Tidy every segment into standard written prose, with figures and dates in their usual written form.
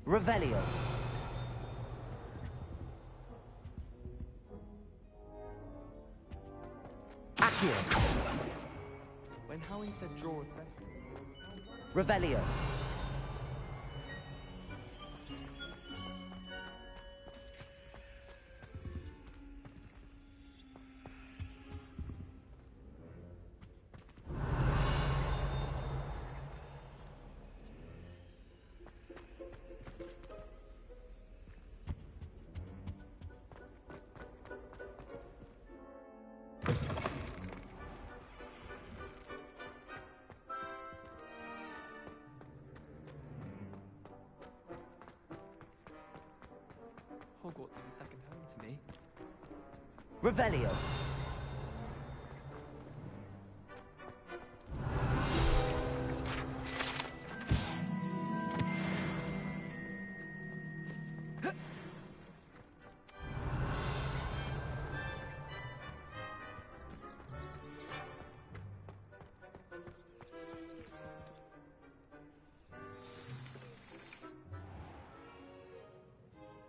Revelio. Accio. When Howie said draw a threat. Revelio. Hogwarts is a second home to me. Revelio.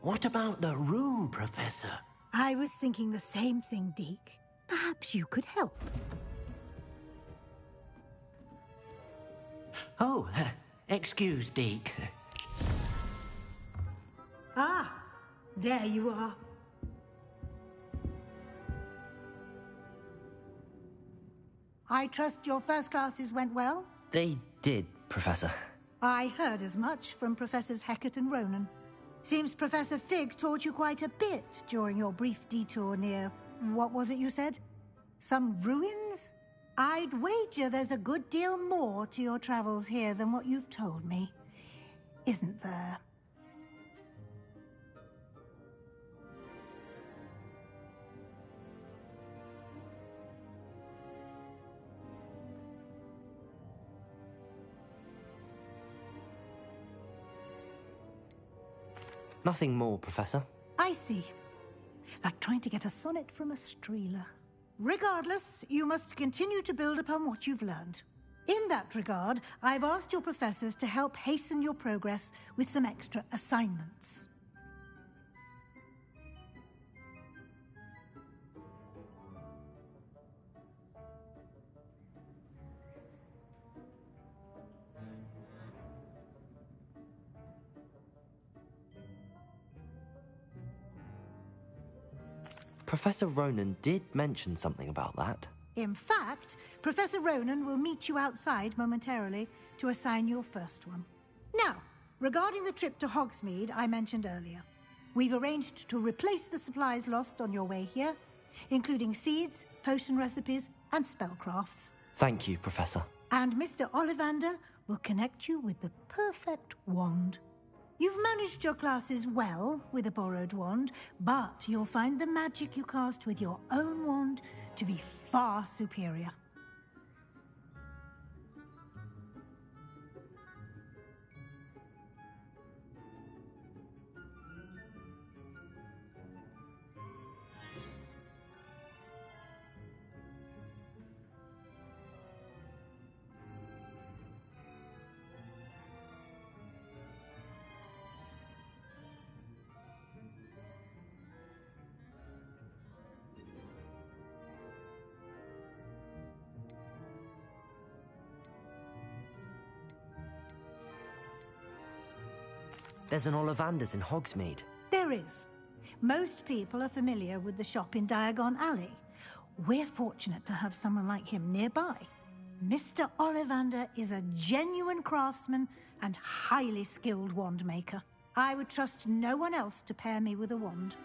What about the room, Professor? I was thinking the same thing, Deke. Perhaps you could help. Oh, excuse, Deke. Ah, there you are. I trust your first classes went well? They did, Professor. I heard as much from Professors Hecat and Ronan. Seems Professor Fig taught you quite a bit during your brief detour near... what was it you said? Some ruins? I'd wager there's a good deal more to your travels here than what you've told me. Isn't there? Nothing more, Professor. I see. Like trying to get a sonnet from a streeler. Regardless, you must continue to build upon what you've learned. In that regard, I've asked your professors to help hasten your progress with some extra assignments. Professor Ronan did mention something about that. In fact, Professor Ronan will meet you outside momentarily to assign your first one. Now, regarding the trip to Hogsmeade I mentioned earlier, we've arranged to replace the supplies lost on your way here, including seeds, potion recipes, and spellcrafts. Thank you, Professor. And Mr. Ollivander will connect you with the perfect wand. You've managed your classes well with a borrowed wand, but you'll find the magic you cast with your own wand to be far superior. There's an Ollivander's in Hogsmeade. There is. Most people are familiar with the shop in Diagon Alley. We're fortunate to have someone like him nearby. Mr. Ollivander is a genuine craftsman and highly skilled wand maker. I would trust no one else to pair me with a wand.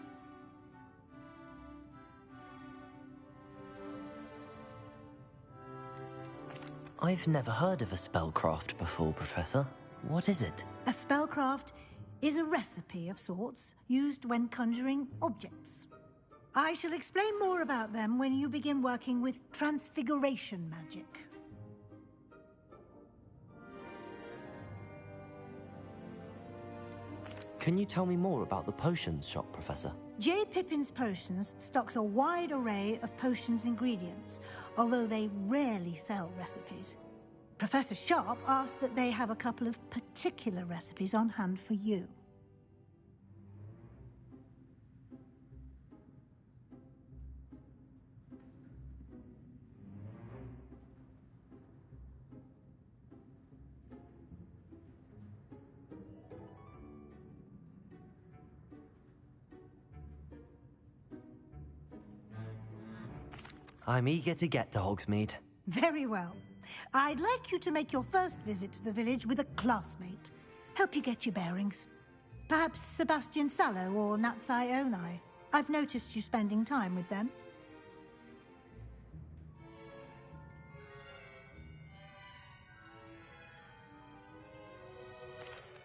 I've never heard of a spellcraft before, Professor. What is it? A spellcraft is a recipe of sorts used when conjuring objects. I shall explain more about them when you begin working with transfiguration magic. Can you tell me more about the potions shop, Professor? J. Pippin's Potions stocks a wide array of potions ingredients, although they rarely sell recipes. Professor Sharp asked that they have a couple of particular recipes on hand for you. I'm eager to get to Hogsmeade. Very well. I'd like you to make your first visit to the village with a classmate. Help you get your bearings. Perhaps Sebastian Sallow or Natsai Onai. I've noticed you spending time with them.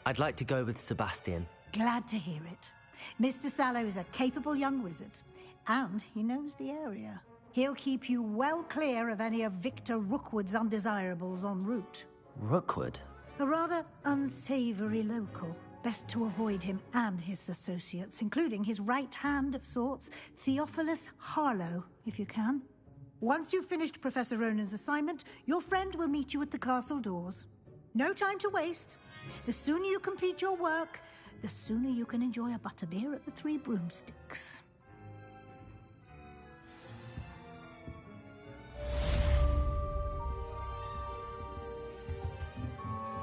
I'd like to go with Sebastian. Glad to hear it. Mr. Sallow is a capable young wizard, and he knows the area. He'll keep you well clear of any of Victor Rookwood's undesirables en route. Rookwood? A rather unsavory local. Best to avoid him and his associates, including his right hand of sorts, Theophilus Harlow, if you can. Once you've finished Professor Ronan's assignment, your friend will meet you at the castle doors. No time to waste. The sooner you complete your work, the sooner you can enjoy a butterbeer at the Three Broomsticks.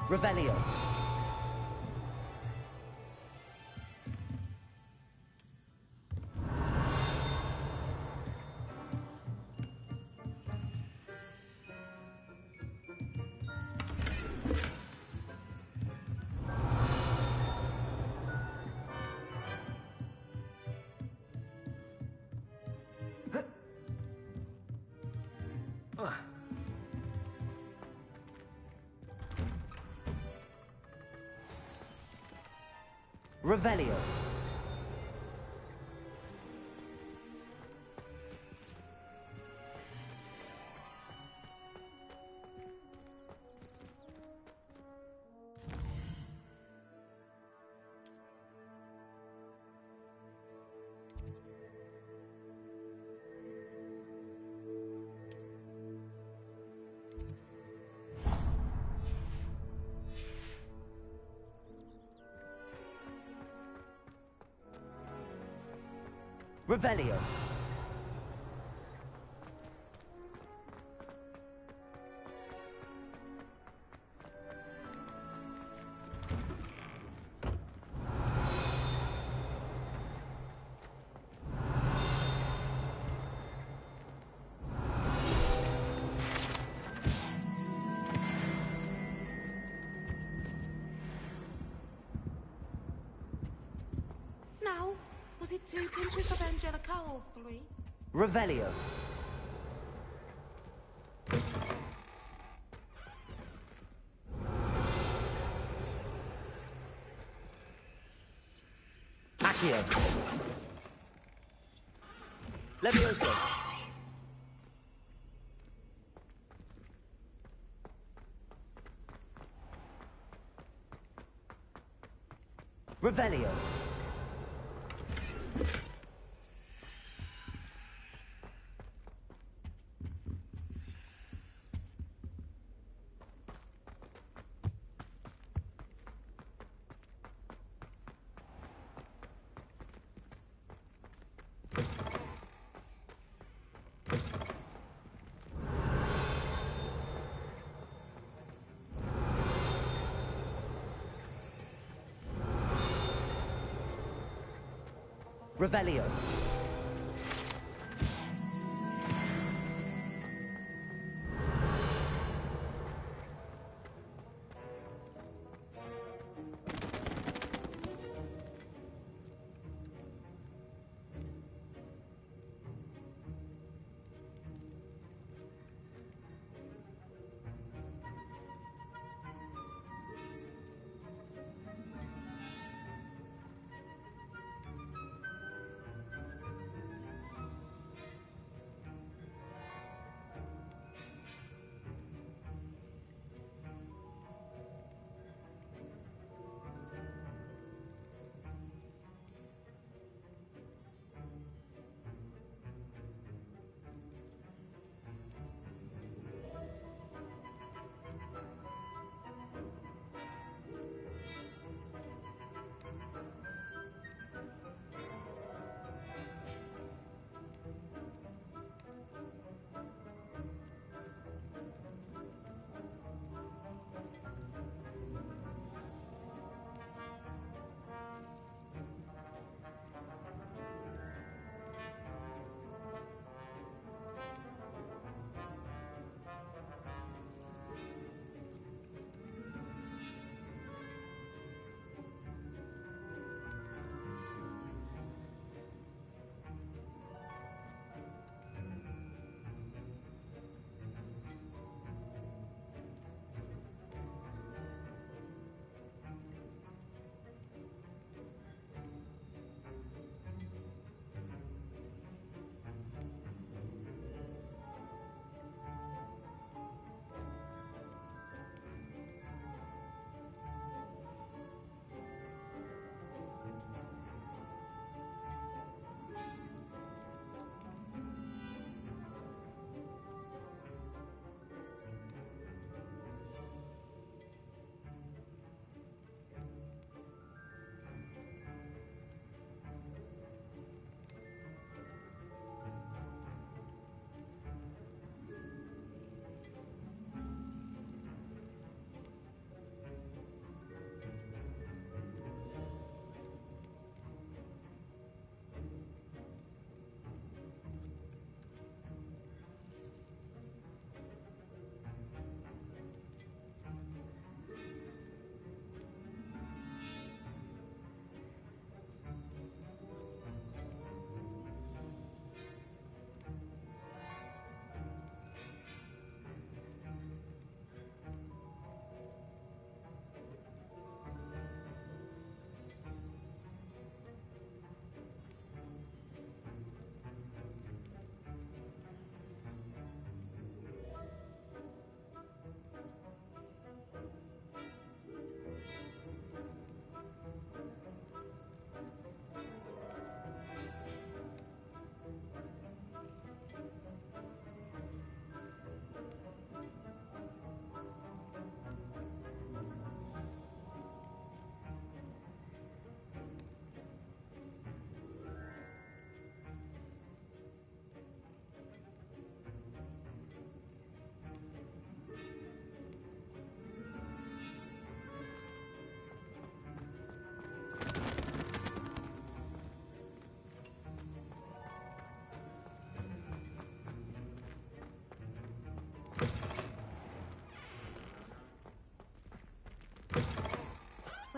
Revelio. Revelio. Revelio. Now, was it 2 pinches of Angelica or 3? Revelio. Accio. Levioso. Revelio. Revelio.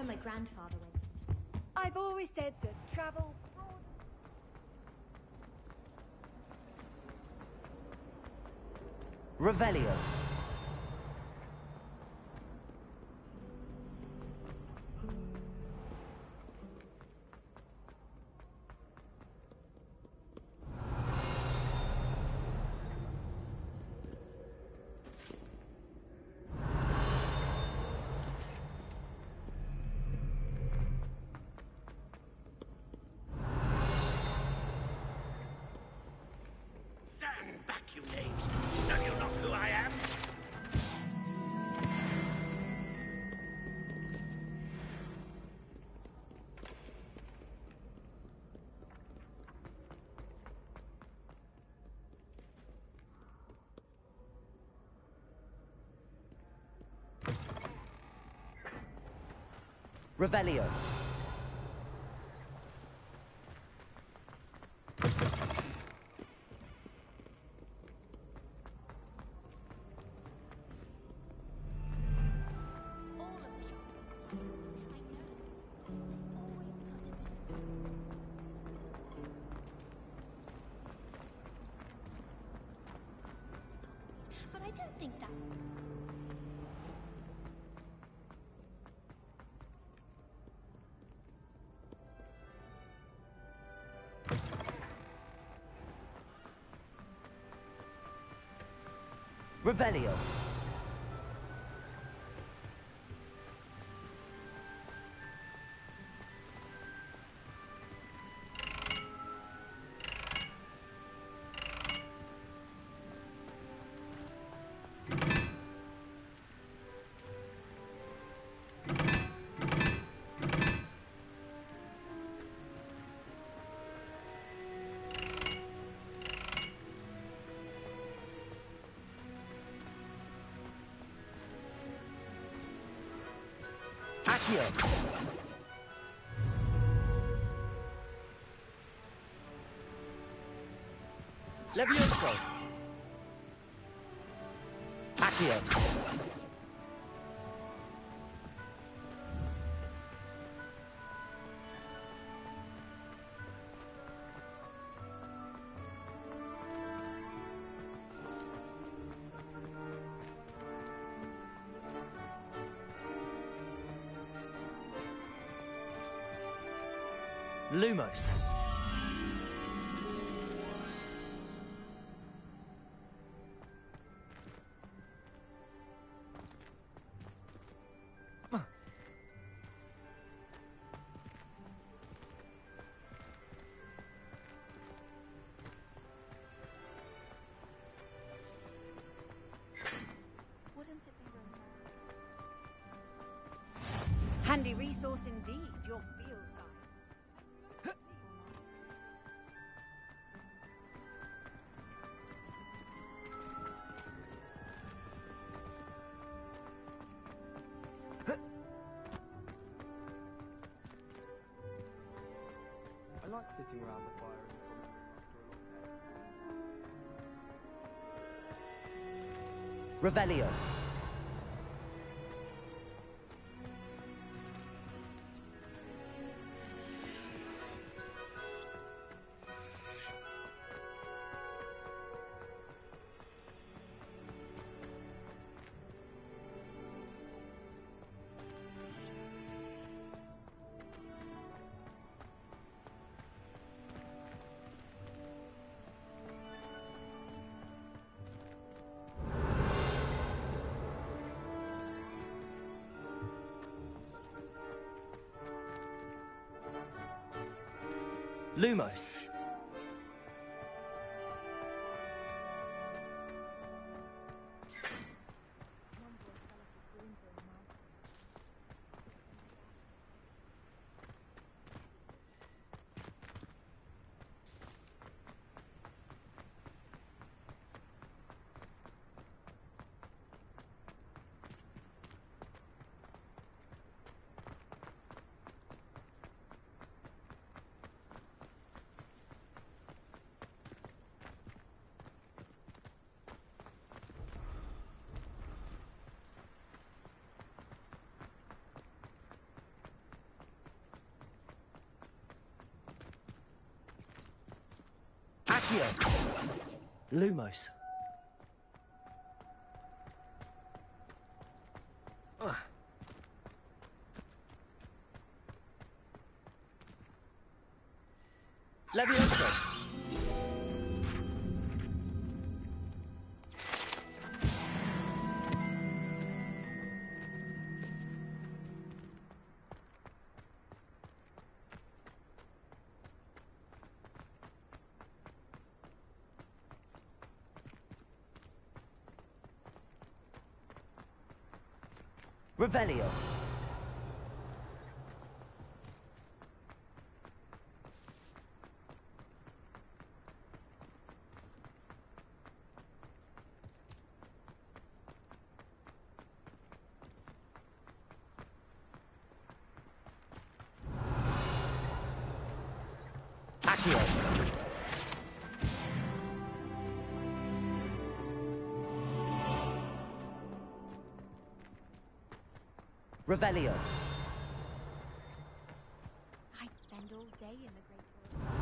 time my grandfather went. I've always said that travel... Revelio. Stand back, you knaves! Know you not who I am? Revelio. But I don't think that... Revelio. Accio. Levioso. Accio. Lumos. Wouldn't it be romantic? Handy resource indeed, your field guide. I like sitting around the fire and remembering after a long day. Revelio. Lumos. Accio! Lumos. Levioso! Revelio. Accio. Revelio. I'd spend all day in the Great Hall.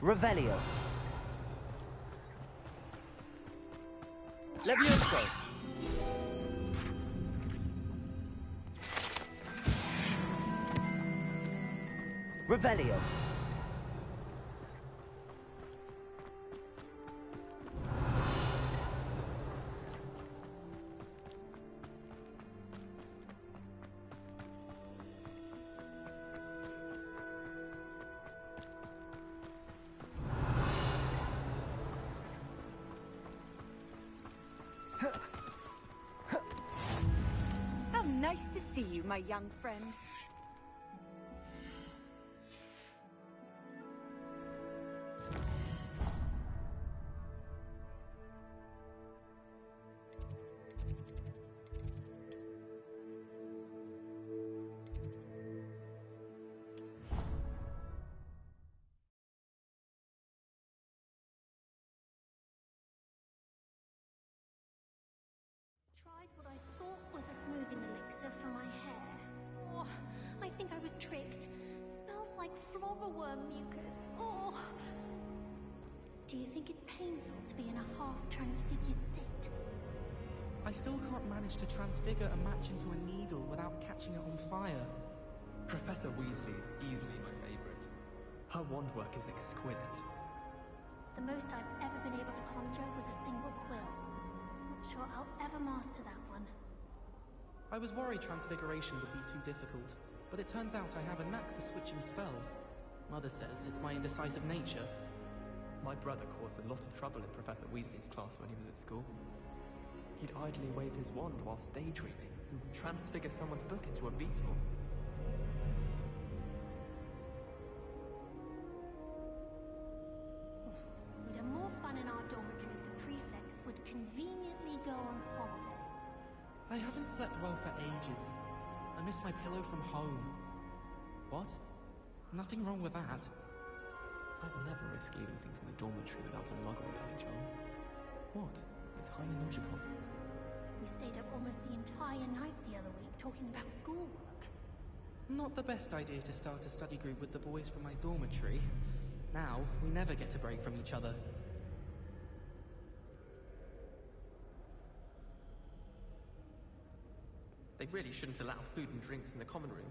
Revelio. Levioso. Revelio. How nice to see you, my young friend. Tried what I thought was a smoothing elixir for my hair. Oh, I think I was tricked. Smells like flora-worm mucus. Oh. Do you think it's painful to be in a half-transfigured state? I still can't manage to transfigure a match into a needle without catching it on fire. Professor Weasley is easily my favorite. Her wand work is exquisite. The most I've ever been able to conjure was a single quill. Not sure I'll ever master that one. I was worried transfiguration would be too difficult, but it turns out I have a knack for switching spells. Mother says it's my indecisive nature. My brother caused a lot of trouble in Professor Weasley's class when he was at school. He'd idly wave his wand whilst daydreaming and transfigure someone's book into a beetle. We'd have more fun in our dormitory if the prefects would conveniently go on holiday. I haven't slept well for ages. I miss my pillow from home. What? Nothing wrong with that. I'd never risk leaving things in the dormitory without a muggle repelling charm. What? It's highly logical. We stayed up almost the entire night the other week talking about schoolwork. Not the best idea to start a study group with the boys from my dormitory. Now, we never get a break from each other. They really shouldn't allow food and drinks in the common room.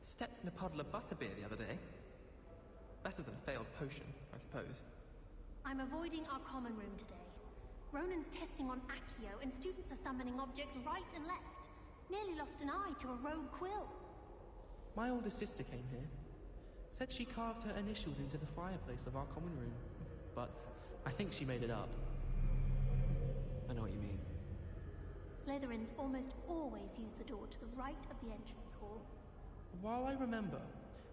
Stepped in a puddle of butterbeer the other day. Better than a failed potion, I suppose. I'm avoiding our common room today. Ronan's testing on Accio, and students are summoning objects right and left. Nearly lost an eye to a rogue quill. My older sister came here. Said she carved her initials into the fireplace of our common room. But I think she made it up. I know what you mean. Slytherins almost always use the door to the right of the entrance hall. While I remember,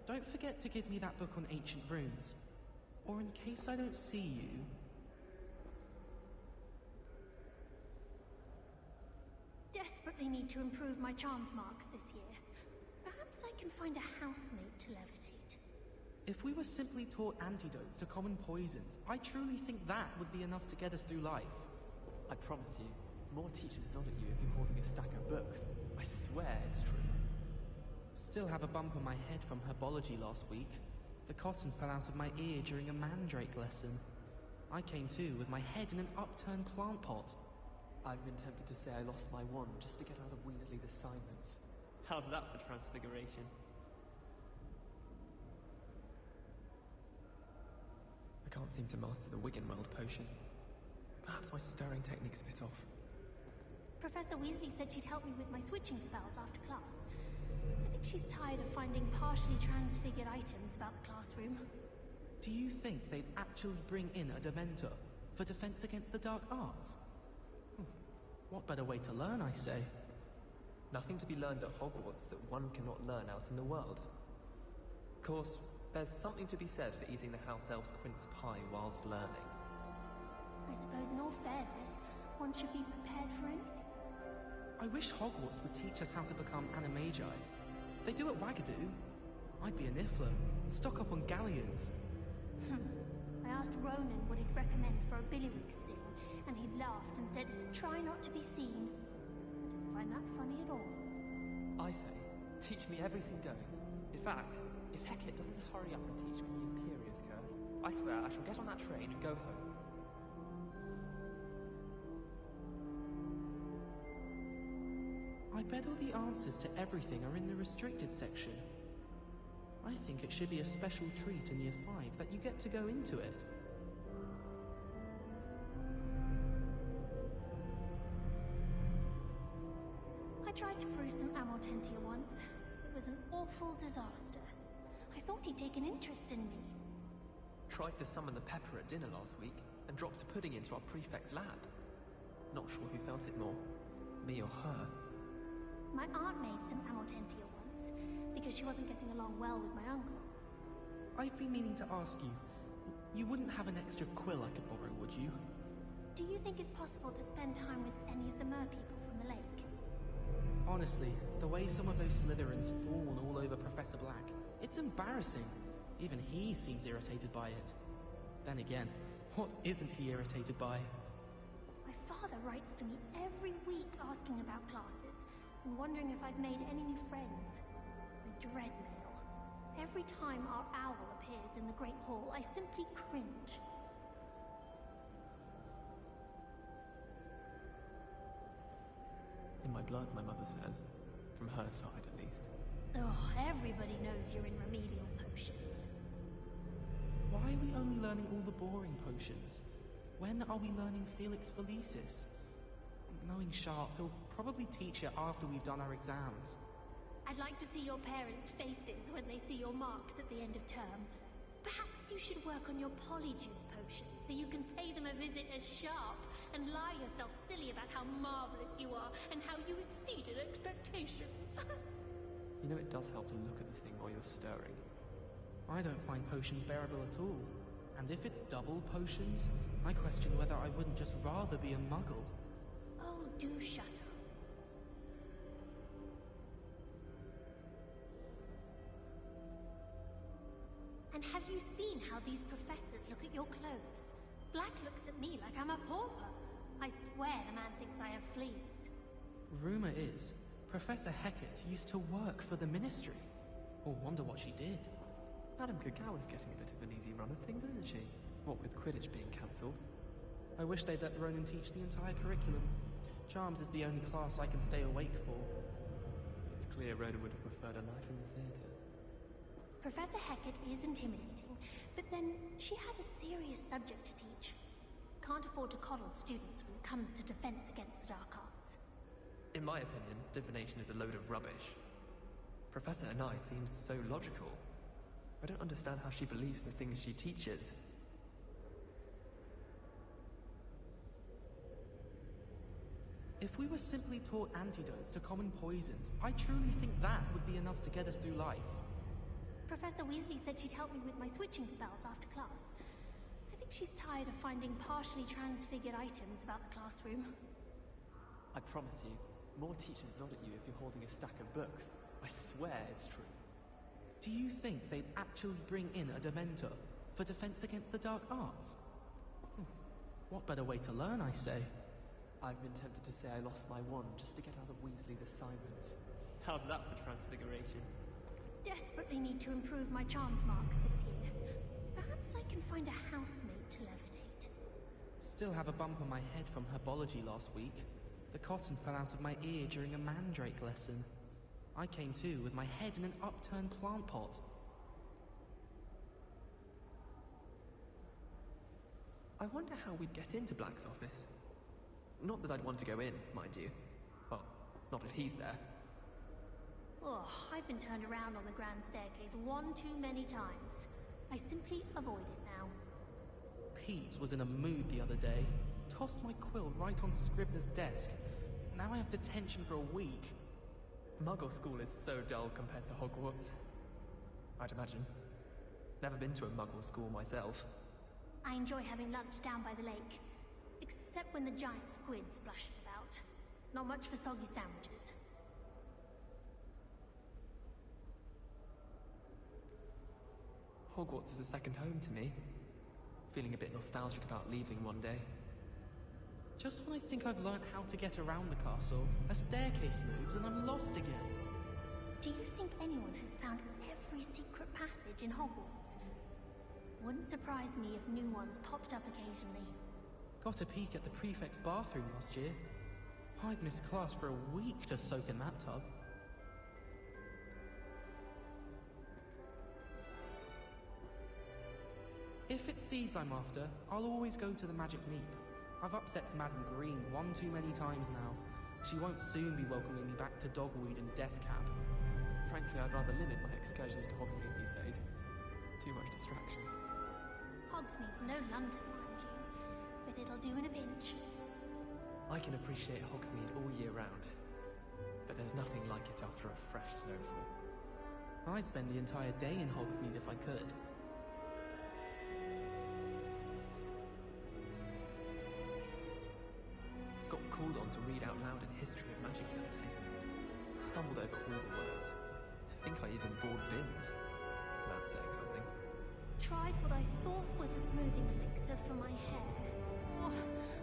don't forget to give me that book on ancient runes. Or in case I don't see you... desperately need to improve my charms marks this year. Perhaps I can find a housemate to levitate. If we were simply taught antidotes to common poisons, I truly think that would be enough to get us through life. I promise you, more teachers nod at you if you're holding a stack of books. I swear it's true. Still have a bump on my head from herbology last week. The cotton fell out of my ear during a mandrake lesson. I came to with my head in an upturned plant pot. I've been tempted to say I lost my wand just to get out of Weasley's assignments. How's that for transfiguration? I can't seem to master the Wiggenweld potion. Perhaps my stirring technique's a bit off. Professor Weasley said she'd help me with my switching spells after class. I think she's tired of finding partially transfigured items about the classroom. Do you think they'd actually bring in a Dementor for defense against the dark arts? What better way to learn, I say? Nothing to be learned at Hogwarts that one cannot learn out in the world. Of course, there's something to be said for eating the house elf's quince pie whilst learning. I suppose in all fairness, one should be prepared for anything. I wish Hogwarts would teach us how to become animagi. They do at Wagadoo. I'd be a Niffler, stock up on galleons. I asked Ronan what he'd recommend for a billywig sting, and he laughed and said, "Try not to be seen." I didn't find that funny at all. I say, teach me everything going. In fact, if Hecate doesn't hurry up and teach me the Imperious Curse, I swear I shall get on that train and go home. I bet all the answers to everything are in the restricted section. I think it should be a special treat in Year 5 that you get to go into it. I tried to brew some Amortentia once. It was an awful disaster. I thought he'd take an interest in me. Tried to summon the pepper at dinner last week and dropped a pudding into our prefect's lab. Not sure who felt it more, me or her. My aunt made some Amortentia once, because she wasn't getting along well with my uncle. I've been meaning to ask you, you wouldn't have an extra quill I could borrow, would you? Do you think it's possible to spend time with any of the merpeople from the lake? Honestly, the way some of those Slytherins fawn all over Professor Black, it's embarrassing. Even he seems irritated by it. Then again, what isn't he irritated by? My father writes to me every week asking about classes, and wondering if I've made any new friends. I dread mail. Every time our owl appears in the Great Hall, I simply cringe. In my blood, my mother says. From her side, at least. Oh, everybody knows you're in remedial potions. Why are we only learning all the boring potions? When are we learning Felix Felicis? Knowing Sharp, he'll probably teach it after we've done our exams. I'd like to see your parents' faces when they see your marks at the end of term. Perhaps you should work on your polyjuice potions so you can pay them a visit as Sharp and lie yourself silly about how marvelous you are and how you exceeded expectations. You know it does help to look at the thing while you're stirring. I don't find potions bearable at all. And if it's double potions, I question whether I wouldn't just rather be a muggle. Oh, do shut up. And have you seen how these professors look at your clothes? Black looks at me like I'm a pauper. I swear the man thinks I have fleas. Rumor is, Professor Hecate used to work for the Ministry. Or wonder what she did. Madame Kagawa's getting a bit of an easy run of things, isn't she? What with Quidditch being cancelled. I wish they'd let Ronan teach the entire curriculum. Charms is the only class I can stay awake for. It's clear Ronan would have preferred a life in the theatre. Professor Hecate is intimidating, but then she has a serious subject to teach. Can't afford to coddle students when it comes to defense against the dark arts. In my opinion, divination is a load of rubbish. Professor Anai seems so logical. I don't understand how she believes the things she teaches. If we were simply taught antidotes to common poisons, I truly think that would be enough to get us through life. Professor Weasley said she'd help me with my switching spells after class. I think she's tired of finding partially transfigured items about the classroom. I promise you, More teachers nod at you if you're holding a stack of books. I swear it's true. Do you think they'd actually bring in a Dementor for defense against the dark arts? What better way to learn, I say? I've been tempted to say I lost my wand just to get out of Weasley's assignments. How's that for transfiguration? Desperately need to improve my charms marks this year. Perhaps I can find a housemate to levitate. Still have a bump on my head from herbology last week. The cotton fell out of my ear during a mandrake lesson. I came to with my head in an upturned plant pot. I wonder how we'd get into Black's office. Not that I'd want to go in, mind you. Well, not if he's there. Oh, I've been turned around on the grand staircase one too many times. I simply avoid it now. Pete was in a mood the other day. Tossed my quill right on Scribner's desk. Now I have detention for a week. Muggle school is so dull compared to Hogwarts. I'd imagine. Never been to a Muggle school myself. I enjoy having lunch down by the lake. Except when the giant squid splashes about. Not much for soggy sandwiches. Hogwarts is a second home to me. Feeling a bit nostalgic about leaving one day. Just when I think I've learnt how to get around the castle, a staircase moves and I'm lost again. Do you think anyone has found every secret passage in Hogwarts? Wouldn't surprise me if new ones popped up occasionally. Got a peek at the prefect's bathroom last year. I'd missed class for a week to soak in that tub. If it's seeds I'm after, I'll always go to the Magic Neep. I've upset Madam Green one too many times now. She won't soon be welcoming me back to Dogweed and Deathcap. Frankly, I'd rather limit my excursions to Hogsmeade these days. Too much distraction. Hogsmeade's no London, mind you, but it'll do in a pinch. I can appreciate Hogsmeade all year round, but there's nothing like it after a fresh snowfall. I'd spend the entire day in Hogsmeade if I could. Got called on to read out loud a history of magic the other day. Stumbled over all the words. Think I even bored Vince. That's saying something. Tried what I thought was a smoothing elixir for my hair. Oh,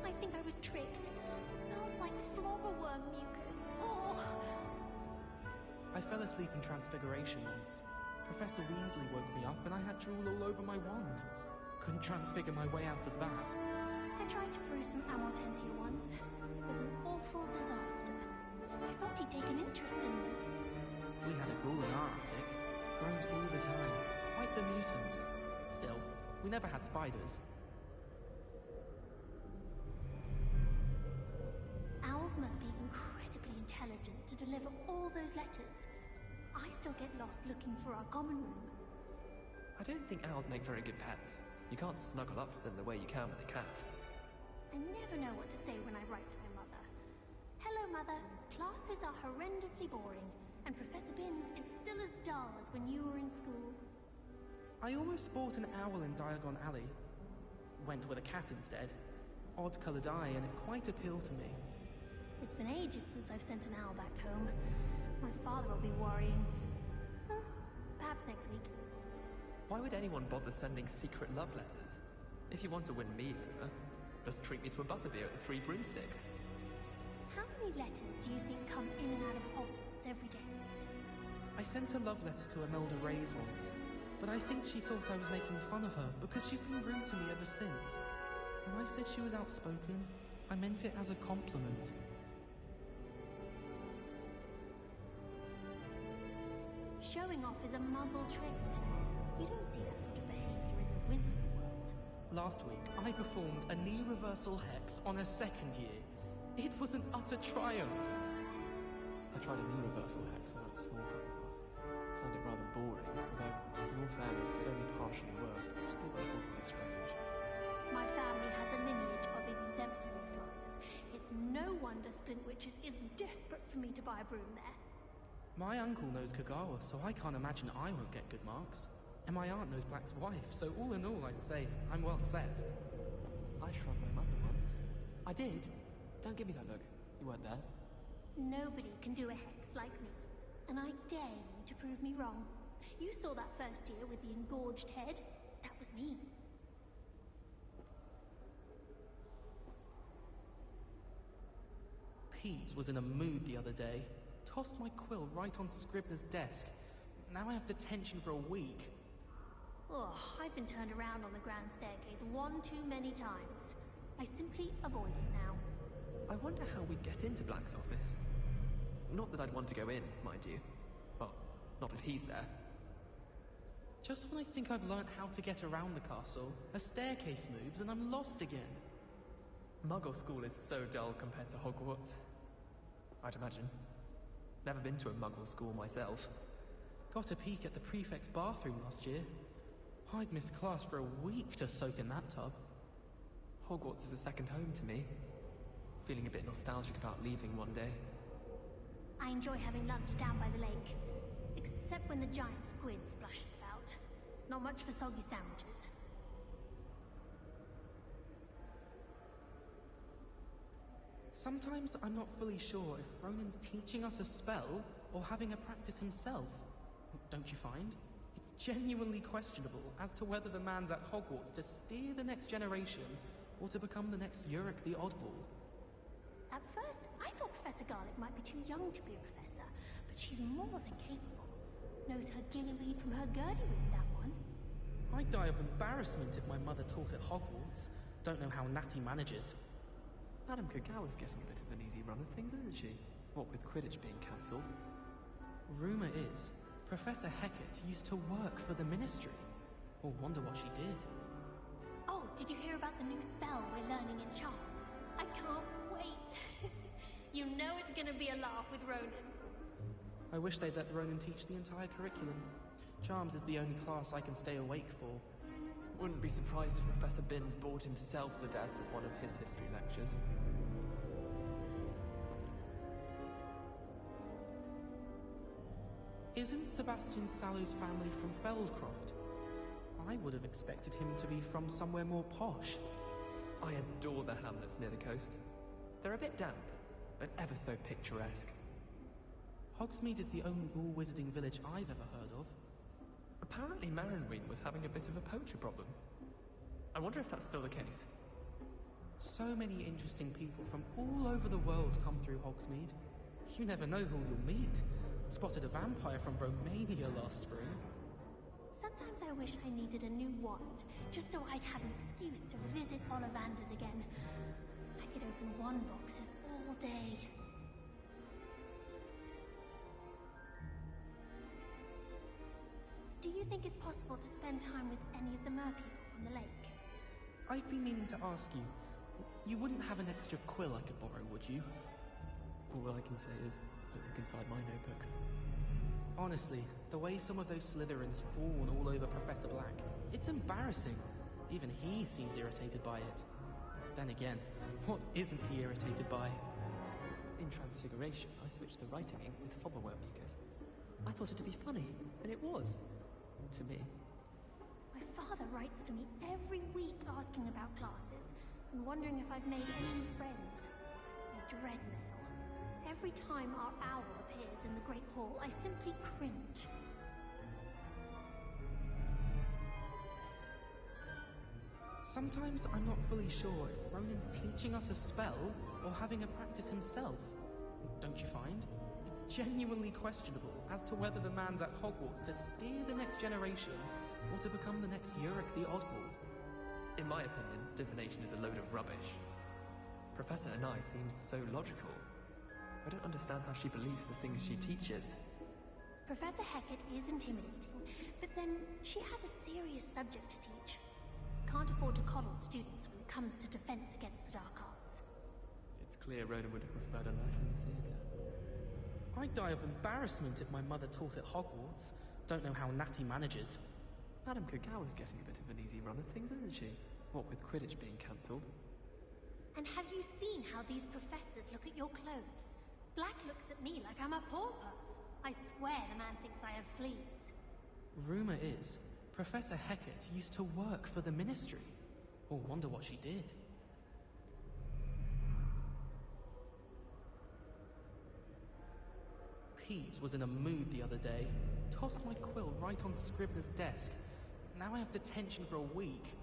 I think I was tricked. Smells like flobberworm mucus. Oh. I fell asleep in Transfiguration once. Professor Weasley woke me up and I had drool all over my wand. Couldn't transfigure my way out of that. I tried to brew some Amortentia once. It was an awful disaster. I thought he'd take an interest in me. We had a ghoul in our attic. Groaned all the time. Quite the nuisance. Still, we never had spiders. Owls must be incredibly intelligent to deliver all those letters. I still get lost looking for our common room. I don't think owls make very good pets. You can't snuggle up to them the way you can with a cat. I never know what to say when I write to my mother. Hello, Mother. Classes are horrendously boring, and Professor Binns is still as dull as when you were in school. I almost bought an owl in Diagon Alley. Went with a cat instead. Odd-coloured eye, and it quite appealed to me. It's been ages since I've sent an owl back home. My father will be worrying. Well, perhaps next week. Why would anyone bother sending secret love letters? If you want to win me over, just treat me to a butterbeer at the Three Broomsticks. How many letters do you think come in and out of Hogwarts every day? I sent a love letter to Imelda Reyes once, but I think she thought I was making fun of her because she's been rude to me ever since. When I said she was outspoken, I meant it as a compliment. Showing off is a muggle trait. You don't see that sort of behavior in the wizarding world. Last week, I performed a knee reversal hex on a second year. It was an utter triumph. I tried a knee reversal hex on that small Hufflepuff. Found it rather boring, although, in all fairness, it only partially worked, which did make it quite strange. My family has a lineage of exemplary flyers. It's no wonder Splintwitches is desperate for me to buy a broom there. My uncle knows Kagawa, so I can't imagine I won't get good marks. And my aunt knows Black's wife, so all in all, I'd say I'm well set. I shrugged my mother once. I did. Don't give me that look. You weren't there. Nobody can do a hex like me, and I dare you to prove me wrong. You saw that first year with the engorged head. That was me. Pete was in a mood the other day. Tossed my quill right on Scribner's desk. Now I have detention for a week. Oh, I've been turned around on the grand staircase one too many times. I simply avoid it now. I wonder how we'd get into Black's office. Not that I'd want to go in, mind you. Well, not if he's there. Just when I think I've learnt how to get around the castle, a staircase moves and I'm lost again. Muggle school is so dull compared to Hogwarts. I'd imagine. Never been to a Muggle school myself. Got a peek at the prefect's bathroom last year. I'd missed class for a week to soak in that tub. Hogwarts is a second home to me. Feeling a bit nostalgic about leaving one day. I enjoy having lunch down by the lake. Except when the giant squid splashes about. Not much for soggy sandwiches. Sometimes I'm not fully sure if Ronan's teaching us a spell or having a practice himself. Don't you find? It's genuinely questionable as to whether the man's at Hogwarts to steer the next generation or to become the next Yurik the Oddball. At first, I thought Professor Garlick might be too young to be a professor, but she's more than capable. Knows her gillyweed from her gurdyweed, that one. I'd die of embarrassment if my mother taught at Hogwarts. Don't know how Natty manages. Madame Kagawa's getting a bit of an easy run of things, isn't she? What with Quidditch being cancelled. Rumour is, Professor Hecat used to work for the Ministry. Or wonder what she did. Oh, did you hear about the new spell we're learning in Charms? I can't wait. You know it's gonna be a laugh with Ronan. I wish they'd let Ronan teach the entire curriculum. Charms is the only class I can stay awake for. Wouldn't be surprised if Professor Binns bored himself to death with one of his history lectures. Isn't Sebastian Sallow's family from Feldcroft? I would have expected him to be from somewhere more posh. I adore the hamlets near the coast. They're a bit damp, but ever so picturesque. Hogsmeade is the only all-wizarding village I've ever heard of. Apparently Marinwing was having a bit of a poacher problem. I wonder if that's still the case. So many interesting people from all over the world come through Hogsmeade. You never know who you'll meet. Spotted a vampire from Romania last spring. Sometimes I wish I needed a new wand, just so I'd have an excuse to visit Ollivanders again. I could open wand boxes all day. Do you think it's possible to spend time with any of the merpeople from the lake? I've been meaning to ask you. You wouldn't have an extra quill I could borrow, would you? All I can say is, don't look inside my notebooks. Honestly, the way some of those Slytherins fawn all over Professor Black, it's embarrassing. Even he seems irritated by it. Then again, what isn't he irritated by? In Transfiguration, I switched the writing ink with Fobberworm mucus. I thought it to be funny, and it was. To me. My father writes to me every week asking about classes, and wondering if I've made any new friends. I dread mail. Every time our owl appears in the Great Hall, I simply cringe. Sometimes I'm not fully sure if Ronan's teaching us a spell or having a practice himself. Don't you find? It's genuinely questionable as to whether the man's at Hogwarts to steer the next generation or to become the next Yurik the Oddball. In my opinion, divination is a load of rubbish. Professor Anai seems so logical. I don't understand how she believes the things she teaches. Professor Hecat is intimidating, but then she has a serious subject to teach. Can't afford to coddle students when it comes to defense against the dark arts. It's clear Ronan would have preferred a life in the theatre. I'd die of embarrassment if my mother taught at Hogwarts. Don't know how Natty manages. Madame Kagawa's getting a bit of an easy run of things, isn't she? What with Quidditch being cancelled. And have you seen how these professors look at your clothes? Black looks at me like I'm a pauper. I swear the man thinks I have fleas. Rumour is, Professor Hecat used to work for the Ministry. Or wonder what she did. Pete was in a mood the other day. Tossed my quill right on Scribner's desk. Now I have detention for a week.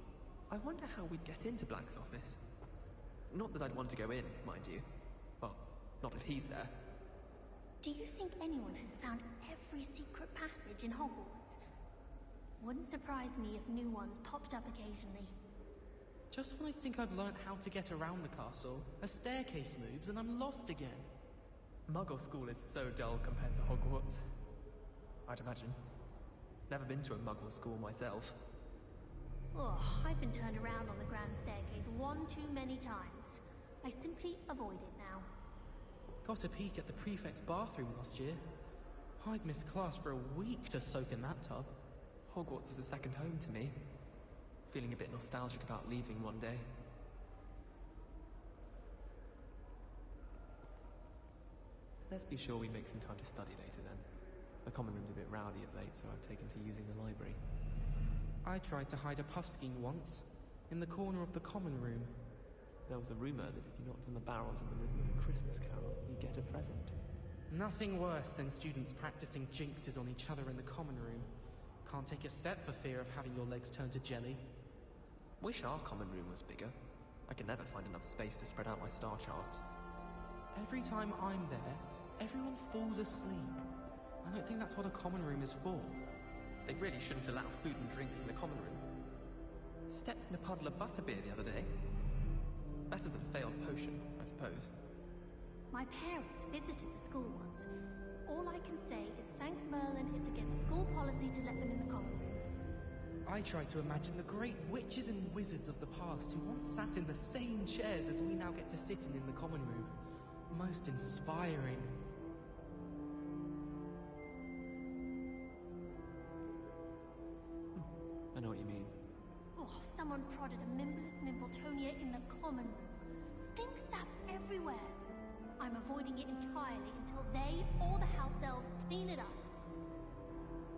I wonder how we'd get into Black's office. Not that I'd want to go in, mind you. Well, not if he's there. Do you think anyone has found every secret passage in Hogwarts? Wouldn't surprise me if new ones popped up occasionally. Just when I think I've learnt how to get around the castle, a staircase moves and I'm lost again. Muggle school is so dull compared to Hogwarts. I'd imagine. Never been to a Muggle school myself. Oh, I've been turned around on the grand staircase one too many times. I simply avoid it now. Got a peek at the prefect's bathroom last year. I'd missed class for a week to soak in that tub. Hogwarts is a second home to me. Feeling a bit nostalgic about leaving one day. Let's be sure we make some time to study later then. The common room's a bit rowdy of late, so I've taken to using the library. I tried to hide a puffskein once, in the corner of the common room. There was a rumour that if you knocked on the barrels in the rhythm of a Christmas carol, you'd get a present. Nothing worse than students practicing jinxes on each other in the common room. Can't take a step for fear of having your legs turn to jelly. Wish our common room was bigger. I can never find enough space to spread out my star charts. Every time I'm there, everyone falls asleep. I don't think that's what a common room is for. They really shouldn't allow food and drinks in the common room. Stepped in a puddle of butterbeer the other day. Better than a failed potion, I suppose. My parents visited the school once. All I can say is thank Merlin it's against school policy to let them in the common room. I try to imagine the great witches and wizards of the past who once sat in the same chairs as we now get to sit in the common room. Most inspiring. I know what you mean. Oh, someone prodded a Mimbless Mimbletonia in the common room. Stink sap everywhere. I'm avoiding it entirely until they or the house elves clean it up.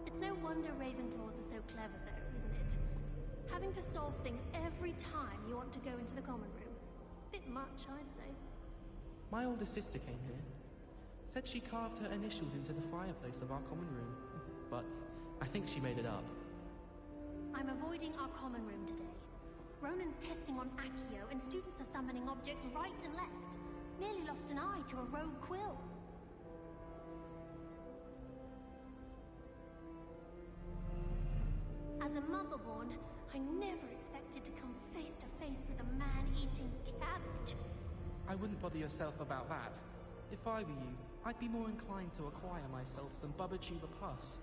It's no wonder Ravenclaws are so clever, though, isn't it? Having to solve things every time you want to go into the common room. Bit much, I'd say. My older sister came here. Said she carved her initials into the fireplace of our common room. But I think she made it up. I'm avoiding our common room today. Ronan's testing on Accio, and students are summoning objects right and left. Nearly lost an eye to a rogue quill. As a motherborn, I never expected to come face to face with a man eating cabbage. I wouldn't bother yourself about that. If I were you, I'd be more inclined to acquire myself some Bubba Tuba Pus.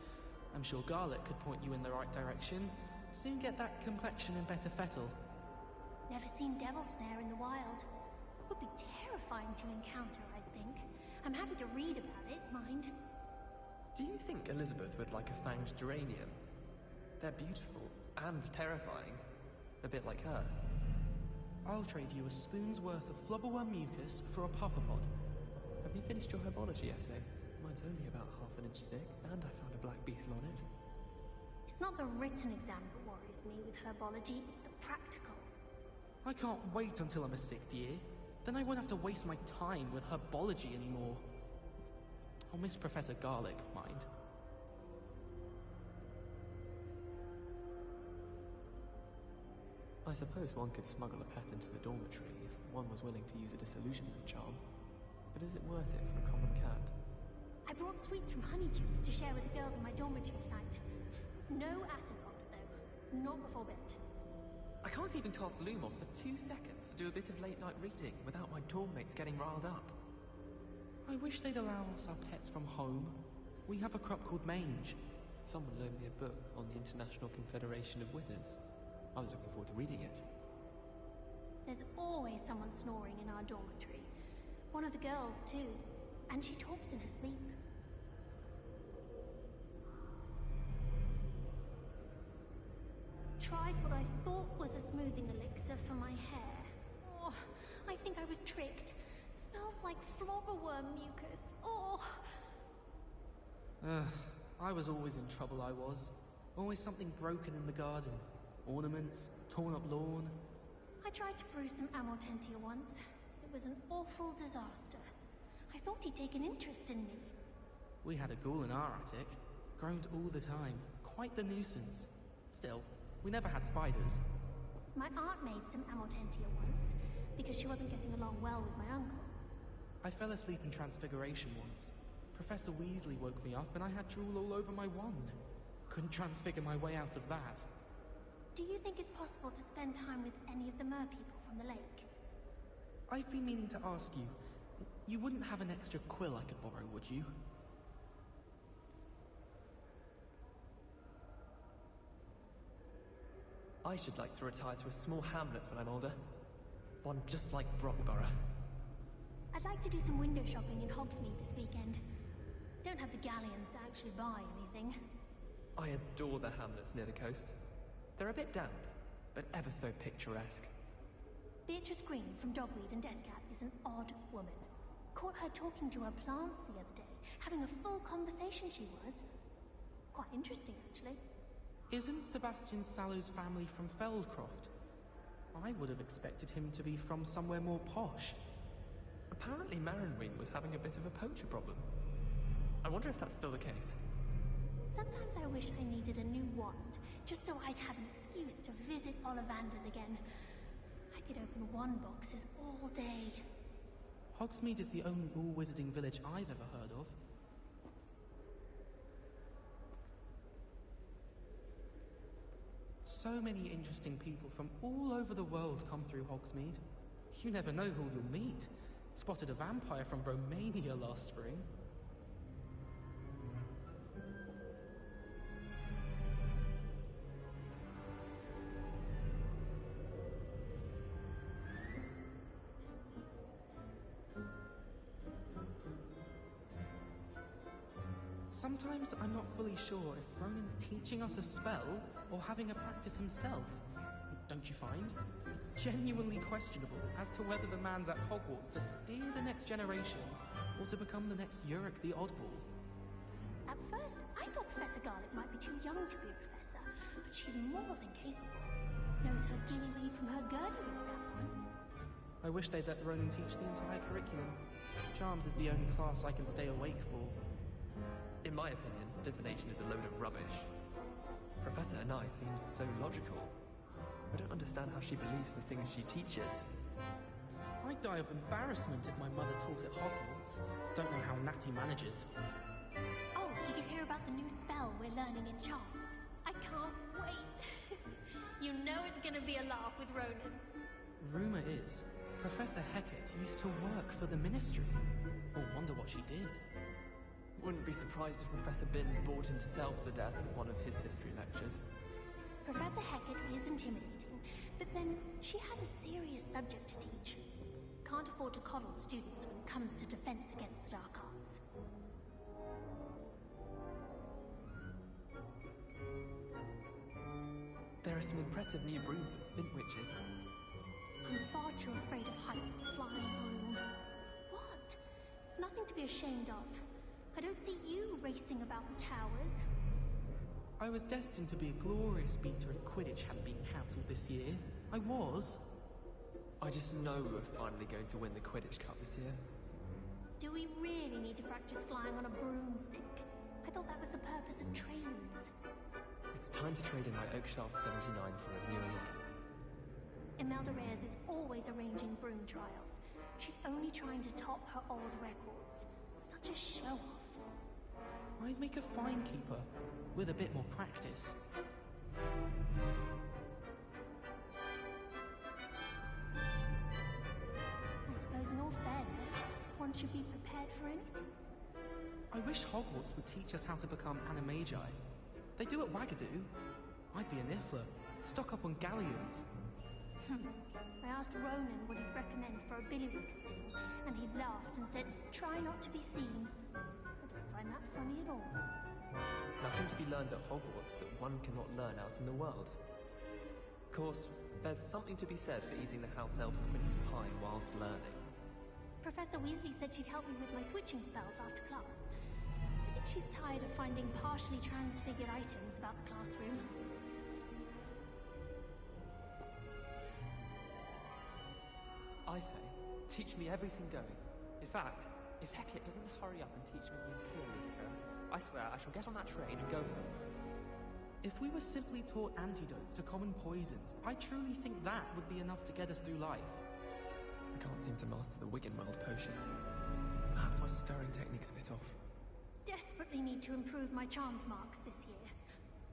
I'm sure Garlic could point you in the right direction. Soon get that complexion and better fettle. Never seen Devil Snare in the wild. Would be terrifying to encounter, I think. I'm happy to read about it, mind. Do you think Elizabeth would like a fanged geranium? They're beautiful and terrifying. A bit like her. I'll trade you a spoon's worth of flubberworm mucus for a pufferpod. Have you finished your herbology essay? Mine's only about half an inch thick, and I found a black beetle on it. It's not the written exam that worries me with herbology, it's the practical. I can't wait until I'm a 6th year. Then I won't have to waste my time with herbology anymore. I'll miss Professor Garlic, mind. I suppose one could smuggle a pet into the dormitory if one was willing to use a disillusionment charm. But is it worth it for a common cat? I brought sweets from Honeydukes to share with the girls in my dormitory tonight. No acid pops, though. Not before bed. I can't even cast Lumos for 2 seconds to do a bit of late-night reading without my dorm mates getting riled up. I wish they'd allow us our pets from home. We have a crop called Mange. Someone loaned me a book on the International Confederation of Wizards. I was looking forward to reading it. There's always someone snoring in our dormitory. One of the girls, too. And she talks in her sleep. Tried what I thought was a smoothing elixir for my hair. Oh, I think I was tricked. Smells like flobberworm mucus. Oh. I was always in trouble, I was. Always something broken in the garden. Ornaments, torn up lawn. I tried to brew some Amortentia once. It was an awful disaster. I thought he'd take an interest in me. We had a ghoul in our attic. Groaned all the time. Quite the nuisance. Still, we never had spiders. My aunt made some amortentia once, because she wasn't getting along well with my uncle. I fell asleep in Transfiguration once. Professor Weasley woke me up and I had drool all over my wand. Couldn't transfigure my way out of that. Do you think it's possible to spend time with any of the merpeople from the lake? I've been meaning to ask you. You wouldn't have an extra quill I could borrow, would you? I should like to retire to a small hamlet when I'm older. One just like Brockborough. I'd like to do some window shopping in Hogsmeade this weekend. Don't have the galleons to actually buy anything. I adore the hamlets near the coast. They're a bit damp, but ever so picturesque. Beatrice Green from Dogweed and Deathcap is an odd woman. Caught her talking to her plants the other day, having a full conversation she was. It's quite interesting, actually. Isn't Sebastian Sallow's family from Feldcroft? I would have expected him to be from somewhere more posh. Apparently Marinwing was having a bit of a poacher problem. I wonder if that's still the case. Sometimes I wish I needed a new wand, just so I'd have an excuse to visit Ollivanders again. I could open wand boxes all day. Hogsmeade is the only all-wizarding village I've ever heard of. So many interesting people from all over the world come through Hogsmeade. You never know who you'll meet. Spotted a vampire from Romania last spring. Sometimes I'm not fully sure if Ronan's teaching us a spell or having a practice himself. Don't you find? It's genuinely questionable as to whether the man's at Hogwarts to steer the next generation or to become the next Yurik the Oddball. At first, I thought Professor Garlick might be too young to be a professor, but she's more than capable. Knows her gillyweed from her girdywing, that one. I wish they'd let Ronan teach the entire curriculum. Charms is the only class I can stay awake for. In my opinion, divination is a load of rubbish. Professor Anai seems so logical. I don't understand how she believes the things she teaches. I'd die of embarrassment if my mother taught at Hogwarts. Don't know how Natty manages. Oh, did you hear about the new spell we're learning in Charms? I can't wait. You know it's gonna be a laugh with Ronan. Rumour is, Professor Hecat used to work for the Ministry. Or wonder what she did. Wouldn't be surprised if Professor Binns bored himself to death with one of his history lectures. Professor Hecat is intimidating, but then she has a serious subject to teach. Can't afford to coddle students when it comes to defense against the dark arts. There are some impressive new brooms at Spintwitches. I'm far too afraid of heights to fly on a broom. What? It's nothing to be ashamed of. I don't see you racing about the towers. I was destined to be a glorious beater if Quidditch hadn't been cancelled this year. I was. I just know we're finally going to win the Quidditch Cup this year. Do we really need to practice flying on a broomstick? I thought that was the purpose of trains. It's time to trade in my Oakshaft 79 for a newer model. Imelda Reyes is always arranging broom trials. She's only trying to top her old records. Such a show-off. I'd make a fine keeper, with a bit more practice. I suppose in all fairness, one should be prepared for anything. I wish Hogwarts would teach us how to become Animagi. They do at Wagadoo. I'd be a Niffler, stock up on galleons. I asked Ronan what he'd recommend for a Billywig scheme, and he laughed and said, try not to be seen. I don't find that funny at all. Nothing to be learned at Hogwarts that one cannot learn out in the world. Of course, there's something to be said for eating the house elf's quince pie whilst learning. Professor Weasley said she'd help me with my switching spells after class. I think she's tired of finding partially transfigured items about the classroom. I say, teach me everything going. In fact, If Hecate doesn't hurry up and teach me the Imperious Curse, I swear I shall get on that train and go home. If we were simply taught antidotes to common poisons, I truly think that would be enough to get us through life. I can't seem to master the Wiggenweld potion. Perhaps my stirring technique's a bit off. Desperately need to improve my charms marks this year.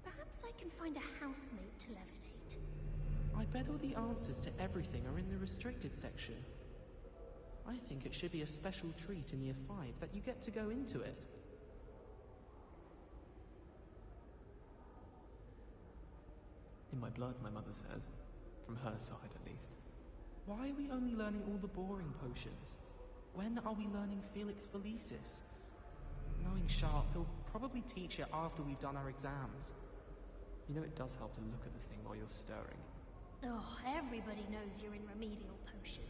Perhaps I can find a housemate to levitate. I bet all the answers to everything are in the restricted section. I think it should be a special treat in Year 5 that you get to go into it. In my blood, my mother says. From her side, at least. Why are we only learning all the boring potions? When are we learning Felix Felicis? Knowing Sharp, he'll probably teach it after we've done our exams. You know it does help to look at the thing while you're stirring. Oh, everybody knows you're in remedial potions.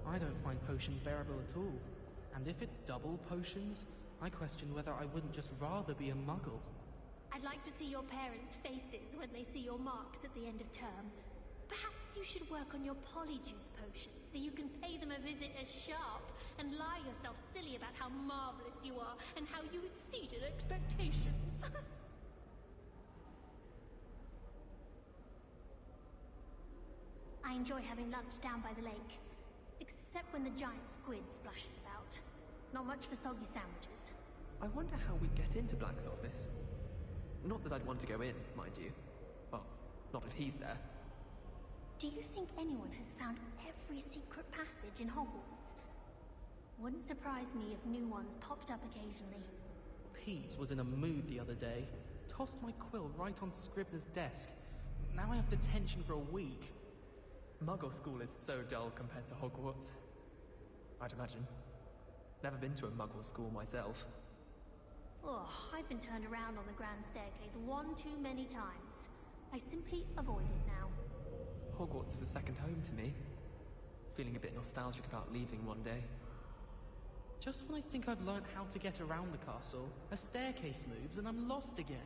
I don't find potions bearable at all. And if it's double potions, I question whether I wouldn't just rather be a muggle. I'd like to see your parents' faces when they see your marks at the end of term. Perhaps you should work on your polyjuice potions so you can pay them a visit as Sharp and lie yourself silly about how marvelous you are and how you exceeded expectations. I enjoy having lunch down by the lake. Except when the giant squid splashes about. Not much for soggy sandwiches. I wonder how we'd get into Black's office. Not that I'd want to go in, mind you. Well, not if he's there. Do you think anyone has found every secret passage in Hogwarts? Wouldn't surprise me if new ones popped up occasionally. Pete was in a mood the other day. Tossed my quill right on Scribner's desk. Now I have detention for a week. Muggle school is so dull compared to Hogwarts. I'd imagine. Never been to a Muggle school myself. Oh, I've been turned around on the grand staircase one too many times. I simply avoid it now. Hogwarts is a second home to me. Feeling a bit nostalgic about leaving one day. Just when I think I've learned how to get around the castle, a staircase moves and I'm lost again.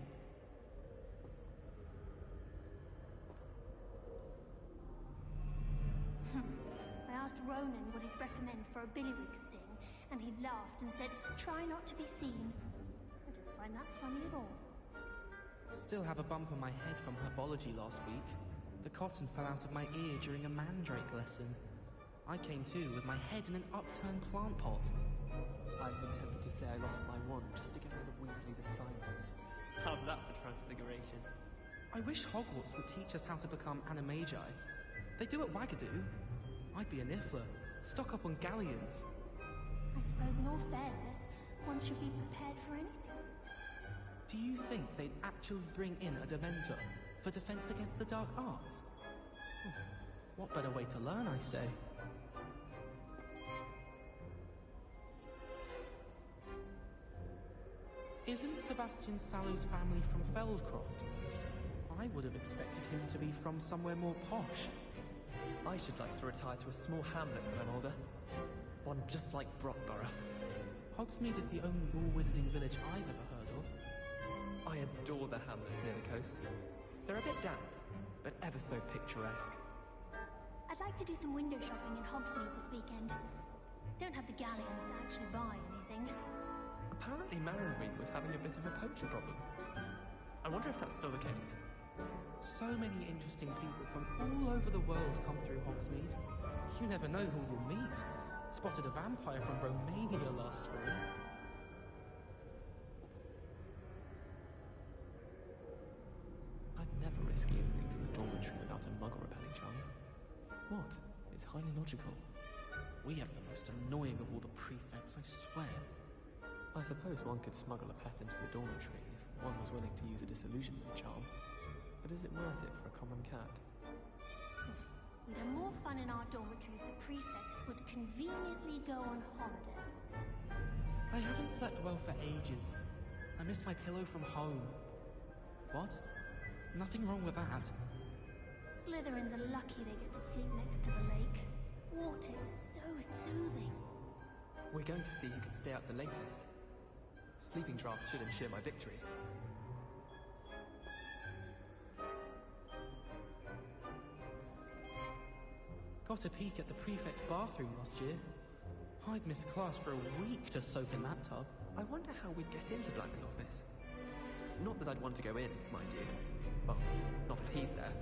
I asked Ronan what he'd recommend for a billywig sting, and he laughed and said, "Try not to be seen." I don't find that funny at all. Still have a bump on my head from herbology last week. The cotton fell out of my ear during a mandrake lesson. I came to with my head in an upturned plant pot. I've been tempted to say I lost my wand just to get out of Weasley's assignments. How's that for transfiguration? I wish Hogwarts would teach us how to become animagi. They do at Wagadoo. I'd be a Niffler. Stock up on galleons. I suppose in all fairness, one should be prepared for anything. Do you think they'd actually bring in a Dementor for defense against the dark arts? What better way to learn, I say? Isn't Sebastian Sallow's family from Feldcroft? I would have expected him to be from somewhere more posh. I should like to retire to a small hamlet when I'm older. One just like Brockborough. Hogsmeade is the only all-wizarding village I've ever heard of. I adore the hamlets near the coast. They're a bit damp, but ever so picturesque. I'd like to do some window shopping in Hogsmeade this weekend. Don't have the galleons to actually buy anything. Apparently Marronweed was having a bit of a poacher problem. I wonder if that's still the case. So many interesting people from all over the world come through Hogsmeade. You never know who you'll meet. Spotted a vampire from Romania last spring. I'd never risk leaving things in the dormitory without a muggle repelling charm. What? It's highly logical. We have the most annoying of all the prefects, I swear. I suppose one could smuggle a pet into the dormitory if one was willing to use a disillusionment charm. But is it worth it for a common cat? We'd have more fun in our dormitory if the prefects would conveniently go on holiday. I haven't slept well for ages. I miss my pillow from home. What? Nothing wrong with that. Slytherins are lucky they get to sleep next to the lake. Water is so soothing. We're going to see who can stay out the latest. Sleeping drafts should ensure my victory. Got a peek at the prefect's bathroom last year. I'd miss class for a week to soak in that tub. I wonder how we'd get into Black's office. Not that I'd want to go in, mind you. Well, not if he's there.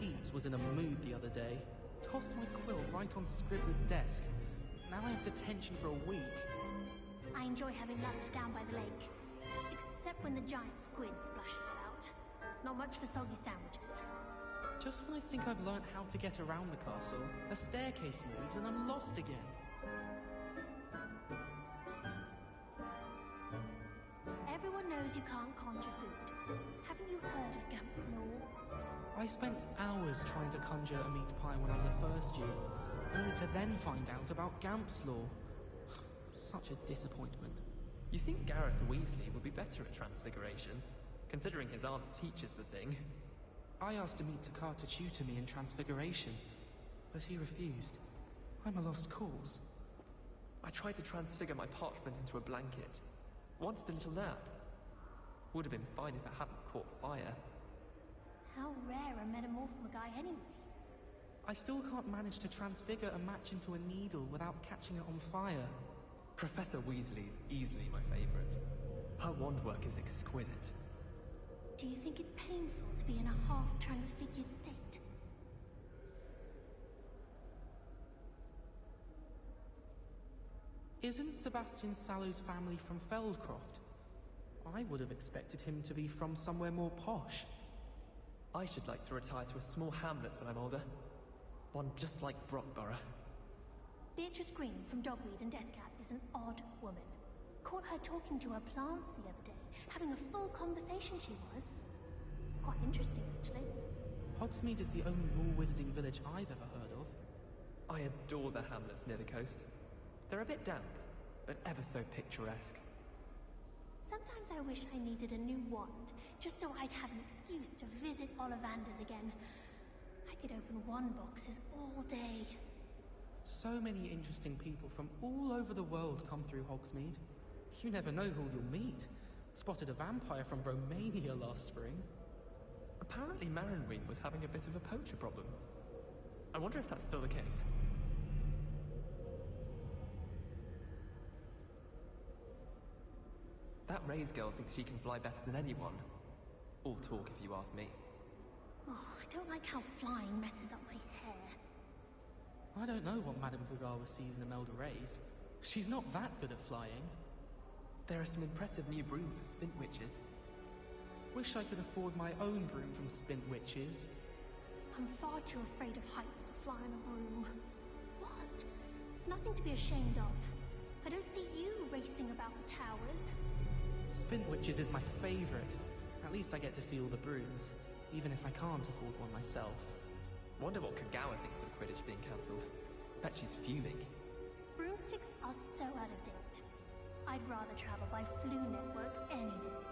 Pete was in a mood the other day. Tossed my quill right on Scribbler's desk. Now I have detention for a week. I enjoy having lunch down by the lake. Except when the giant squid splashes it out. Not much for soggy sandwiches. Just when I think I've learned how to get around the castle, a staircase moves and I'm lost again. Everyone knows you can't conjure food. Haven't you heard of Gamp's Law? I spent hours trying to conjure a meat pie when I was a first year, only to then find out about Gamp's Law. Such a disappointment. You think Gareth Weasley would be better at Transfiguration, considering his aunt teaches the thing? I asked Amit Takar to tutor me in Transfiguration, but he refused. I'm a lost cause. I tried to transfigure my parchment into a blanket. Wanted a little nap. Would have been fine if it hadn't caught fire. How rare a metamorphmaguy anyway? I still can't manage to transfigure a match into a needle without catching it on fire. Professor Weasley's easily my favorite. Her wand work is exquisite. Do you think it's painful to be in a half-transfigured state? Isn't Sebastian Sallow's family from Feldcroft? I would have expected him to be from somewhere more posh. I should like to retire to a small hamlet when I'm older. One just like Brockborough. Beatrice Green from Dogweed and Deathcap is an odd woman. Caught her talking to her plants the other day. Having a full conversation she was. It's quite interesting, actually. Hogsmeade is the only all wizarding village I've ever heard of. I adore the hamlets near the coast. They're a bit damp, but ever so picturesque. Sometimes I wish I needed a new wand, just so I'd have an excuse to visit Ollivanders again. I could open wand boxes all day. So many interesting people from all over the world come through Hogsmeade. You never know who you'll meet. Spotted a vampire from Romania last spring. Apparently Marinween was having a bit of a poacher problem. I wonder if that's still the case. That Ray's girl thinks she can fly better than anyone. All talk if you ask me. Oh, I don't like how flying messes up my hair. I don't know what Madame Kagawa sees in Imelda Reyes. She's not that good at flying. There are some impressive new brooms at Spintwitches. Wish I could afford my own broom from Spintwitches. I'm far too afraid of heights to fly on a broom. What? It's nothing to be ashamed of. I don't see you racing about the towers. Spintwitches is my favorite. At least I get to see all the brooms, even if I can't afford one myself. Wonder what Kagawa thinks of Quidditch being cancelled. Bet she's fuming. Broomsticks are so out of date. I'd rather travel by Flu Network any day.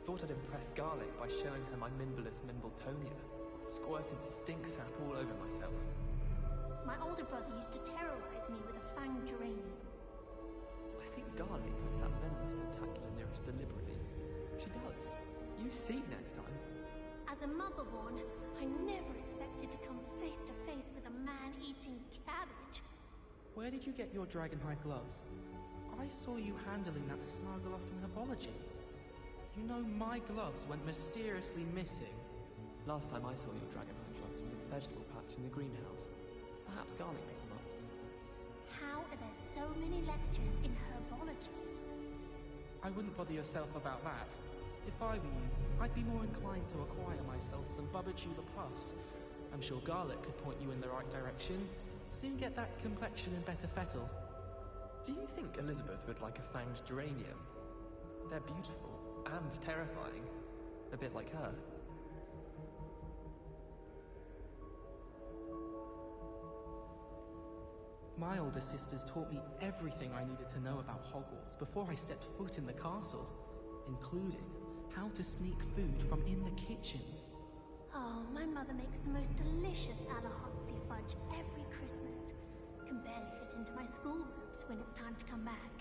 Thought I'd impress Garlic by showing her my Mimbleless Mimbletonia. Squirted stink sap all over myself. My older brother used to terrorize me with a fanged geranium. I think Garlic puts that venomous tentacular near us deliberately. She does. You see next time. As a motherborn, I never expected to come face to face with a man-eating cabbage. Where did you get your Dragonhide gloves? I saw you handling that Snargle in Herbology. You know my gloves went mysteriously missing. Last time I saw your Dragonhide gloves was at the vegetable patch in the greenhouse. Perhaps Garlic picked them up. How are there so many lectures in herbology? I wouldn't bother yourself about that. If I were you, I'd be more inclined to acquire myself some Bubbachu the Plus. I'm sure Garlic could point you in the right direction. Soon get that complexion in better fettle. Do you think Elizabeth would like a fanged geranium? They're beautiful and terrifying. A bit like her. My older sisters taught me everything I needed to know about Hogwarts before I stepped foot in the castle, including how to sneak food from in the kitchens. Oh, my mother makes the most delicious Alahotzi fudge every Christmas. Can barely fit into my school robes when it's time to come back.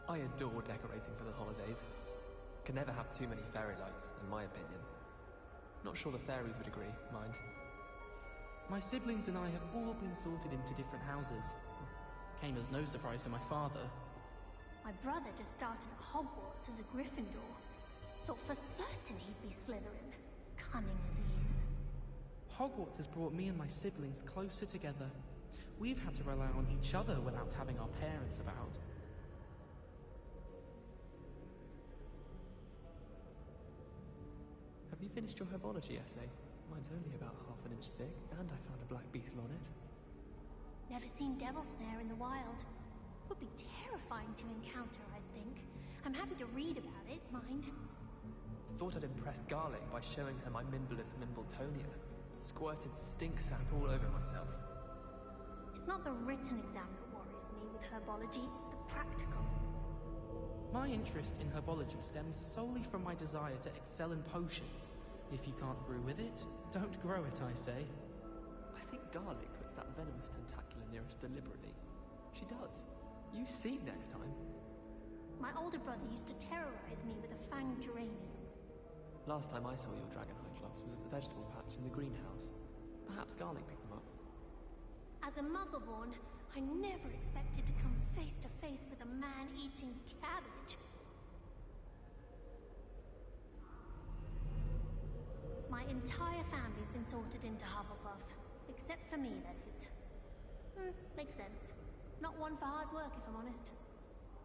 I adore decorating for the holidays. Can never have too many fairy lights, in my opinion. Not sure the fairies would agree, mind. My siblings and I have all been sorted into different houses. Came as no surprise to my father. My brother just started at Hogwarts as a Gryffindor. Thought for certain he'd be Slytherin, cunning as he is. Hogwarts has brought me and my siblings closer together. We've had to rely on each other without having our parents about. Have you finished your herbology essay? Mine's only about half an inch thick, and I found a black beetle on it. Never seen devil snare in the wild. Would be terrifying to encounter, I think. I'm happy to read about it, mind. Thought I'd impress Garlic by showing her my Mimblelus Mimbletonia. Squirted stink sap all over myself. It's not the written exam that worries me with herbology, it's the practical. My interest in herbology stems solely from my desire to excel in potions. If you can't brew with it, don't grow it, I say. I think Garlic puts that venomous tentacular near us deliberately. She does. You see next time. My older brother used to terrorize me with a fanged geranium. Last time I saw your dragonhide gloves was at the vegetable patch in the greenhouse. Perhaps Garlic picked them up. As a Muggleborn, I never expected to come face to face with a man eating cabbage. My entire family's been sorted into Hufflepuff. Except for me, that is. Makes sense. Not one for hard work, if I'm honest.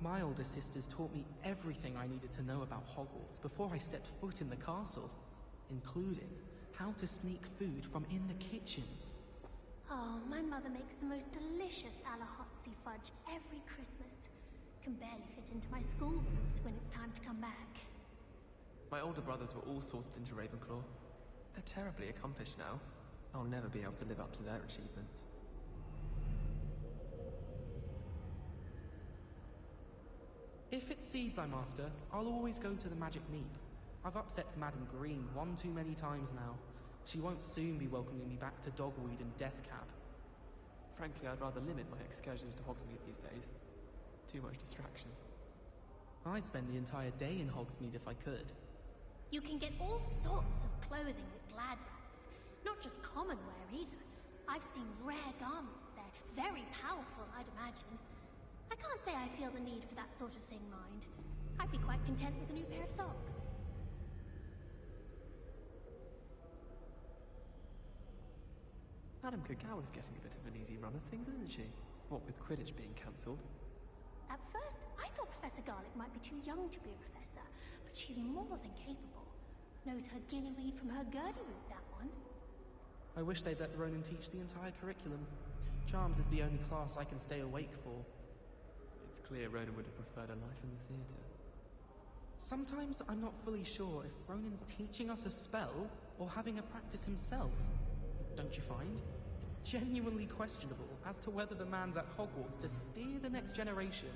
My older sisters taught me everything I needed to know about Hogwarts before I stepped foot in the castle, including how to sneak food from in the kitchens. Oh, my mother makes the most delicious Alahotsy fudge every Christmas. Can barely fit into my schoolrooms when it's time to come back. My older brothers were all sorted into Ravenclaw. They're terribly accomplished now. I'll never be able to live up to their achievements. If it's seeds I'm after, I'll always go to the Magic Neep. I've upset Madam Green one too many times now. She won't soon be welcoming me back to Dogweed and Deathcap. Frankly, I'd rather limit my excursions to Hogsmeade these days. Too much distraction. I'd spend the entire day in Hogsmeade if I could. You can get all sorts of clothing at Gladrags. Not just common wear either. I've seen rare garments there. Very powerful, I'd imagine. I can't say I feel the need for that sort of thing, mind. I'd be quite content with a new pair of socks. Madame Kagawa's getting a bit of an easy run of things, isn't she? What with Quidditch being cancelled. At first, I thought Professor Garlick might be too young to be a professor, but she's more than capable. Knows her gillyweed from her Gurdyweed, that one. I wish they'd let Ronan teach the entire curriculum. Charms is the only class I can stay awake for. It's clear Ronan would have preferred a life in the theatre. Sometimes I'm not fully sure if Ronan's teaching us a spell or having a practice himself. Don't you find? It's genuinely questionable as to whether the man's at Hogwarts to steer the next generation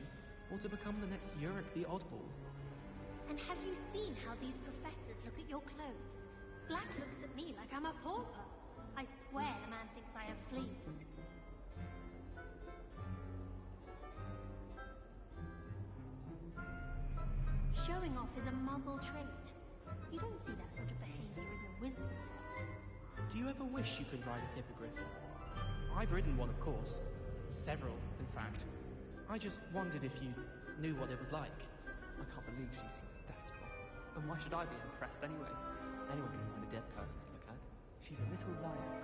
or to become the next Uric the Oddball. And have you seen how these professors look at your clothes? Black looks at me like I'm a pauper. I swear the man thinks I have fleas. Showing off is a Muggle trait. You don't see that sort of behavior in the wizarding world. Do you ever wish you could ride a hippogriff? I've ridden one, of course. Several, in fact. I just wondered if you knew what it was like. I can't believe she seems desperate. And why should I be impressed anyway? Anyone can find a dead person to look at. She's a little liar.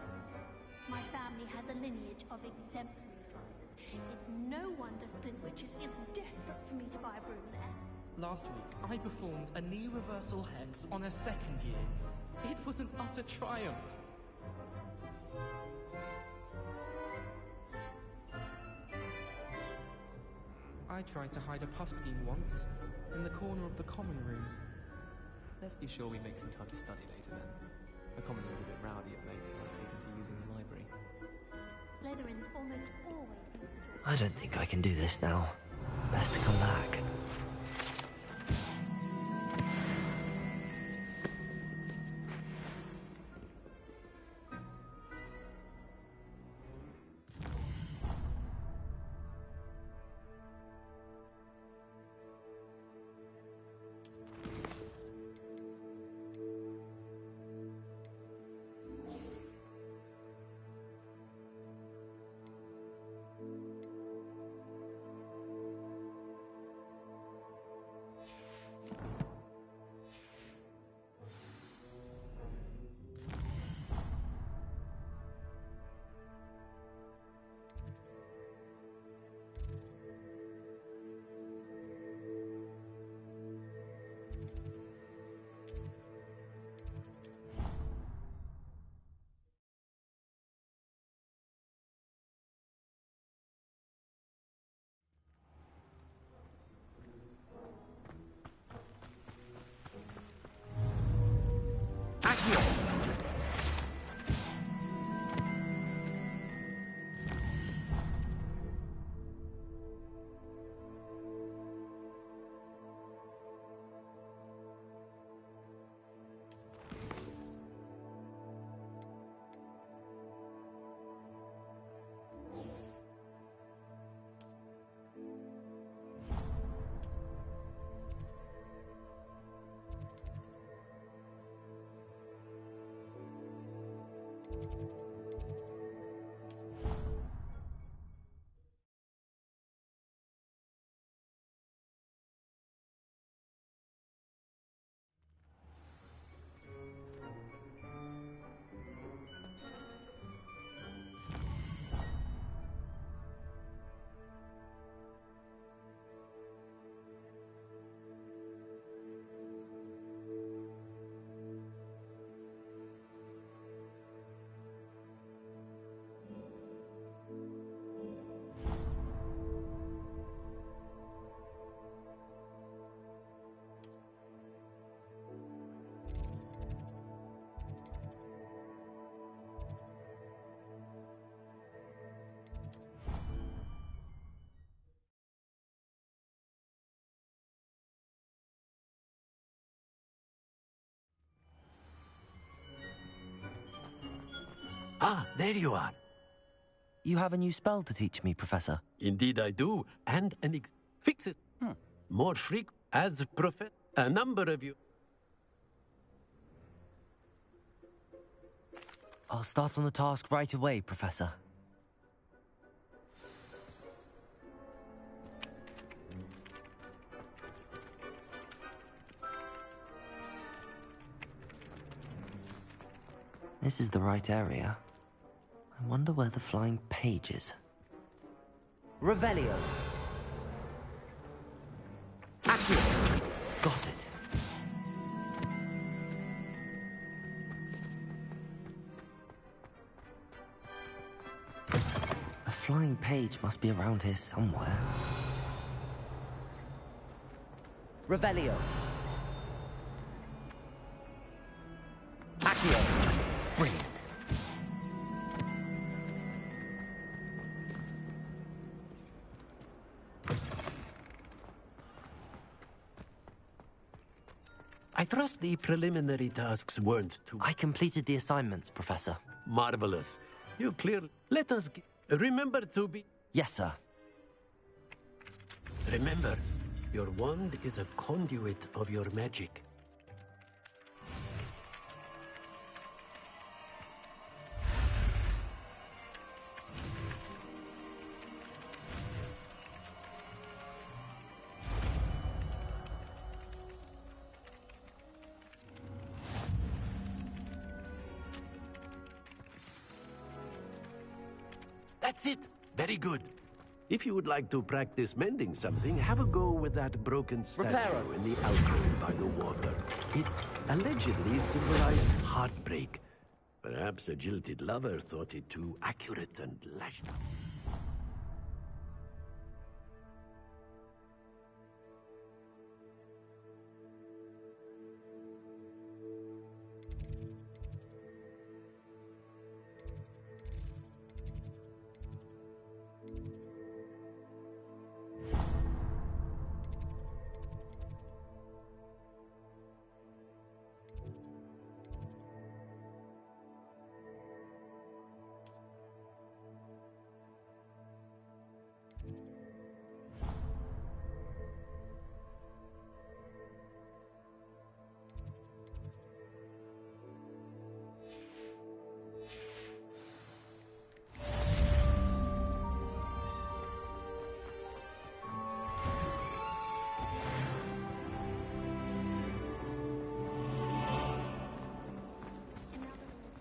My family has a lineage of exemplary flyers. It's no wonder Splintwitches is desperate for me to buy a broom there. Last week, I performed a knee reversal hex on a second year. It was an utter triumph. I tried to hide a puff scheme once, in the corner of the common room. Let's be sure we make some time to study later then. The common room's a bit rowdy of late, so I've taken to using the library. Slytherins almost always think the I don't think I can do this now. Best to come back. Accio! Ah, there you are. You have a new spell to teach me, Professor. Indeed I do, and fix it. More freak as prophet. A number of you. I'll start on the task right away, Professor. This is the right area. I wonder where the flying page is. Revelio. Accio. Got it. A flying page must be around here somewhere. Revelio. Accio. Brilliant. I trust the preliminary tasks weren't too... I completed the assignments, Professor. Marvelous. You clearly... Let us... Remember to be... Yes, sir. Remember, your wand is a conduit of your magic. That's it. Very good. If you would like to practice mending something, have a go with that broken statue Reparo. in the alcove by the water. It allegedly symbolized heartbreak. Perhaps a jilted lover thought it too accurate and lashed out.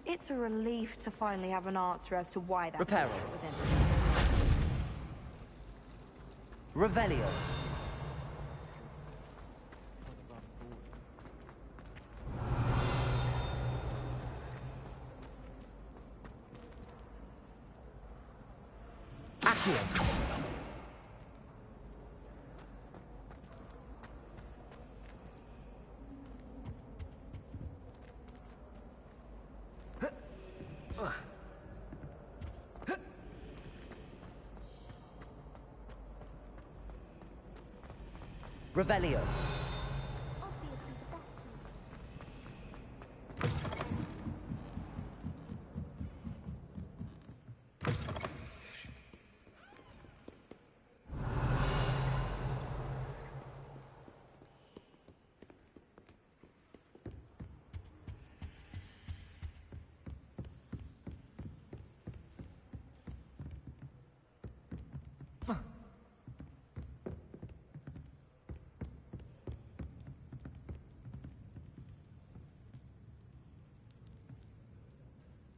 It's a relief to finally have an answer as to why that Reparo. picture was in. Revelio. Accio. Revelio. Obviously the best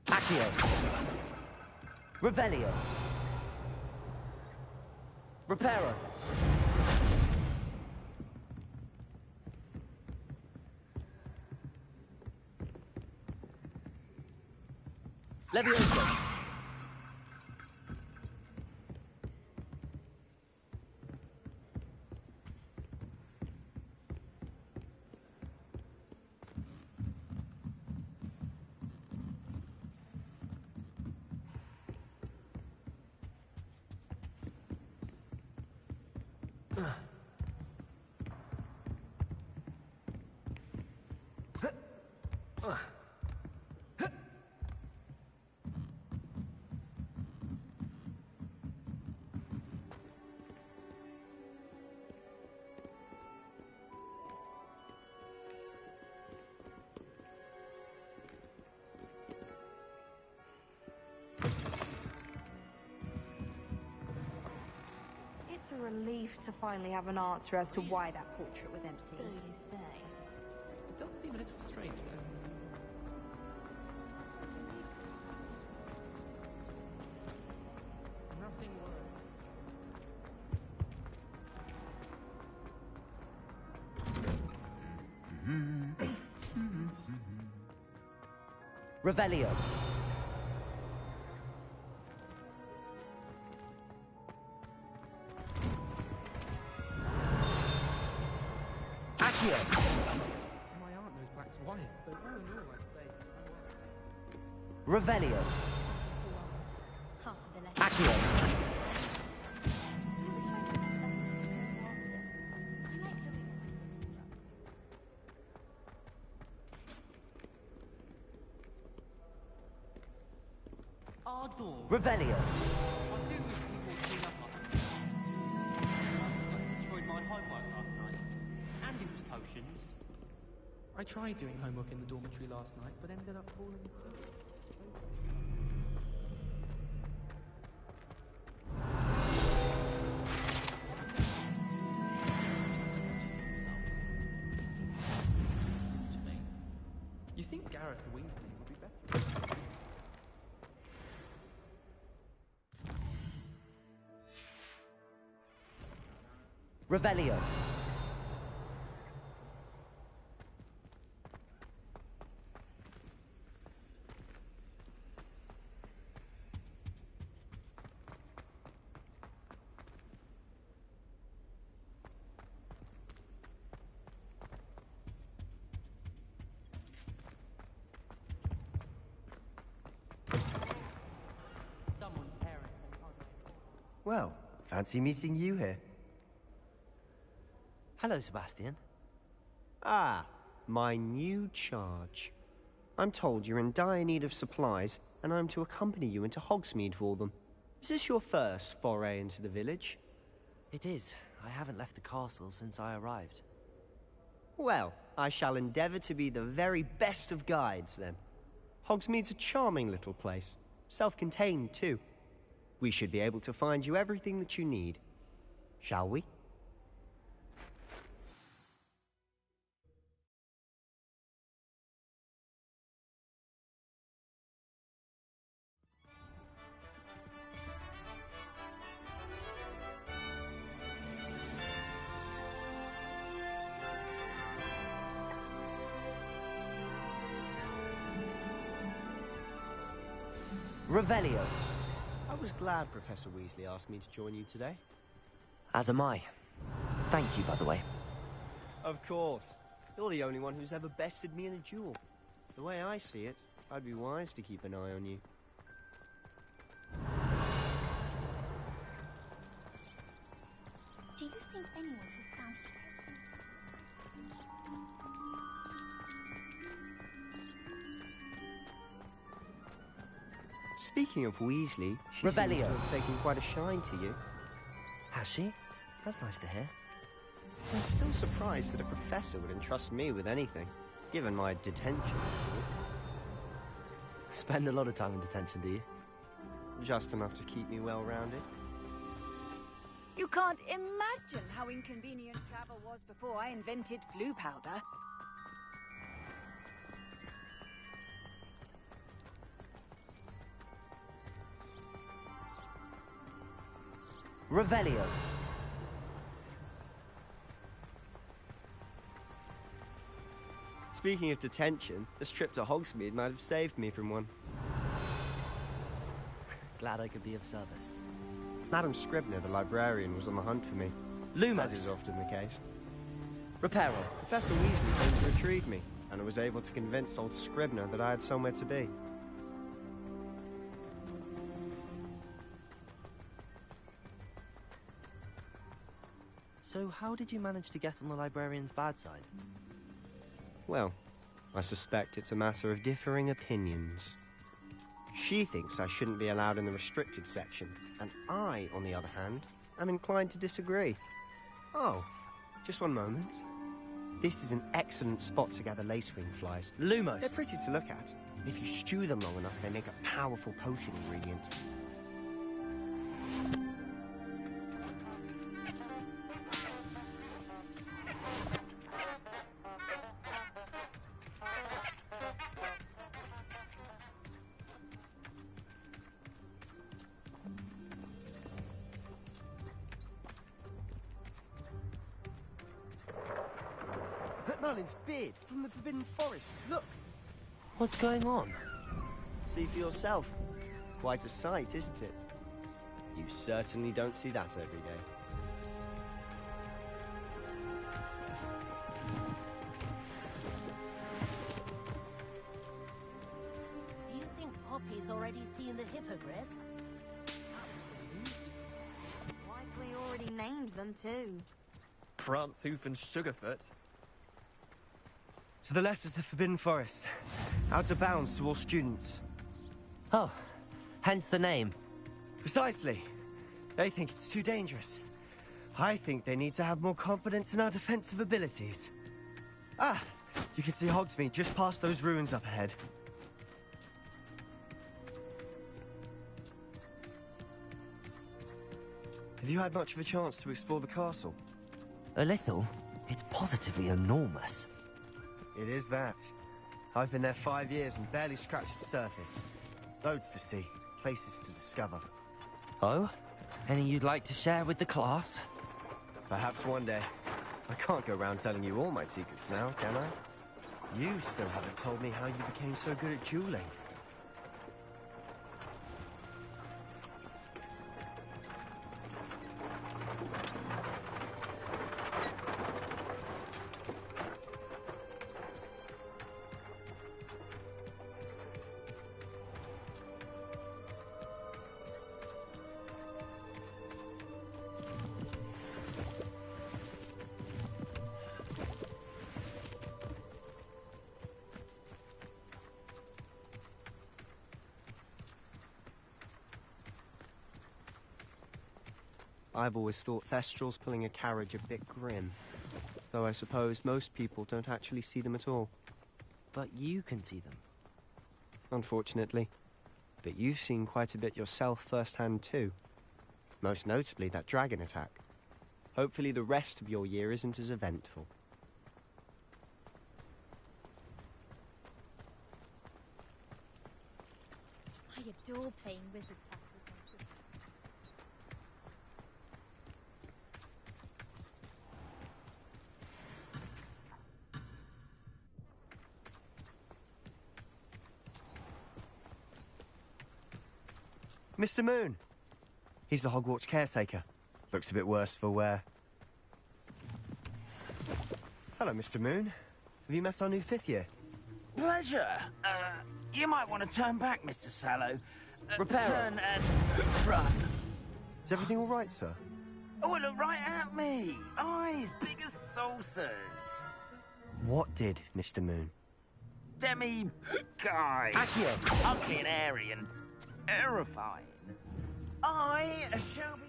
Accio. Revelio. Reparo. Levioso. It's a relief to finally have an answer as to why that portrait was empty. So you say. It does seem a little strange, though. Nothing worse. Revelio. Accio. My aunt knows black's white, but all in all, I'd say Revelio. half of the lesson. Accio. Revelio. I do wish people would clean up after this. I destroyed my homework last night. And it was potions. I tried doing homework in the dormitory last night, but ended up falling asleep. To me. You think Gareth Weasley would be better? Revelio. Someone's parents. Well, fancy meeting you here. Hello, Sebastian. Ah, my new charge. I'm told you're in dire need of supplies, and I'm to accompany you into Hogsmeade for them. Is this your first foray into the village? It is. I haven't left the castle since I arrived. Well, I shall endeavour to be the very best of guides, then. Hogsmeade's a charming little place. Self-contained, too. We should be able to find you everything that you need. Shall we? Revelio. I was glad Professor Weasley asked me to join you today. As am I. Thank you, by the way. Of course. You're the only one who's ever bested me in a duel. The way I see it, I'd be wise to keep an eye on you. Do you think anyone has found Speaking of Weasley, she seems Revelio. to have taken quite a shine to you. Has she? That's nice to hear. I'm still surprised that a professor would entrust me with anything, given my detention. Spend a lot of time in detention, do you? Just enough to keep me well-rounded. You can't imagine how inconvenient travel was before I invented flu powder. Revelio. Speaking of detention, this trip to Hogsmeade might have saved me from one. Glad I could be of service. Madam Scribner, the librarian, was on the hunt for me. Lumos. As is often the case. Reparo. Professor Weasley came to retrieve me, and I was able to convince old Scribner that I had somewhere to be. So how did you manage to get on the librarian's bad side? Well, I suspect it's a matter of differing opinions. She thinks I shouldn't be allowed in the restricted section, and I, on the other hand, am inclined to disagree. Oh, just one moment. This is an excellent spot to gather lacewing flies. Lumos. They're pretty to look at. If you stew them long enough, they make a powerful potion ingredient. Merlin's beard from the Forbidden Forest. Look! What's going on? See for yourself. Quite a sight, isn't it? You certainly don't see that every day. Do you think Poppy's already seen the hippogriffs? Likely already named them too. Prance, Hoof, and Sugarfoot. To the left is the Forbidden Forest. Out of bounds to all students. Oh, hence the name. Precisely. They think it's too dangerous. I think they need to have more confidence in our defensive abilities. Ah, you can see Hogsmeade just past those ruins up ahead. Have you had much of a chance to explore the castle? A little. It's positively enormous. It is that. I've been there 5 years and barely scratched the surface. Loads to see, places to discover. Oh? Any you'd like to share with the class? Perhaps one day. I can't go around telling you all my secrets now, can I? You still haven't told me how you became so good at dueling. I've always thought Thestrals pulling a carriage a bit grim. Though I suppose most people don't actually see them at all. But you can see them. Unfortunately. But you've seen quite a bit yourself firsthand too. Most notably that dragon attack. Hopefully the rest of your year isn't as eventful. I adore playing wizard classes. Mr. Moon! He's the Hogwarts caretaker. Looks a bit worse for wear. Hello, Mr. Moon. Have you met our new 5th year? Pleasure. You might want to turn back, Mr. Sallow. Reparo. Turn and run. Is everything all right, sir? Oh, look right at me. Eyes big as saucers. What did, Mr. Moon? Demi guy. Accio. Ugly and airy and terrifying. I shall be...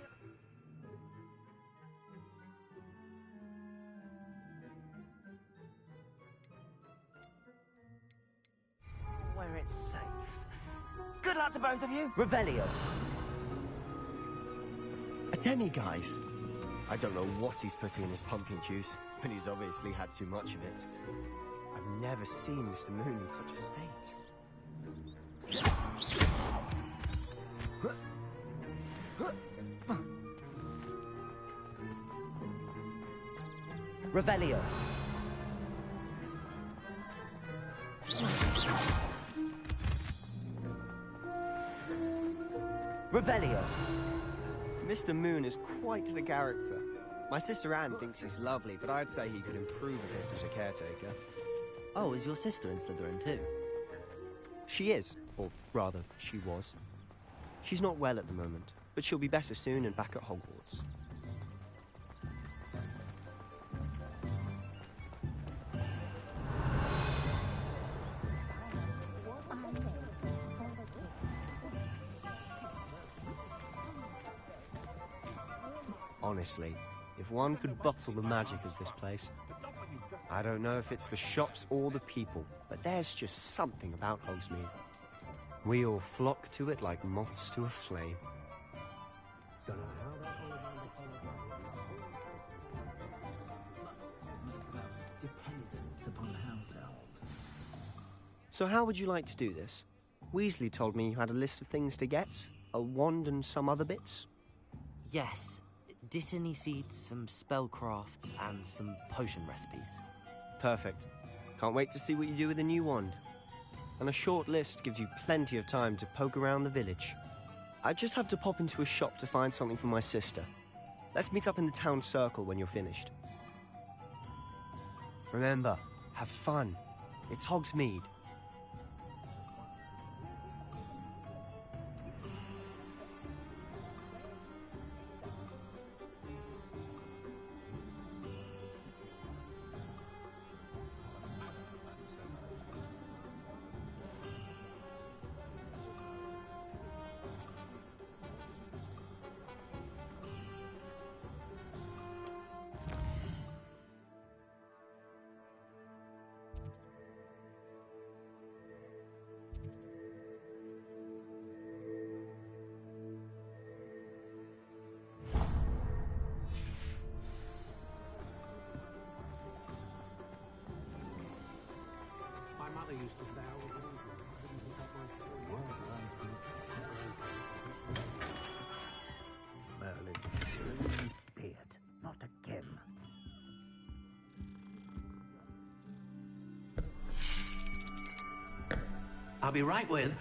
where it's safe. Good luck to both of you. Revelio. Attend, guys. I don't know what he's putting in his pumpkin juice, but he's obviously had too much of it. I've never seen Mr. Moon in such a state. Revelio. Revelio. Mr. Moon is quite the character. My sister Anne thinks he's lovely, but I'd say he could improve a bit as a caretaker. Oh, is your sister in Slytherin too? She is, or rather, she was. She's not well at the moment, but she'll be better soon and back at Hogwarts. Honestly, if one could bottle the magic of this place. I don't know if it's the shops or the people, but there's just something about Hogsmeade. We all flock to it like moths to a flame. Dependence upon house elves. So how would you like to do this? Weasley told me you had a list of things to get, a wand and some other bits. Yes. Dittany seeds, some spellcrafts, and some potion recipes. Perfect. Can't wait to see what you do with the new wand. And a short list gives you plenty of time to poke around the village. I just have to pop into a shop to find something for my sister. Let's meet up in the town circle when you're finished. Remember, have fun. It's Hogsmeade. My mother used to vow that I wouldn't pick up my Merlin, please be it. Not again. I'll be right with...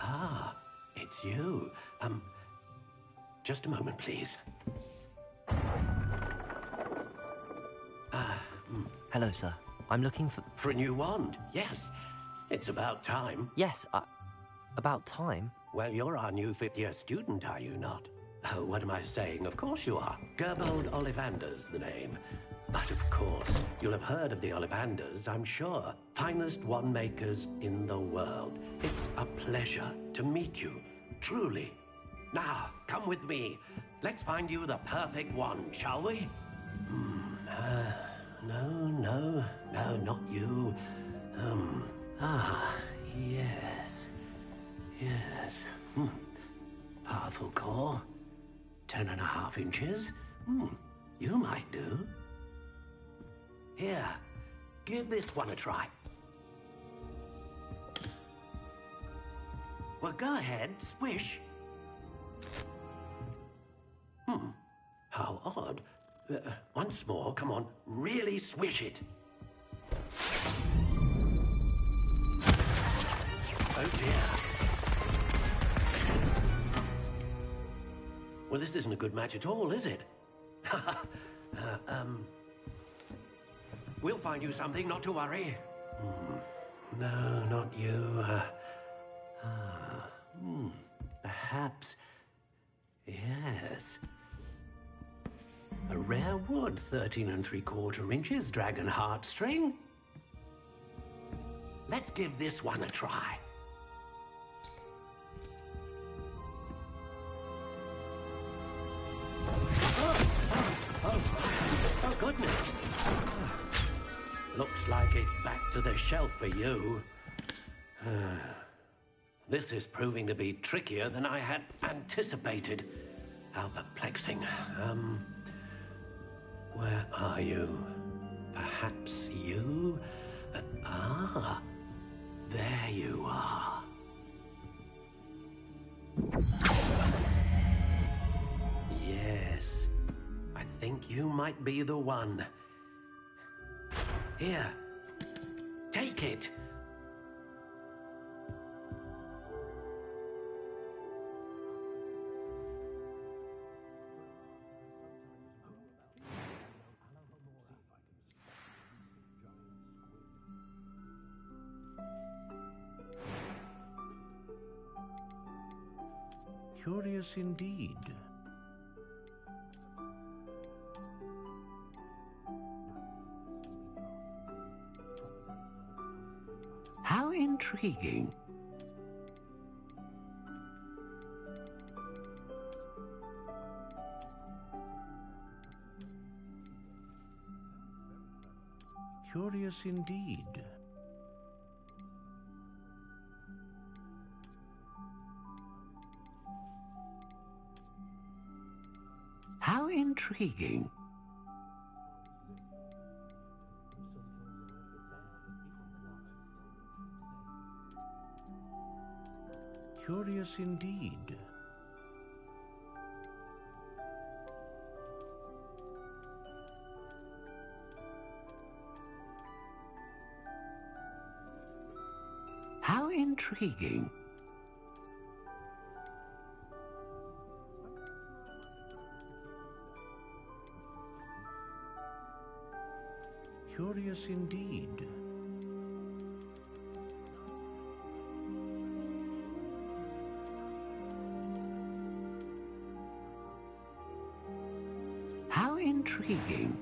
Ah, it's you. Just a moment, please. Hello, sir. I'm looking for... For a new wand, yes. It's about time. Yes, about time? Well, you're our new fifth-year student, are you not? Oh, what am I saying? Of course you are. Gerbold Ollivander's the name. But of course, you'll have heard of the Ollivanders, I'm sure. Finest wand makers in the world. It's a pleasure to meet you, truly. Now, come with me. Let's find you the perfect wand, shall we? No, not you. Yes. Powerful core. 10.5 inches. You might do. Here, give this one a try. Well, go ahead, swish. How odd. Once more, come on, really swish it. Oh dear. Well, this isn't a good match at all, is it? We'll find you something, not to worry. No, not you. Perhaps. Yes. A rare wood, 13 3/4 inches, dragon heartstring. Let's give this one a try. goodness! Looks like it's back to the shelf for you. This is proving to be trickier than I had anticipated. How perplexing. Where are you? Perhaps you? There you are. Yes, I think you might be the one. Here, take it. Curious indeed. How intriguing. Curious indeed. How intriguing. Curious indeed. How intriguing. Curious indeed. How intriguing.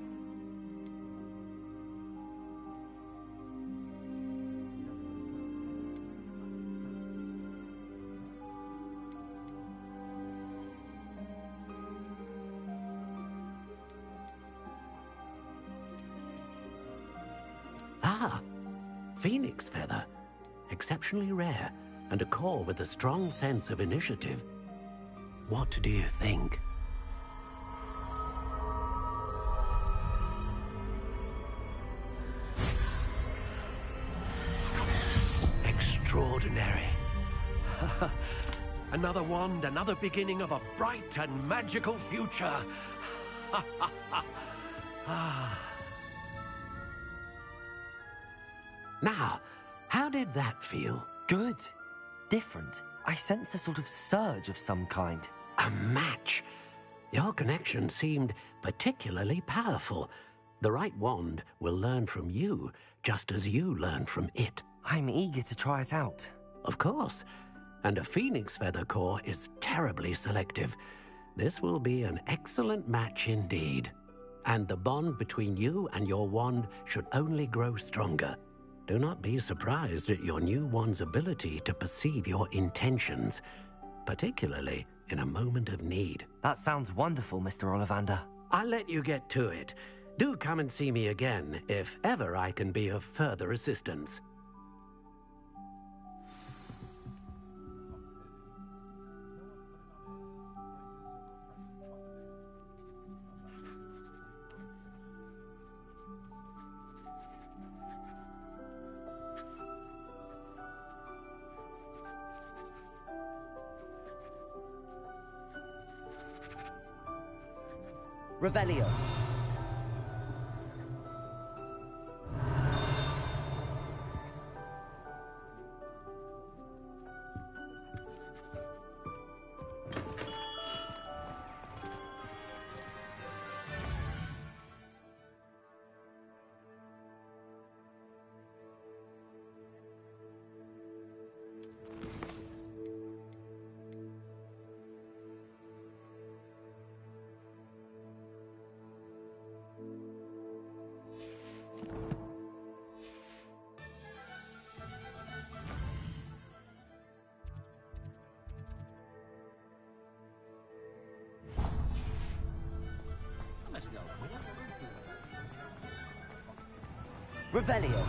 Ah, phoenix feather. Exceptionally rare, and a core with a strong sense of initiative. What do you think? Extraordinary. Another wand, another beginning of a bright and magical future. Now, how did that feel? Good. Different. I sensed a sort of surge of some kind. A match. Your connection seemed particularly powerful. The right wand will learn from you, just as you learn from it. I'm eager to try it out. Of course. And a phoenix feather core is terribly selective. This will be an excellent match indeed. And the bond between you and your wand should only grow stronger. Do not be surprised at your new wand's ability to perceive your intentions, particularly in a moment of need. That sounds wonderful, Mr. Ollivander. I'll let you get to it. Do come and see me again if ever I can be of further assistance. Revelio. Revelio.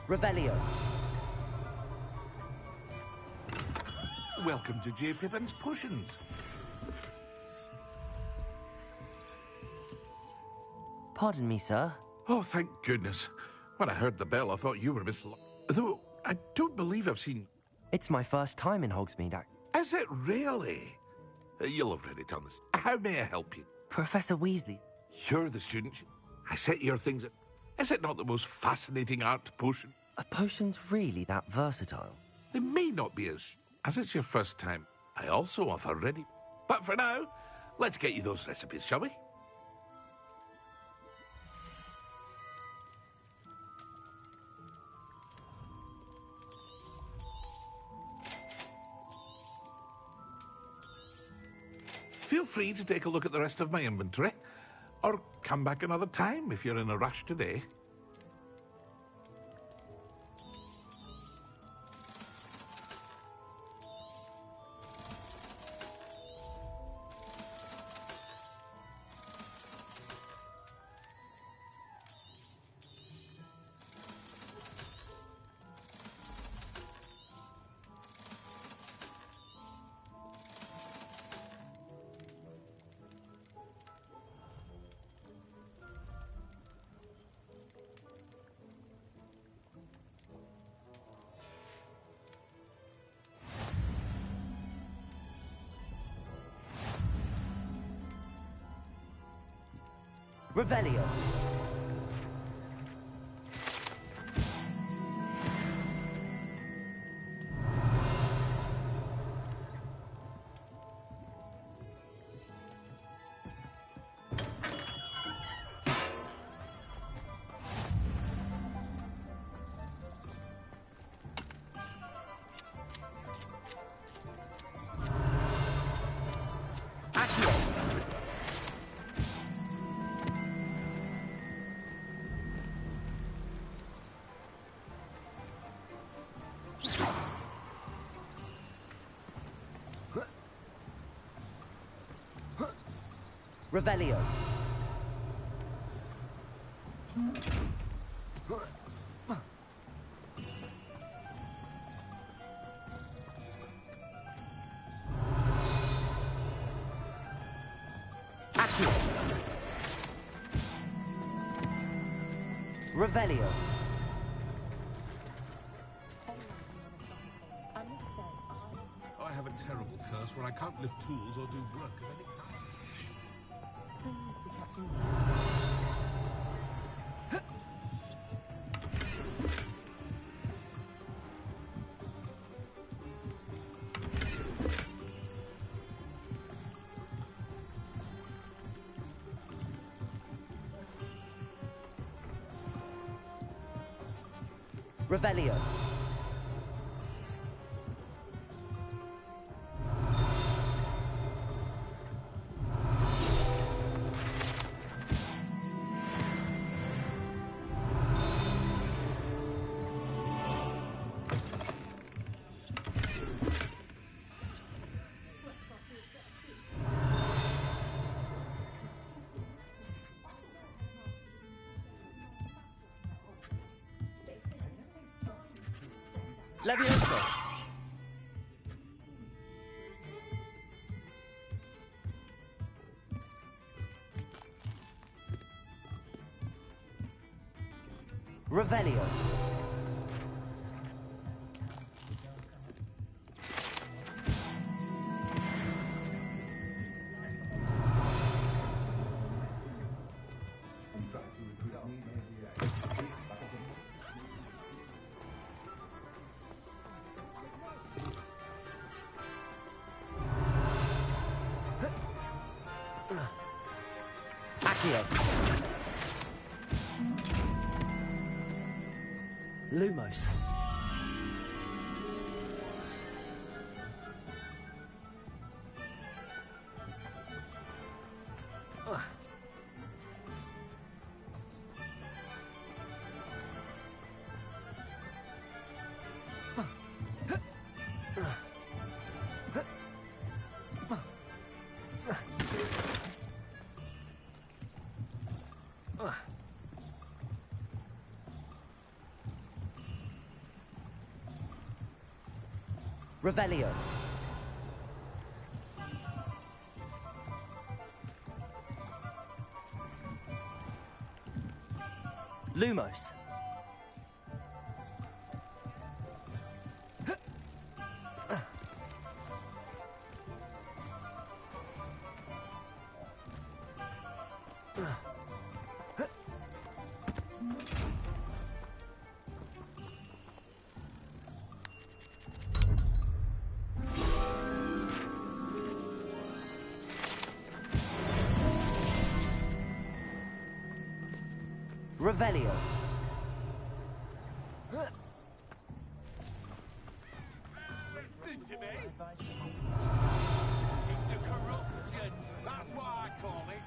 Revelio. Welcome to J. Pippin's Potions. Pardon me, sir. Oh, thank goodness. When I heard the bell, I thought you were Miss Though, I don't believe I've seen... It's my first time in Hogsmeade. Is it really? You'll have read it on this. How may I help you? Professor Weasley. You're the student. I set your things at... Is it not the most fascinating art potion? Are potions really that versatile? They may not be as it's your first time. I also offer ready. But for now, let's get you those recipes, shall we? Feel free to take a look at the rest of my inventory, or come back another time if you're in a rush today. Revelio. Revelio. Revelio. I have a terrible curse where I can't lift tools or do work of any kind. Revelio. Levioso. Revelio. Accio. Lumos. Revelio. Lumos. Revelio. Listen to me. It's a corruption. That's what I call it.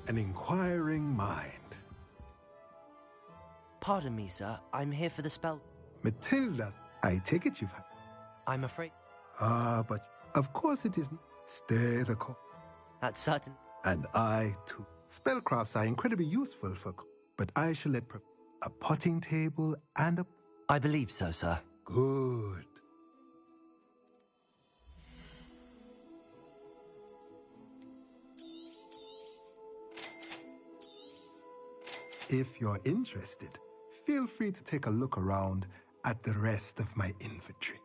An inquiring mind. Pardon me, sir. I'm here for the spell. Matilda, I take it you've had. I'm afraid. But of course it isn't. Stay the course. That's certain. And I, too. Spellcrafts are incredibly useful for... But I shall let... A potting table and a... I believe so, sir. Good. If you're interested, feel free to take a look around at the rest of my inventory.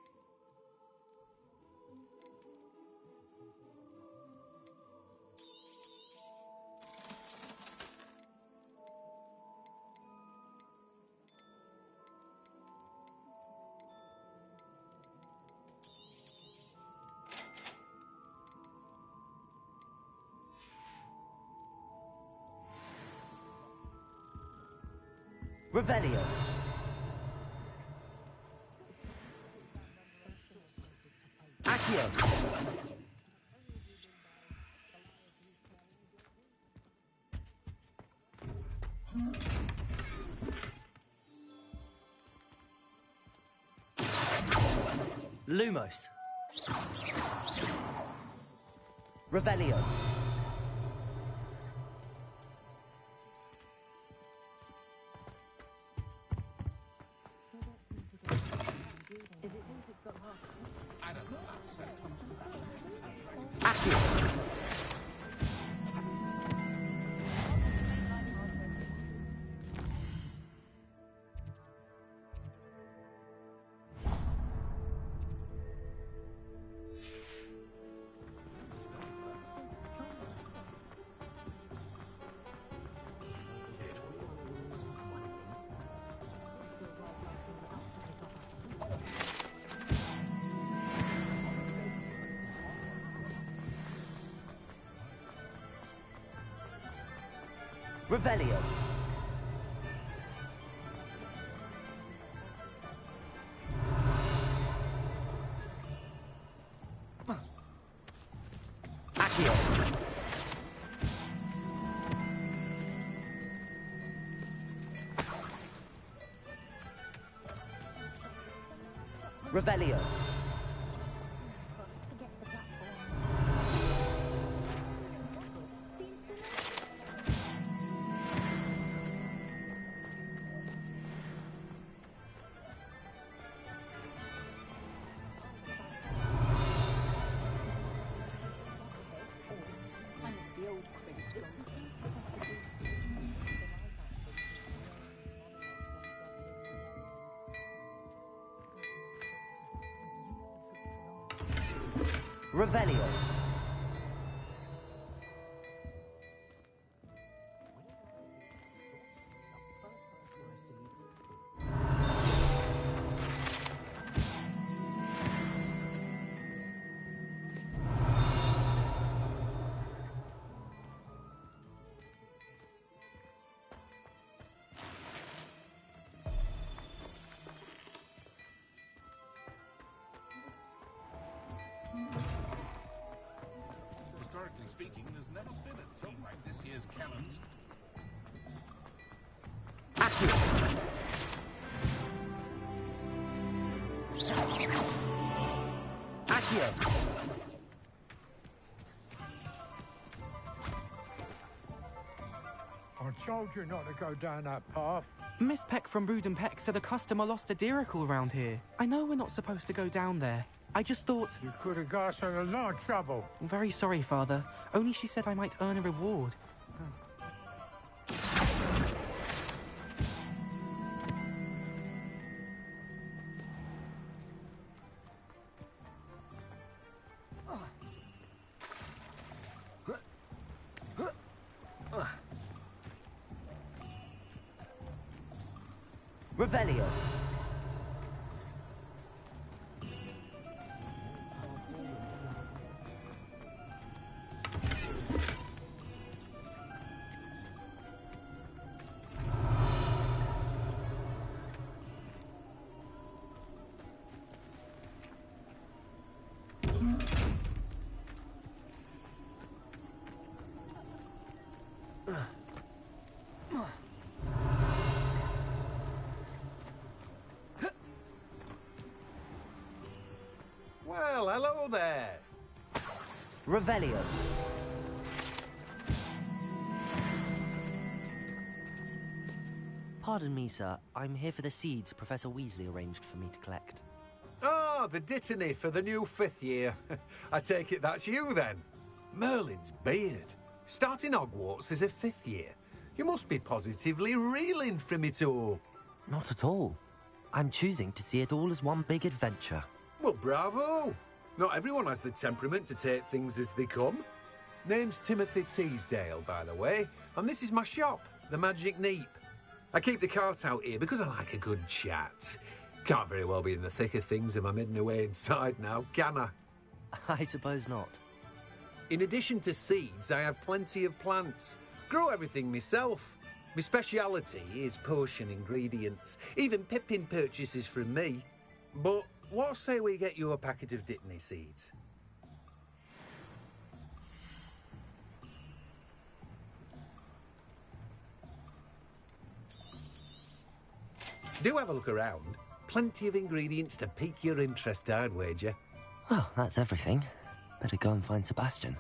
Revelio. Accio. Lumos. Revelio. Revelio. Accio. Revelio. Revelio. Historically speaking, there's never been a team like this year's cannons. Accio. I told you not to go down that path. Miss Peck from Brood and Peck said a customer lost a diricle around here. I know we're not supposed to go down there. I just thought... You could have got us in a lot of trouble. I'm very sorry, Father. Only she said I might earn a reward. Revelio. Well, hello there. Revelio. Pardon me, sir. I'm here for the seeds Professor Weasley arranged for me to collect. Ah, the dittany for the new 5th year. I take it that's you, then. Merlin's beard. Starting Hogwarts as a 5th year. You must be positively reeling from it all. Not at all. I'm choosing to see it all as one big adventure. Well, bravo. Not everyone has the temperament to take things as they come. Name's Timothy Teasdale, by the way, and this is my shop, the Magic Neep. I keep the cart out here because I like a good chat. Can't very well be in the thick of things if I'm hidden away inside now, can I? I suppose not. In addition to seeds, I have plenty of plants. Grow everything myself. My speciality is potion ingredients. Even Pippin purchases from me. But what say we get you a packet of dittany seeds? Do have a look around. Plenty of ingredients to pique your interest, I'd wager. Well, that's everything. Better go and find Sebastian.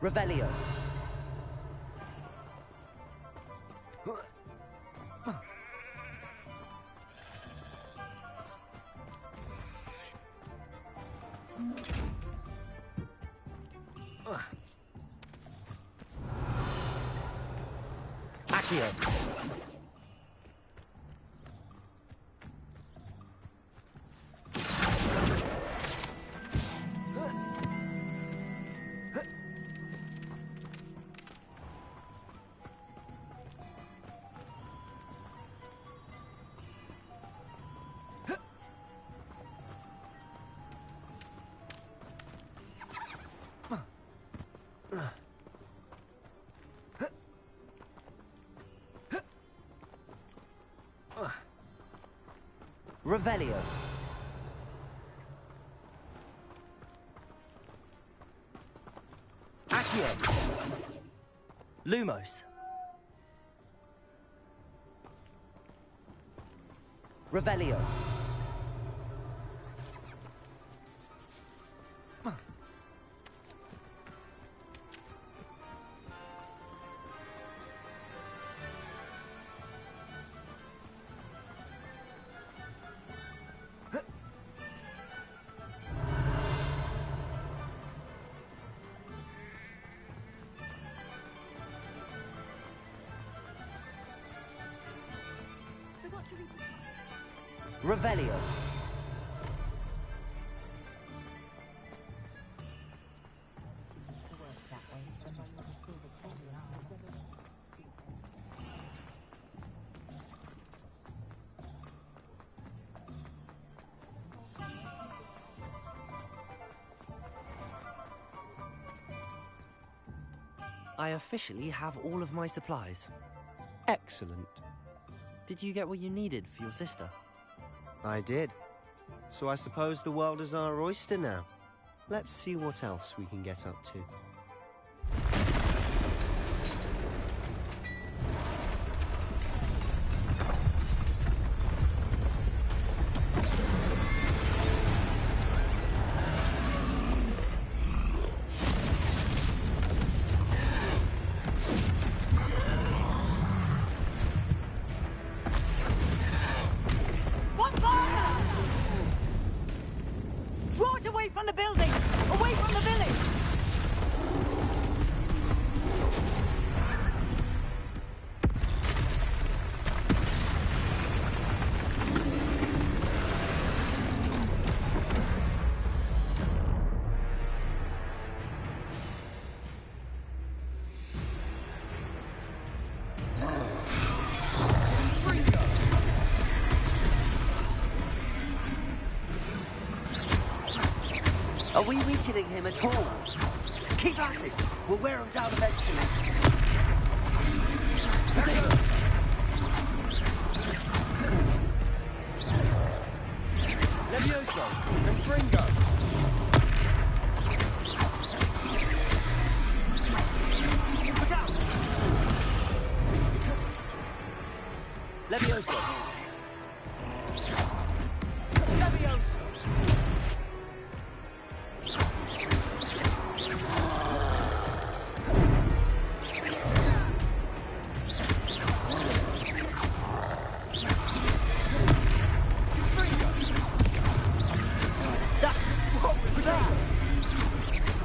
Revelio. Accio. Revelio. Accio. Lumos. Revelio. Revelio. I officially have all of my supplies. Excellent. Did you get what you needed for your sister? I did. So I suppose the world is our oyster now. Let's see what else we can get up to. Draw it away from the building! Away from the village! Are we weakening him at all? Keep at it! We'll wear him down eventually. Levioso and Fringo. Look out! Levioso. Levioso.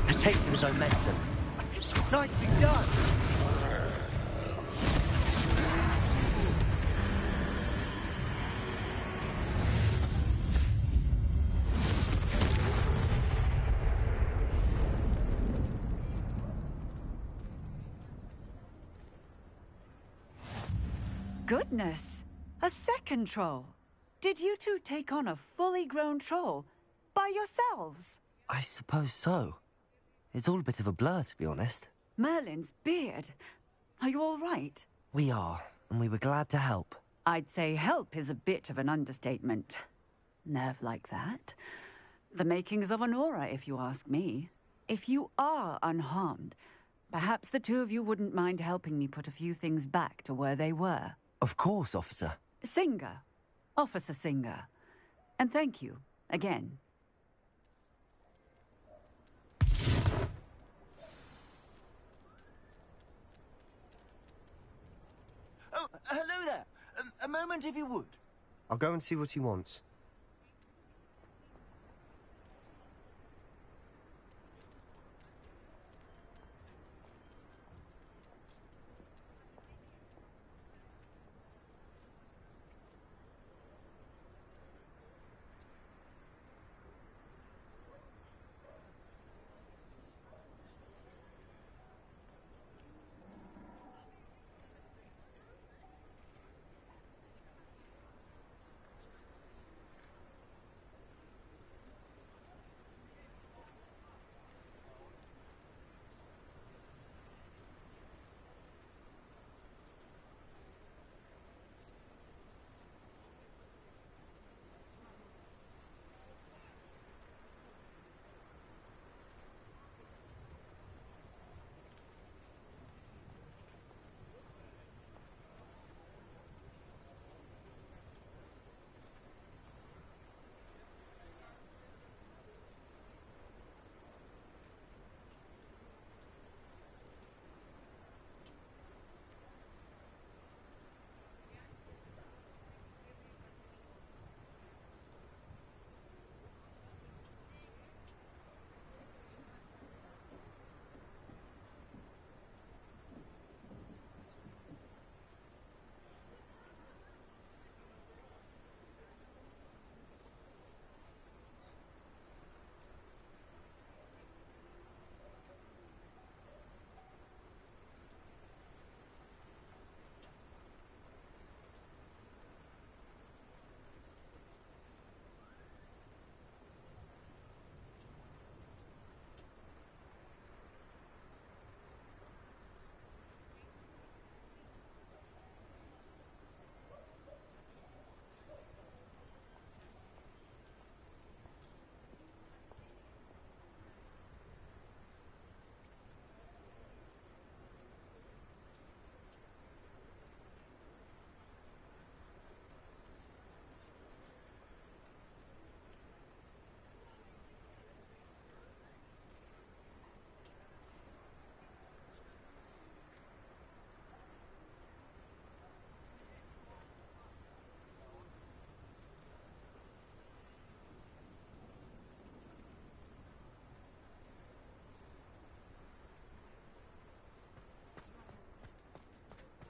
A taste of his own medicine. Nicely done. Goodness! A second troll! Did you two take on a fully grown troll by yourselves? I suppose so. It's all a bit of a blur, to be honest. Merlin's beard. Are you all right? We are, and we were glad to help. I'd say help is a bit of an understatement. Nerve like that. The makings of an aura, if you ask me. If you are unharmed, perhaps the two of you wouldn't mind helping me put a few things back to where they were. Of course, officer. Singer. Officer Singer. And thank you, again. Hello there. A moment, if you would. I'll go and see what he wants.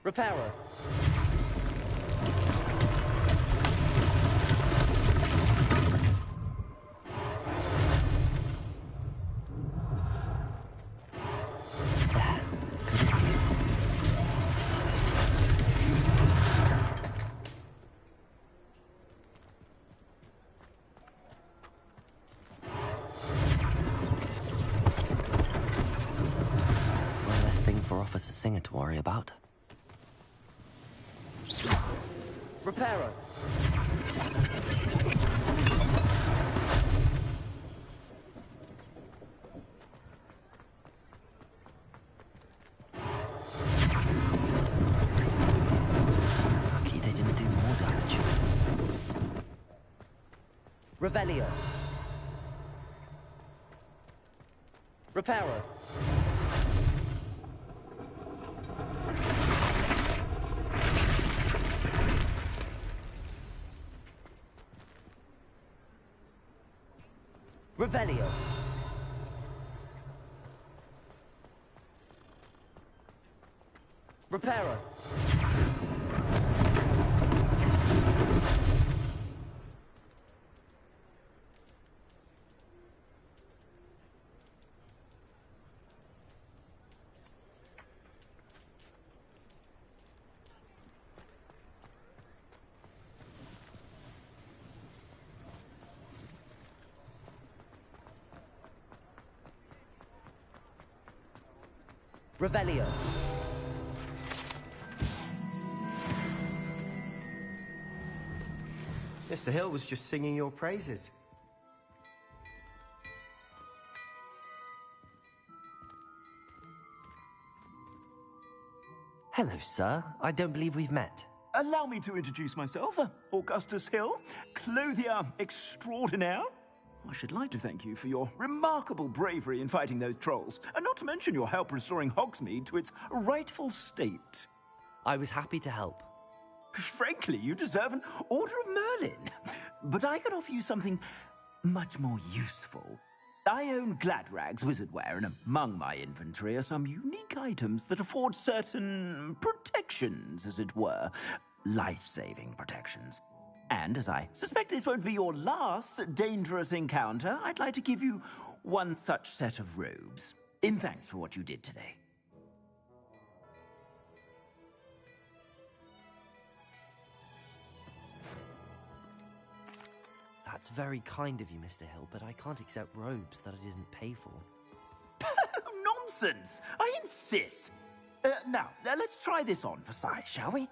Repairer. One less thing for Officer Singer to worry about. Repairer. Lucky they didn't do more damage. Revelio. Repairer. Revelio. Repairer. Revelio. Mr. Hill was just singing your praises. Hello, sir. I don't believe we've met. Allow me to introduce myself, Augustus Hill, clothier extraordinaire. I should like to thank you for your remarkable bravery in fighting those trolls, and not to mention your help restoring Hogsmeade to its rightful state. I was happy to help. Frankly, you deserve an Order of Merlin. But I can offer you something much more useful. I own Gladrag's wizardware, and among my inventory are some unique items that afford certain protections, as it were. Life-saving protections. And as I suspect this won't be your last dangerous encounter, I'd like to give you one such set of robes, in thanks for what you did today. That's very kind of you, Mr. Hill, but I can't accept robes that I didn't pay for. Nonsense! I insist! Now, let's try this on for size, shall we?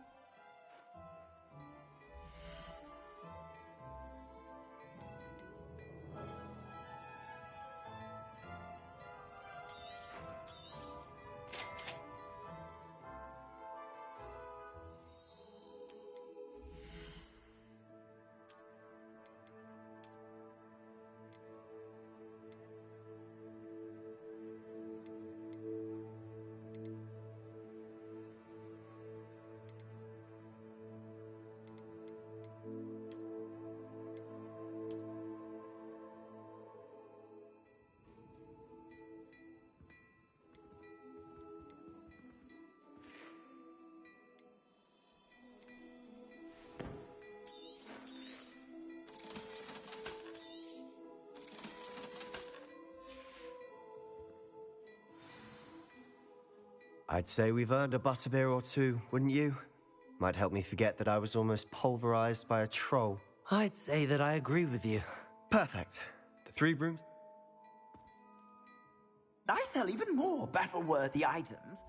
I'd say we've earned a butterbeer or two, wouldn't you? Might help me forget that I was almost pulverized by a troll. I'd say that I agree with you. Perfect. The 3 brooms? I sell even more battle-worthy items.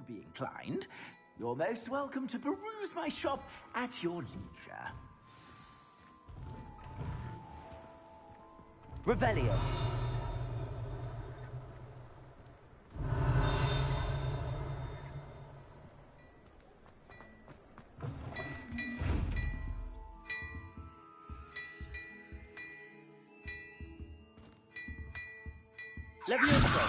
Be inclined, you're most welcome to peruse my shop at your leisure. Revelio. Levioso.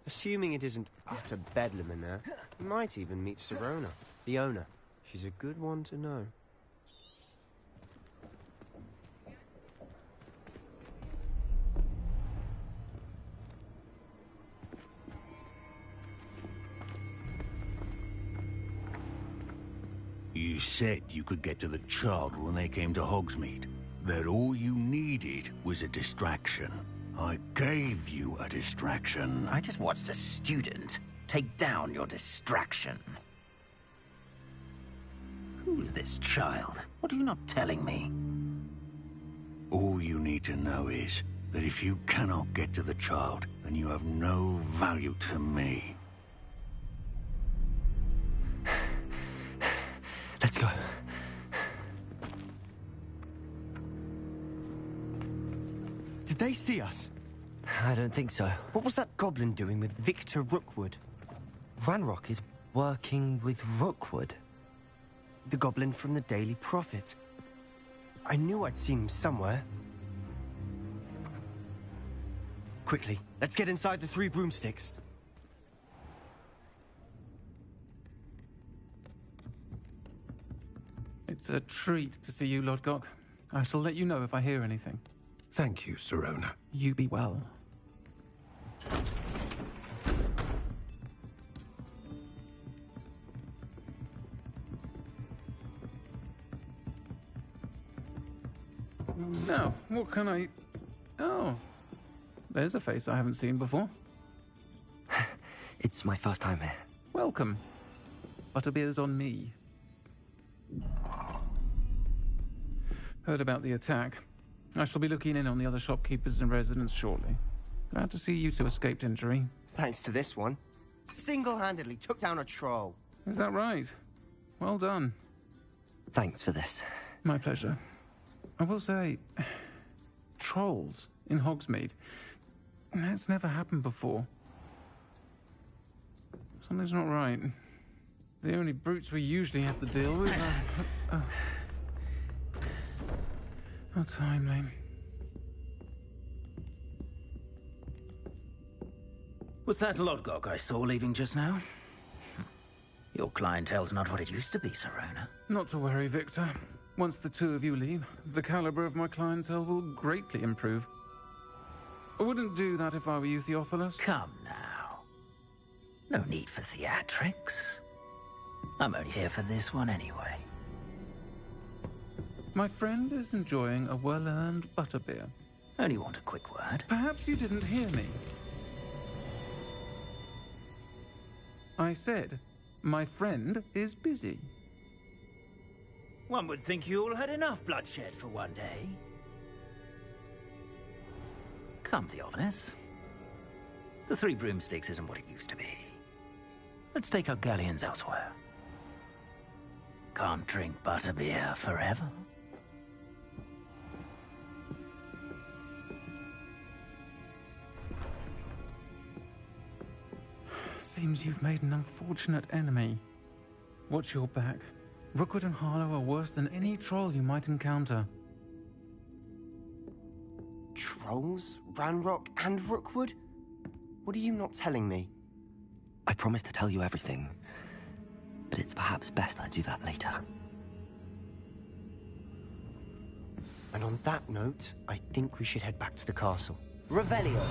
Assuming it isn't utter bedlam in there, you might even meet Sirona, the owner. She's a good one to know. You said you could get to the child when they came to Hogsmeade. That all you needed was a distraction. I gave you a distraction. I just watched a student take down your distraction. Who's this child? What are you not telling me? All you need to know is that if you cannot get to the child, then you have no value to me. Let's go. Did they see us? I don't think so. What was that goblin doing with Victor Rookwood? Ranrock is working with Rookwood. The goblin from the Daily Prophet. I knew I'd seen him somewhere. Quickly, let's get inside the 3 broomsticks. It's a treat to see you, Lodgok. I shall let you know if I hear anything. Thank you, Sirona. You be well. Now, what can I... Oh, there's a face I haven't seen before. It's my first time here. Welcome. Butterbeer's on me. Heard about the attack. I shall be looking in on the other shopkeepers and residents shortly. Glad to see you two escaped injury. Thanks to this one. Single-handedly took down a troll. Is that right? Well done. Thanks for this. My pleasure. I will say, trolls in Hogsmeade. That's never happened before. Something's not right. The only brutes we usually have to deal with are... How timely. Was that Lodgok I saw leaving just now? Your clientele's not what it used to be, Sirona. Not to worry, Victor. Once the 2 of you leave, the caliber of my clientele will greatly improve. I wouldn't do that if I were you, Theophilus. Come now. No need for theatrics. I'm only here for this one anyway. My friend is enjoying a well-earned butterbeer. Only want a quick word. Perhaps you didn't hear me. I said, my friend is busy. One would think you all had enough bloodshed for one day. Come, Theophilus. The 3 broomsticks isn't what it used to be. Let's take our galleons elsewhere. Can't drink butterbeer forever. Seems you've made an unfortunate enemy. Watch your back. Rookwood and Harlow are worse than any troll you might encounter. Trolls? Ranrock and Rookwood? What are you not telling me? I promised to tell you everything, but it's perhaps best I do that later. And on that note, I think we should head back to the castle. Revelio.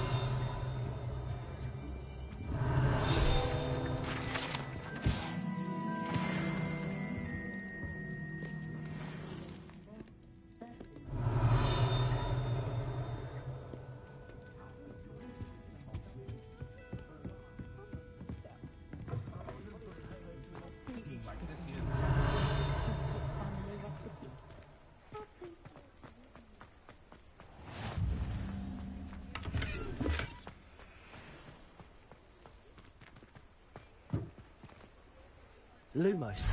Lumos.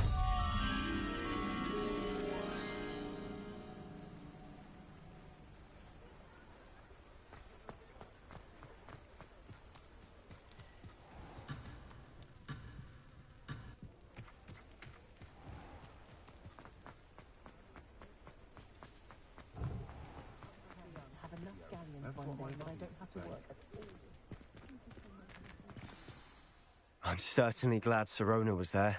I'm certainly glad Sirona was there.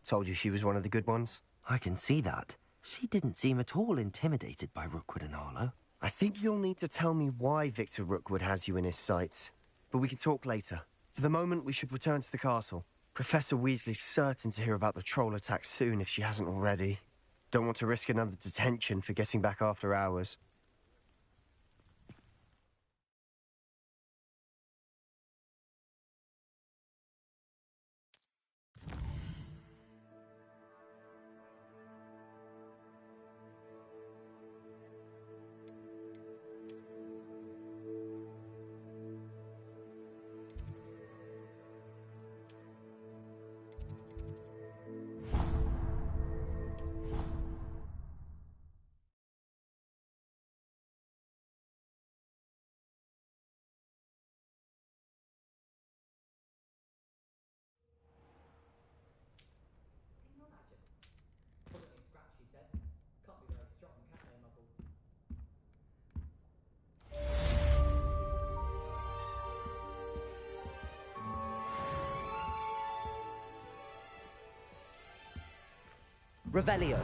Told you she was one of the good ones. I can see that. She didn't seem at all intimidated by Rookwood and Harlow. I think you'll need to tell me why Victor Rookwood has you in his sights. But we can talk later. For the moment, we should return to the castle. Professor Weasley's certain to hear about the troll attack soon if she hasn't already. Don't want to risk another detention for getting back after hours. Revelio.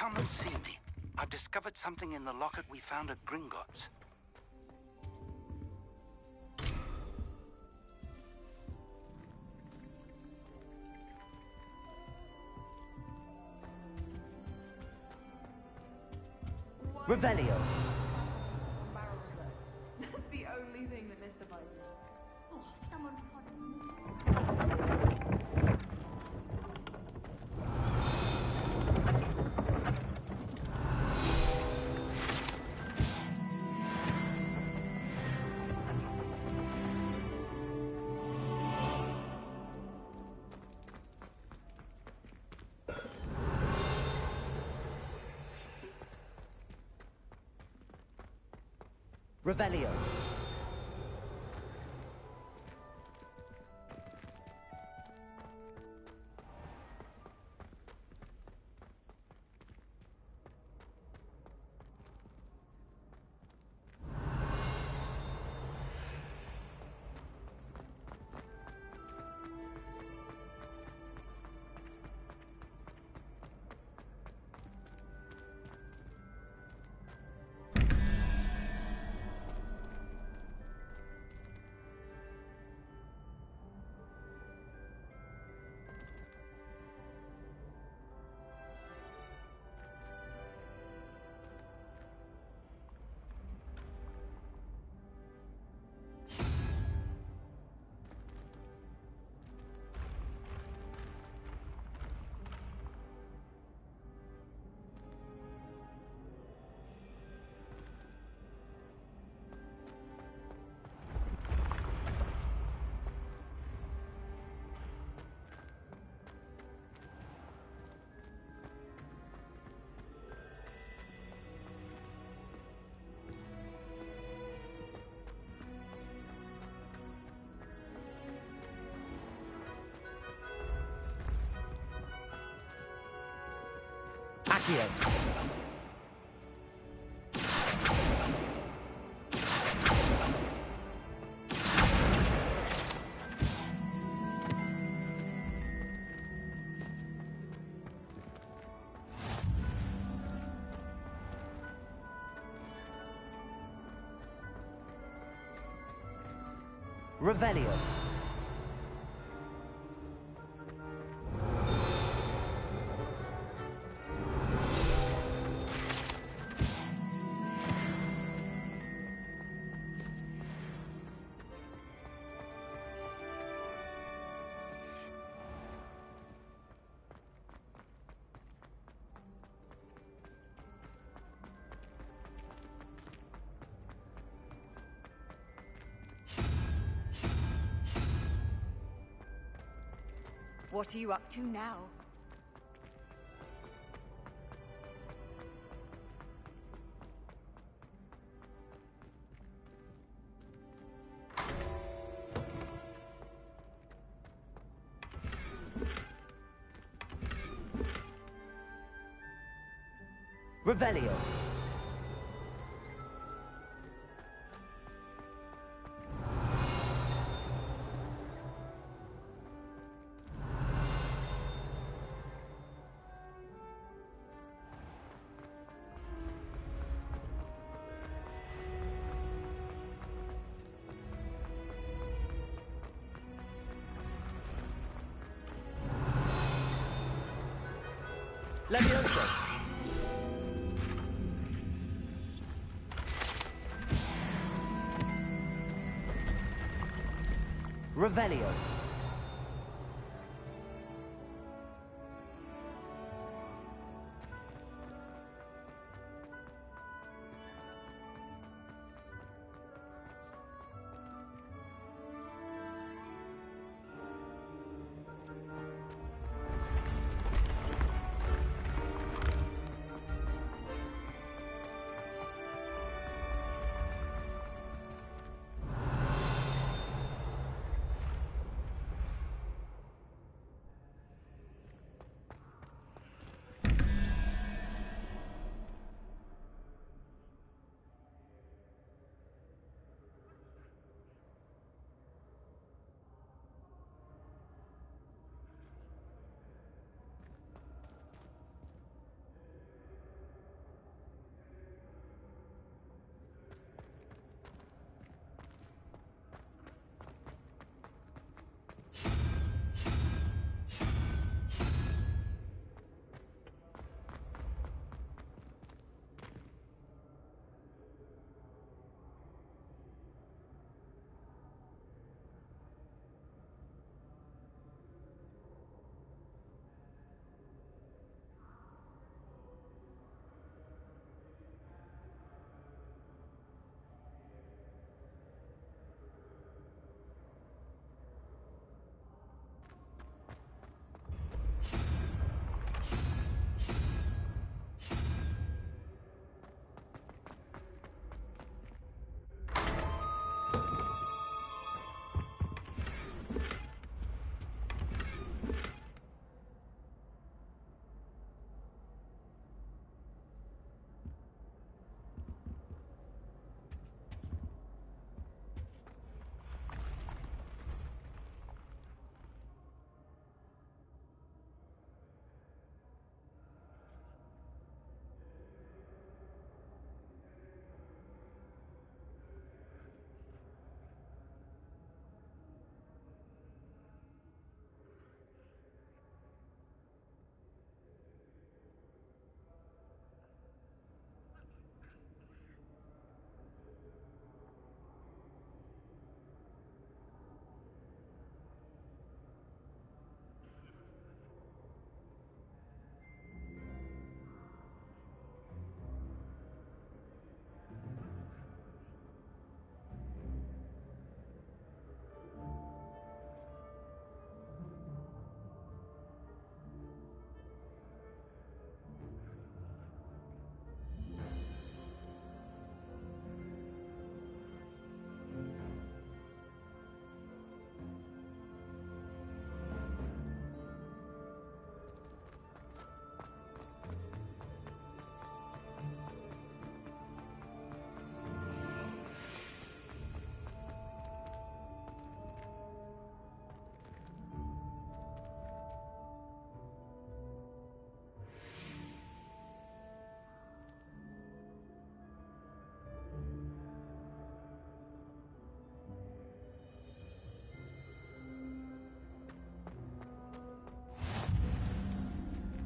Come and see me. I've discovered something in the locket we found at Gringotts. Revelio. That's the only thing that mystifies me. Oh, someone Revelio. Accio. Revelio. What are you up to now? Revelio. Levioso. Revelio.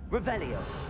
Revelio.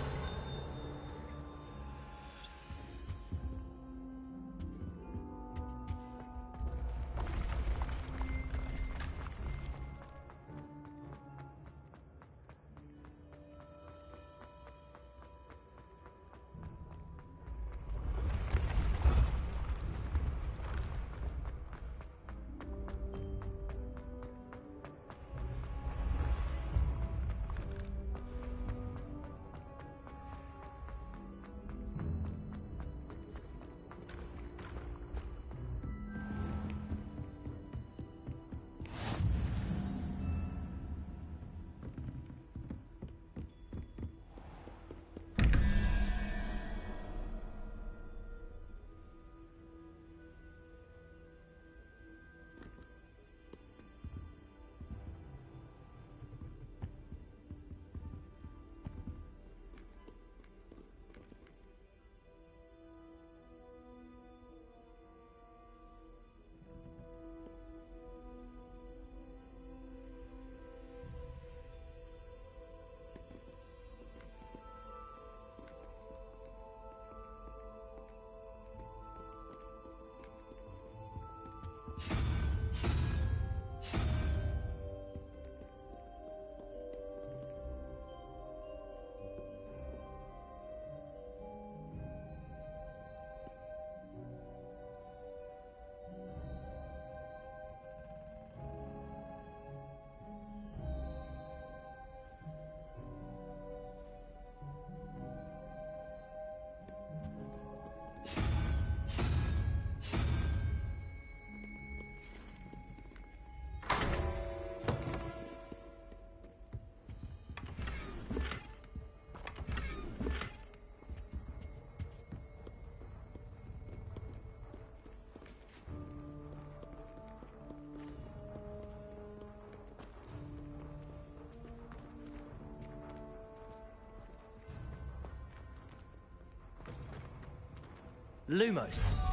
Lumos.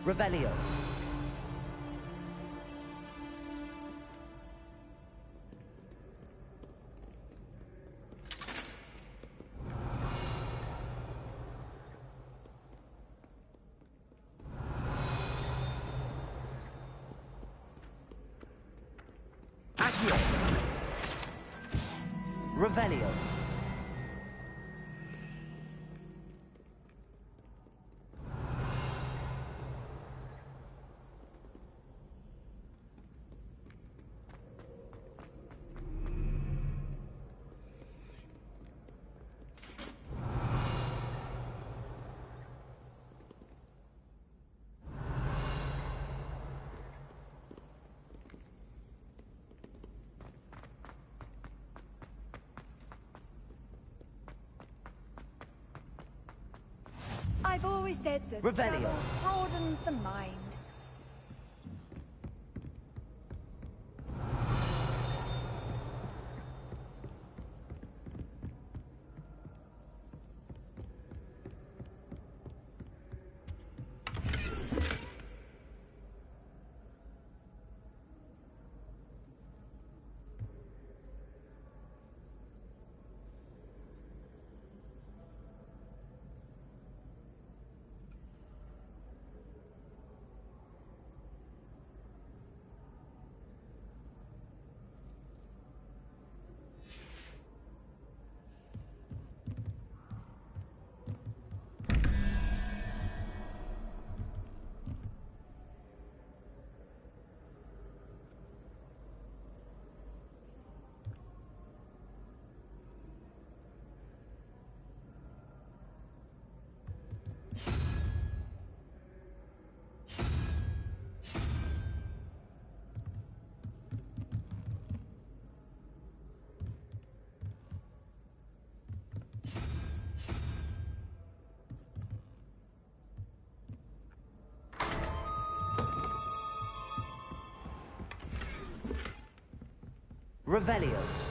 Revelio. Accio. Revelio. I've always said that Revelio. travel broadens the mind. Revelio.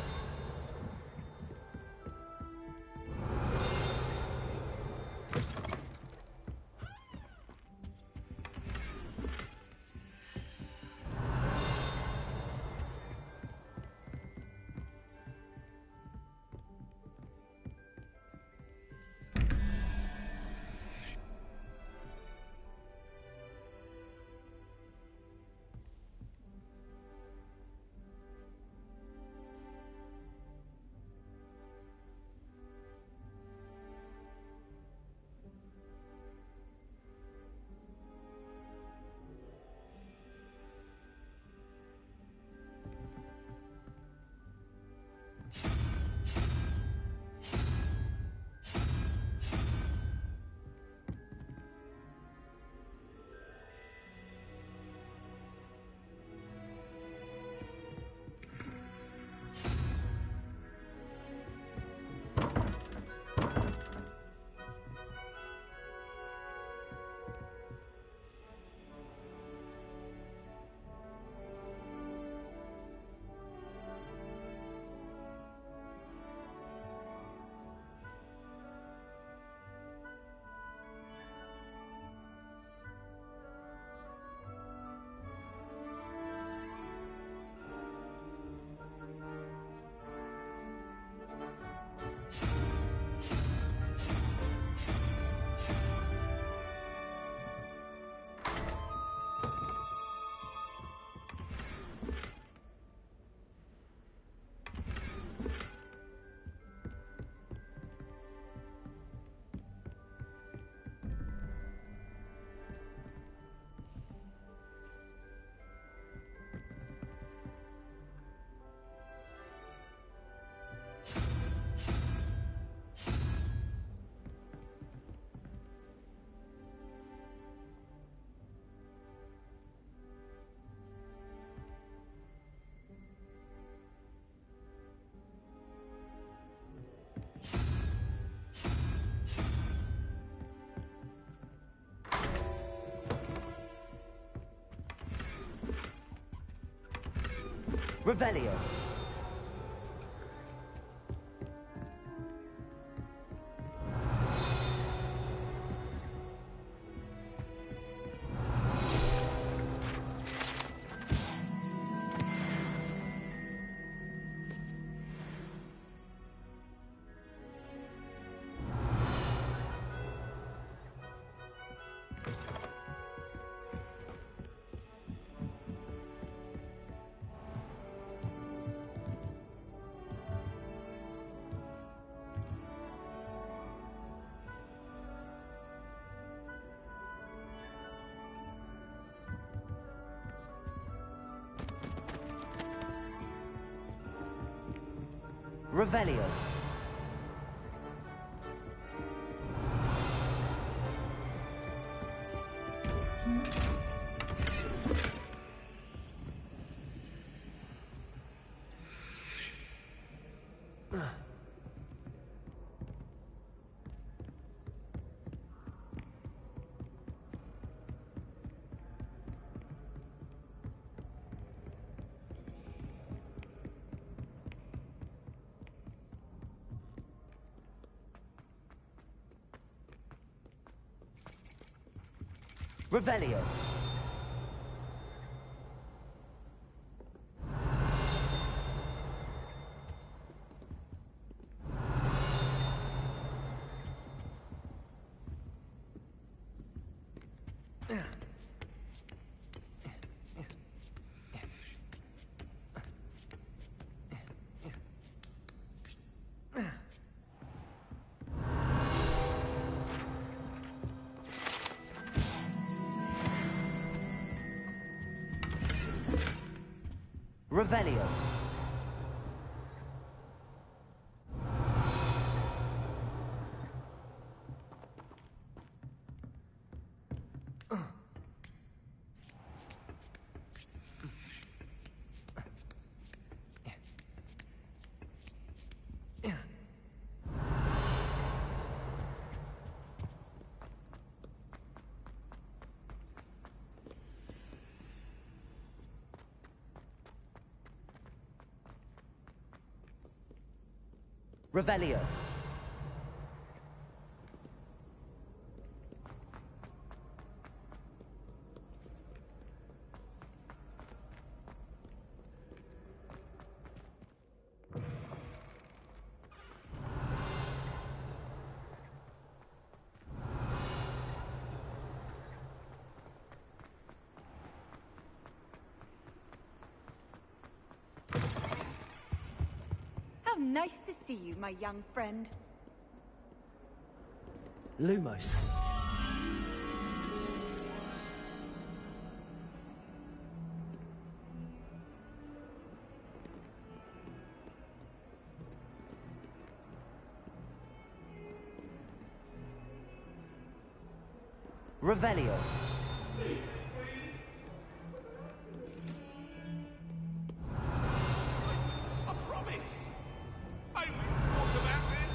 Revelio. Revelio. Revelio. Revelio. Revelio. How nice to see you, my young friend. Lumos. Revelio. I promise. I will talk about this.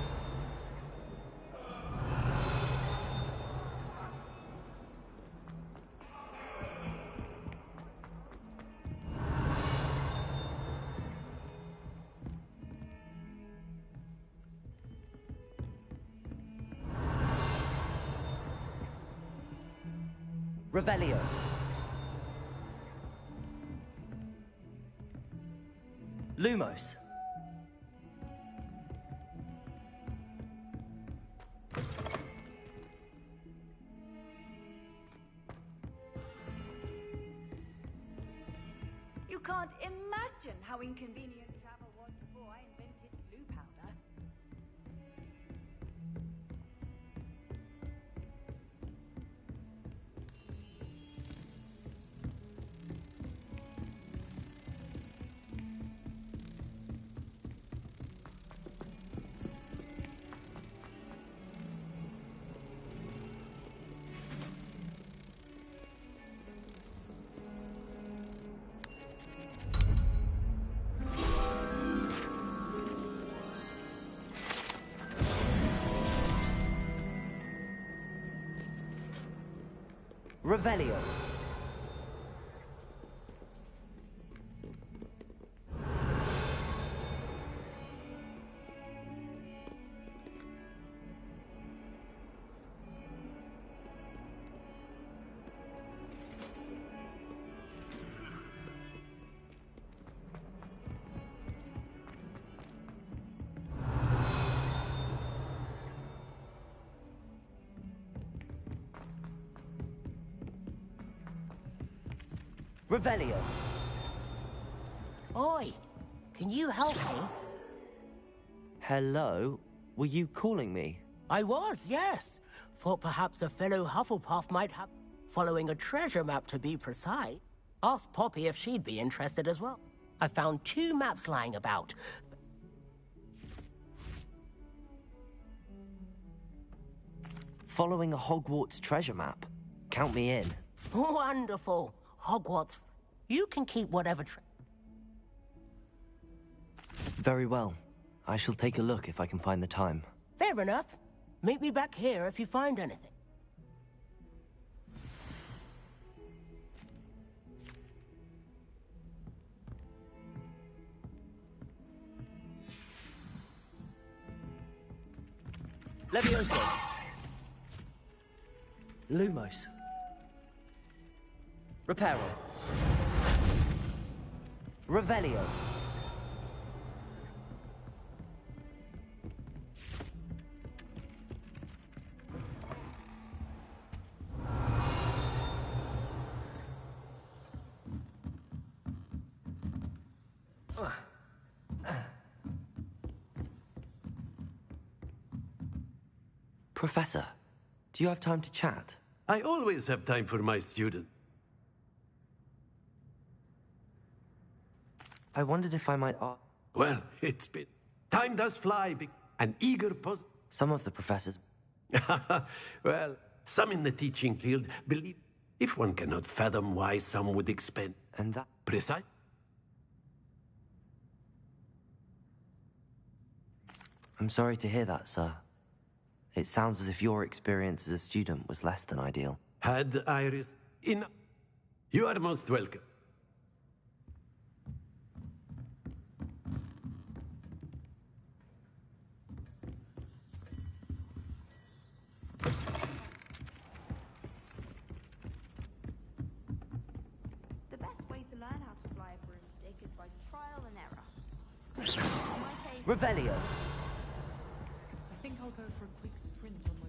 Revelio. Lumos. You can't imagine how inconvenient travel was before I invented blue powder. Revelio. Revelio. Oi, can you help me? Hello? Were you calling me? I was, yes. Thought perhaps a fellow Hufflepuff might have... Following a treasure map, to be precise. Asked Poppy if she'd be interested as well. I found 2 maps lying about. Following a Hogwarts treasure map? Count me in. Wonderful. Hogwarts. You can keep whatever Very well. I shall take a look if I can find the time. Fair enough. Meet me back here if you find anything. Levioso. Lumos. Reparo. Revelio. Professor, do you have time to chat? I always have time for my student. I wondered if I might ask... Well, it's been... Time does fly, an eager Some of the professors... Well, some in the teaching field believe if one cannot fathom why some would expend... And that... Precise? I'm sorry to hear that, sir. It sounds as if your experience as a student was less than ideal. Had Iris... You are most welcome. by trial and error. In my case, Revelio. I think I'll go for a quick sprint on my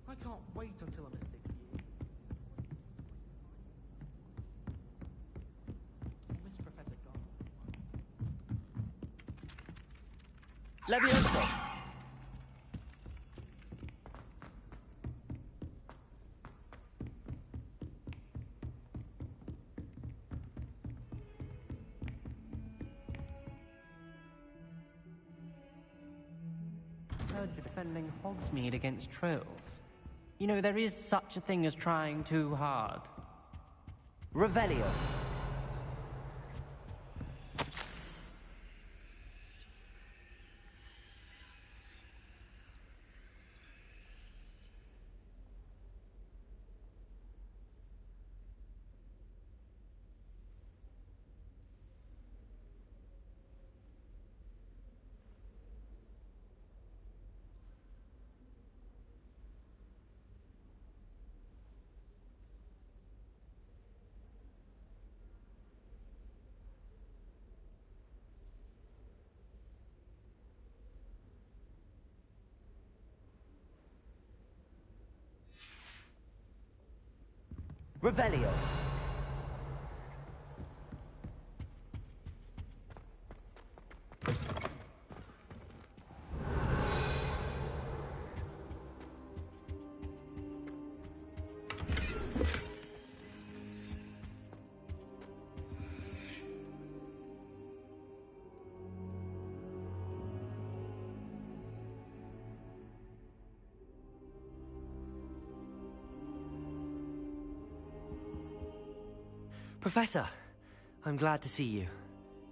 I can't wait until I'm a 60. Miss Professor Garner. Levioso. Heard you're defending Hogsmeade against trolls. You know, there is such a thing as trying too hard. Revelio. Revelio. Professor, I'm glad to see you.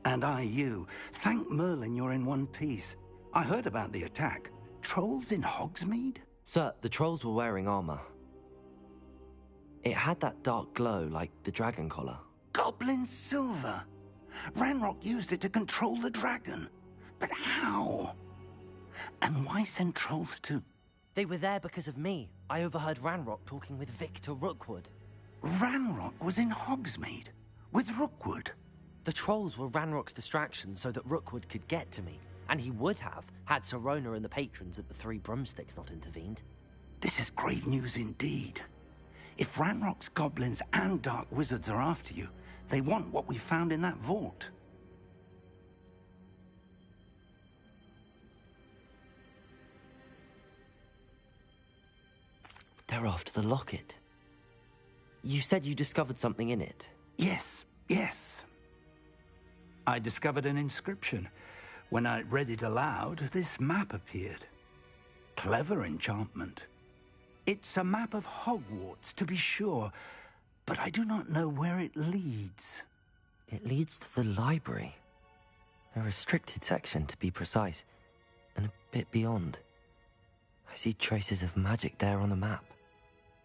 And I you. Thank Merlin you're in one piece. I heard about the attack. Trolls in Hogsmeade? Sir, the trolls were wearing armor. It had that dark glow like the dragon collar. Goblin silver! Ranrock used it to control the dragon. But how? And why send trolls to... They were there because of me. I overheard Ranrock talking with Victor Rookwood. Ranrock was in Hogsmeade? With Rookwood? The trolls were Ranrock's distraction so that Rookwood could get to me. And he would have, had Sirona and the patrons at the Three Broomsticks not intervened. This is grave news indeed. If Ranrock's goblins and dark wizards are after you, they want what we found in that vault. They're after the locket. You said you discovered something in it. Yes, yes. I discovered an inscription. When I read it aloud, this map appeared. Clever enchantment. It's a map of Hogwarts, to be sure, but I do not know where it leads. It leads to the library. A restricted section, to be precise, and a bit beyond. I see traces of magic there on the map.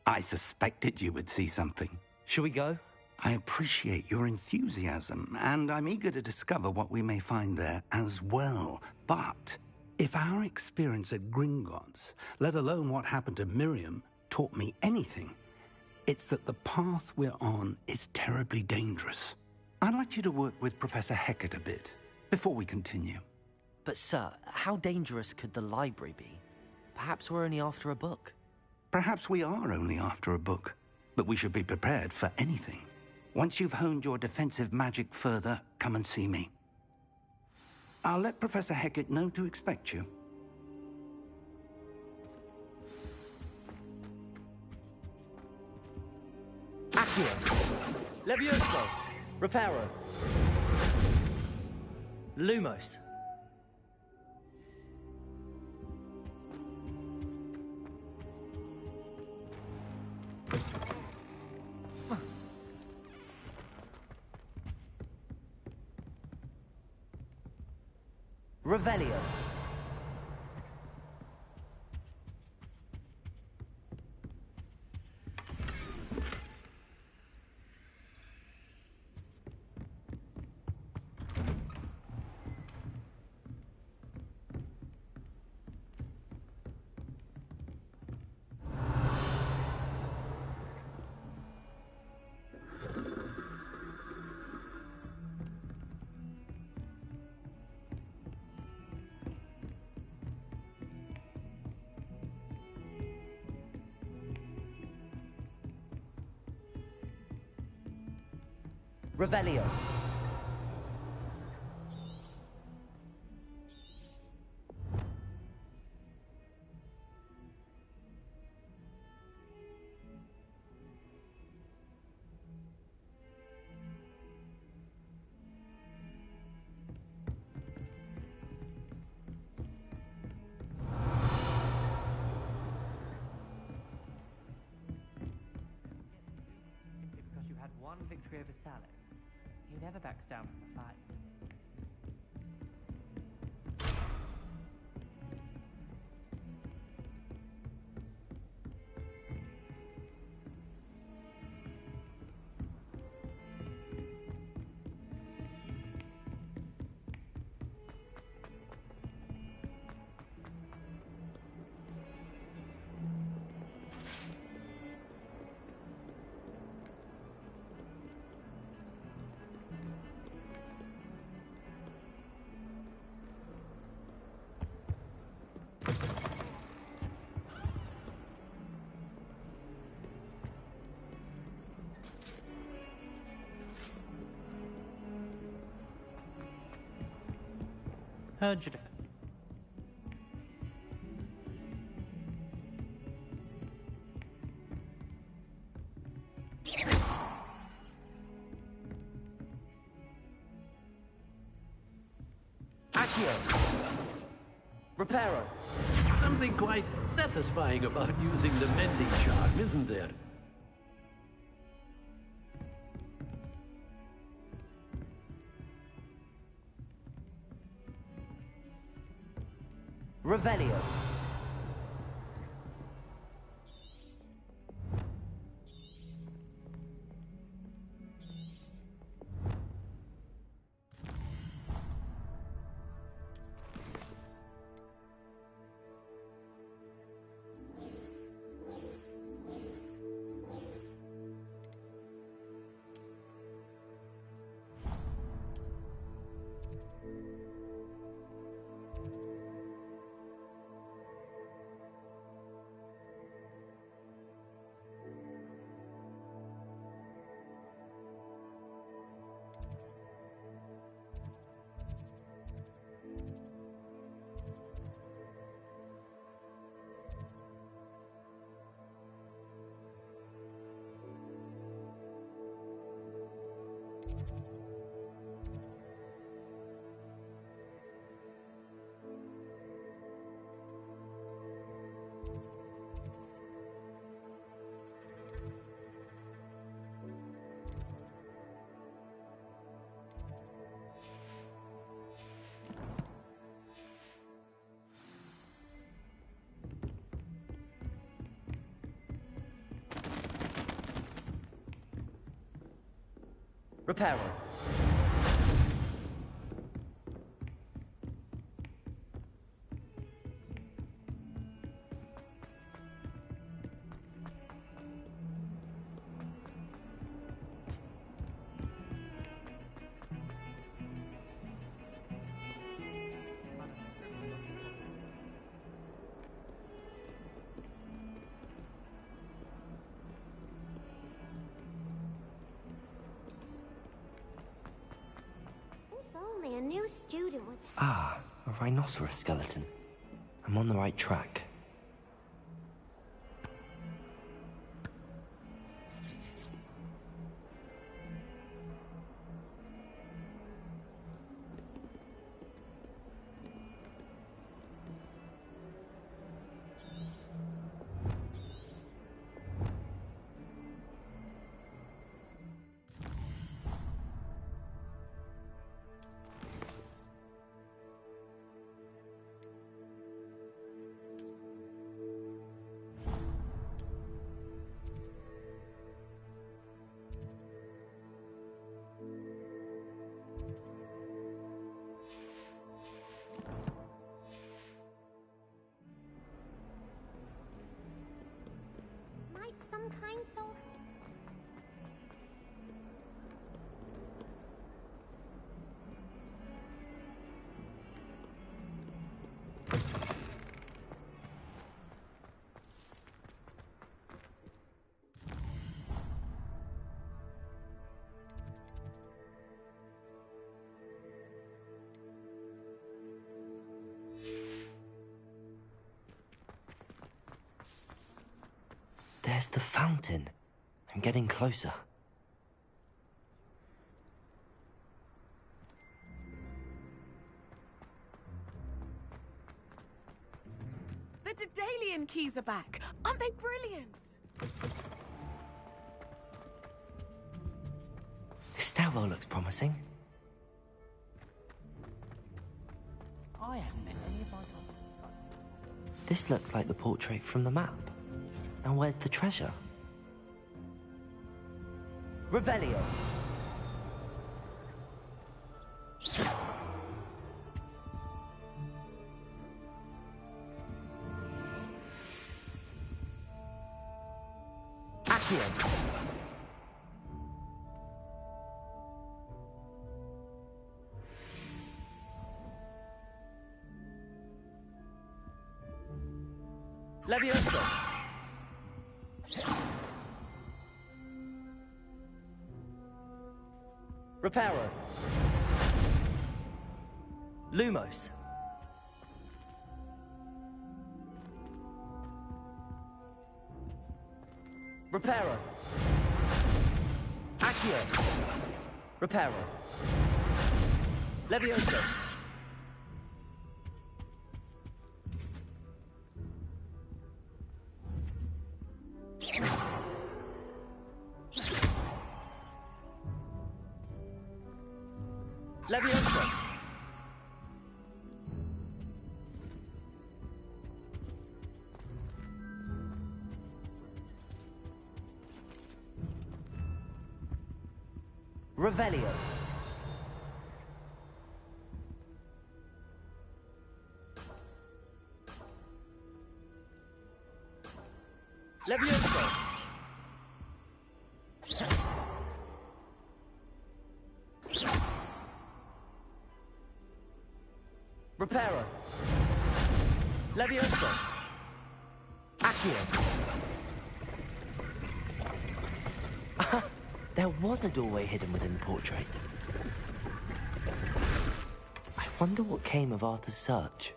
I suspected you would see something. Shall we go? I appreciate your enthusiasm, and I'm eager to discover what we may find there as well. But if our experience at Gringotts, let alone what happened to Miriam, taught me anything, it's that the path we're on is terribly dangerous. I'd like you to work with Professor Hecat a bit before we continue. But sir, how dangerous could the library be? Perhaps we're only after a book. Perhaps we are only after a book, but we should be prepared for anything. Once you've honed your defensive magic further, come and see me. I'll let Professor Hecat know to expect you. Accio. Levioso. Reparo. Lumos. Revelio. Revelio. Simply because you had one victory over Sallow. He never backs down from a fight. Heard your defense. Accio! Reparo! Something quite satisfying about using the mending charm, isn't there? Revelio. Reparo. If only a new student would. Ah, a rhinoceros skeleton. I'm on the right track. Might some kind soul. There's the fountain. I'm getting closer. The Daedalian keys are back. Aren't they brilliant? This stairwell looks promising. I haven't met any of my This looks like the portrait from the map. Now where's the treasure? Revelio. Accio. Levioso. Reparo. Lumos. Reparo. Accio. Reparo. Levioso. Levioso. Revelio. Levioso. Reparo. Levioso. Accio. There was a doorway hidden within the portrait. I wonder what came of Arthur's search.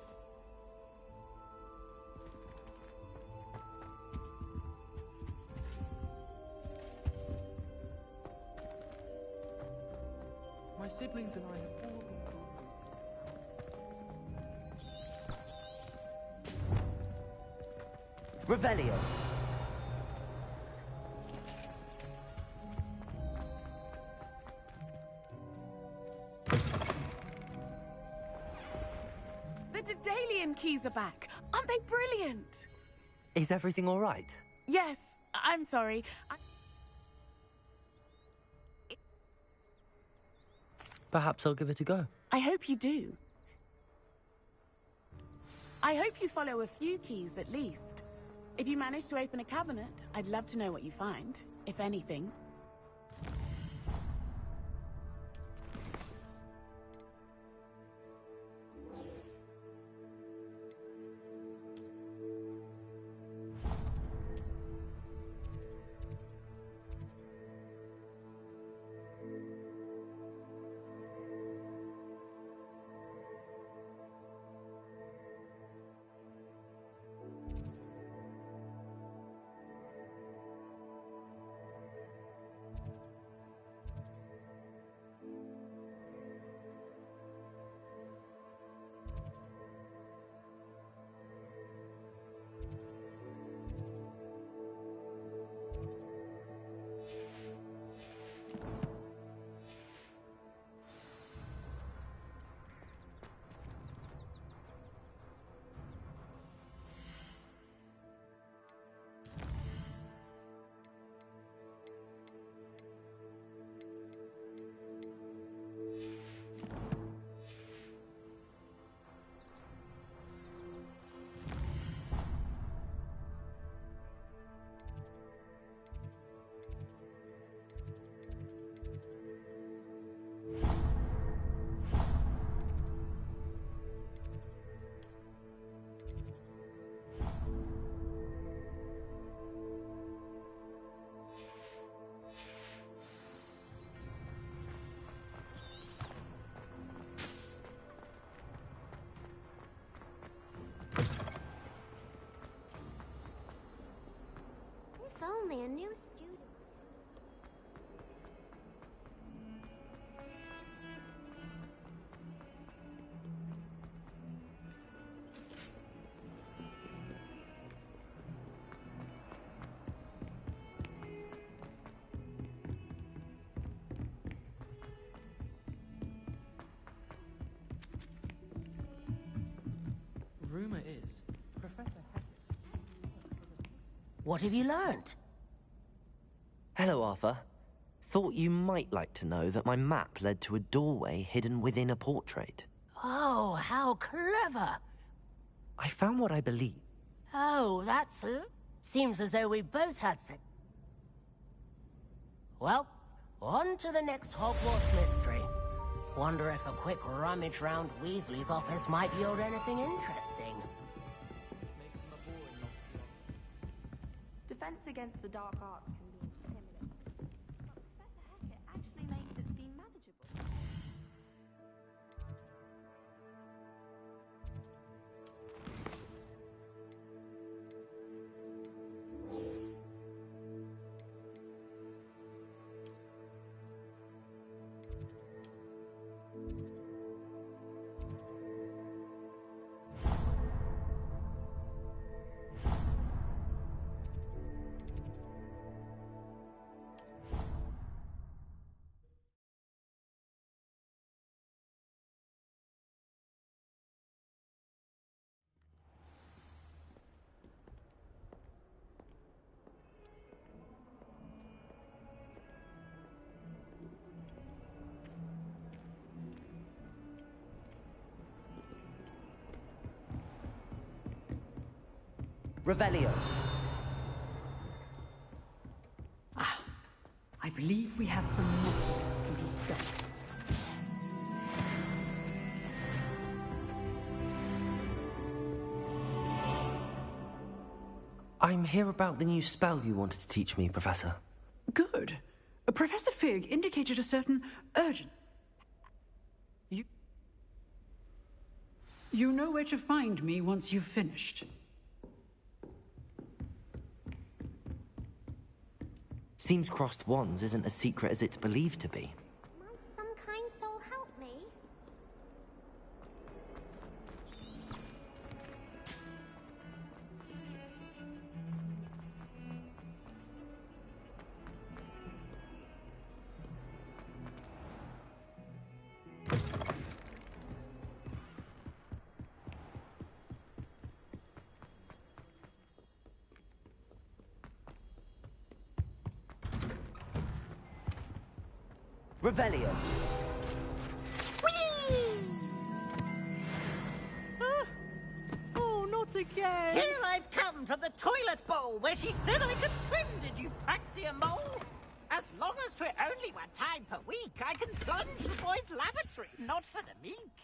My siblings and I have all been called. Revelio. The Daedalian keys are back. Aren't they brilliant? Is everything all right? Yes, I'm sorry. Perhaps I'll give it a go. I hope you do. I hope you follow a few keys at least. If you manage to open a cabinet, I'd love to know what you find, if anything. rumor is, Professor What have you learned? Hello, Arthur. Thought you might like to know that my map led to a doorway hidden within a portrait. Oh, how clever! I found what I believe. Oh, that's it. Seems as though we both had some. Well, on to the next Hogwarts mystery. Wonder if a quick rummage round Weasley's office might yield anything interesting. Defense against the dark arts can be intimidating, but Professor Hackett actually makes it seem manageable. Revelio. I believe we have some more to discuss. I'm here about the new spell you wanted to teach me, Professor. Good. Professor Fig indicated a certain urgent... You know where to find me once you've finished. Seems crossed wands isn't as secret as it's believed to be. Might some kind soul help me? Revelio. Oh, not again! Here I've come from the toilet bowl where she said I could swim, did you praxia mole? As long as 'twere only one time per week, I can plunge the boy's lavatory, not for the meek.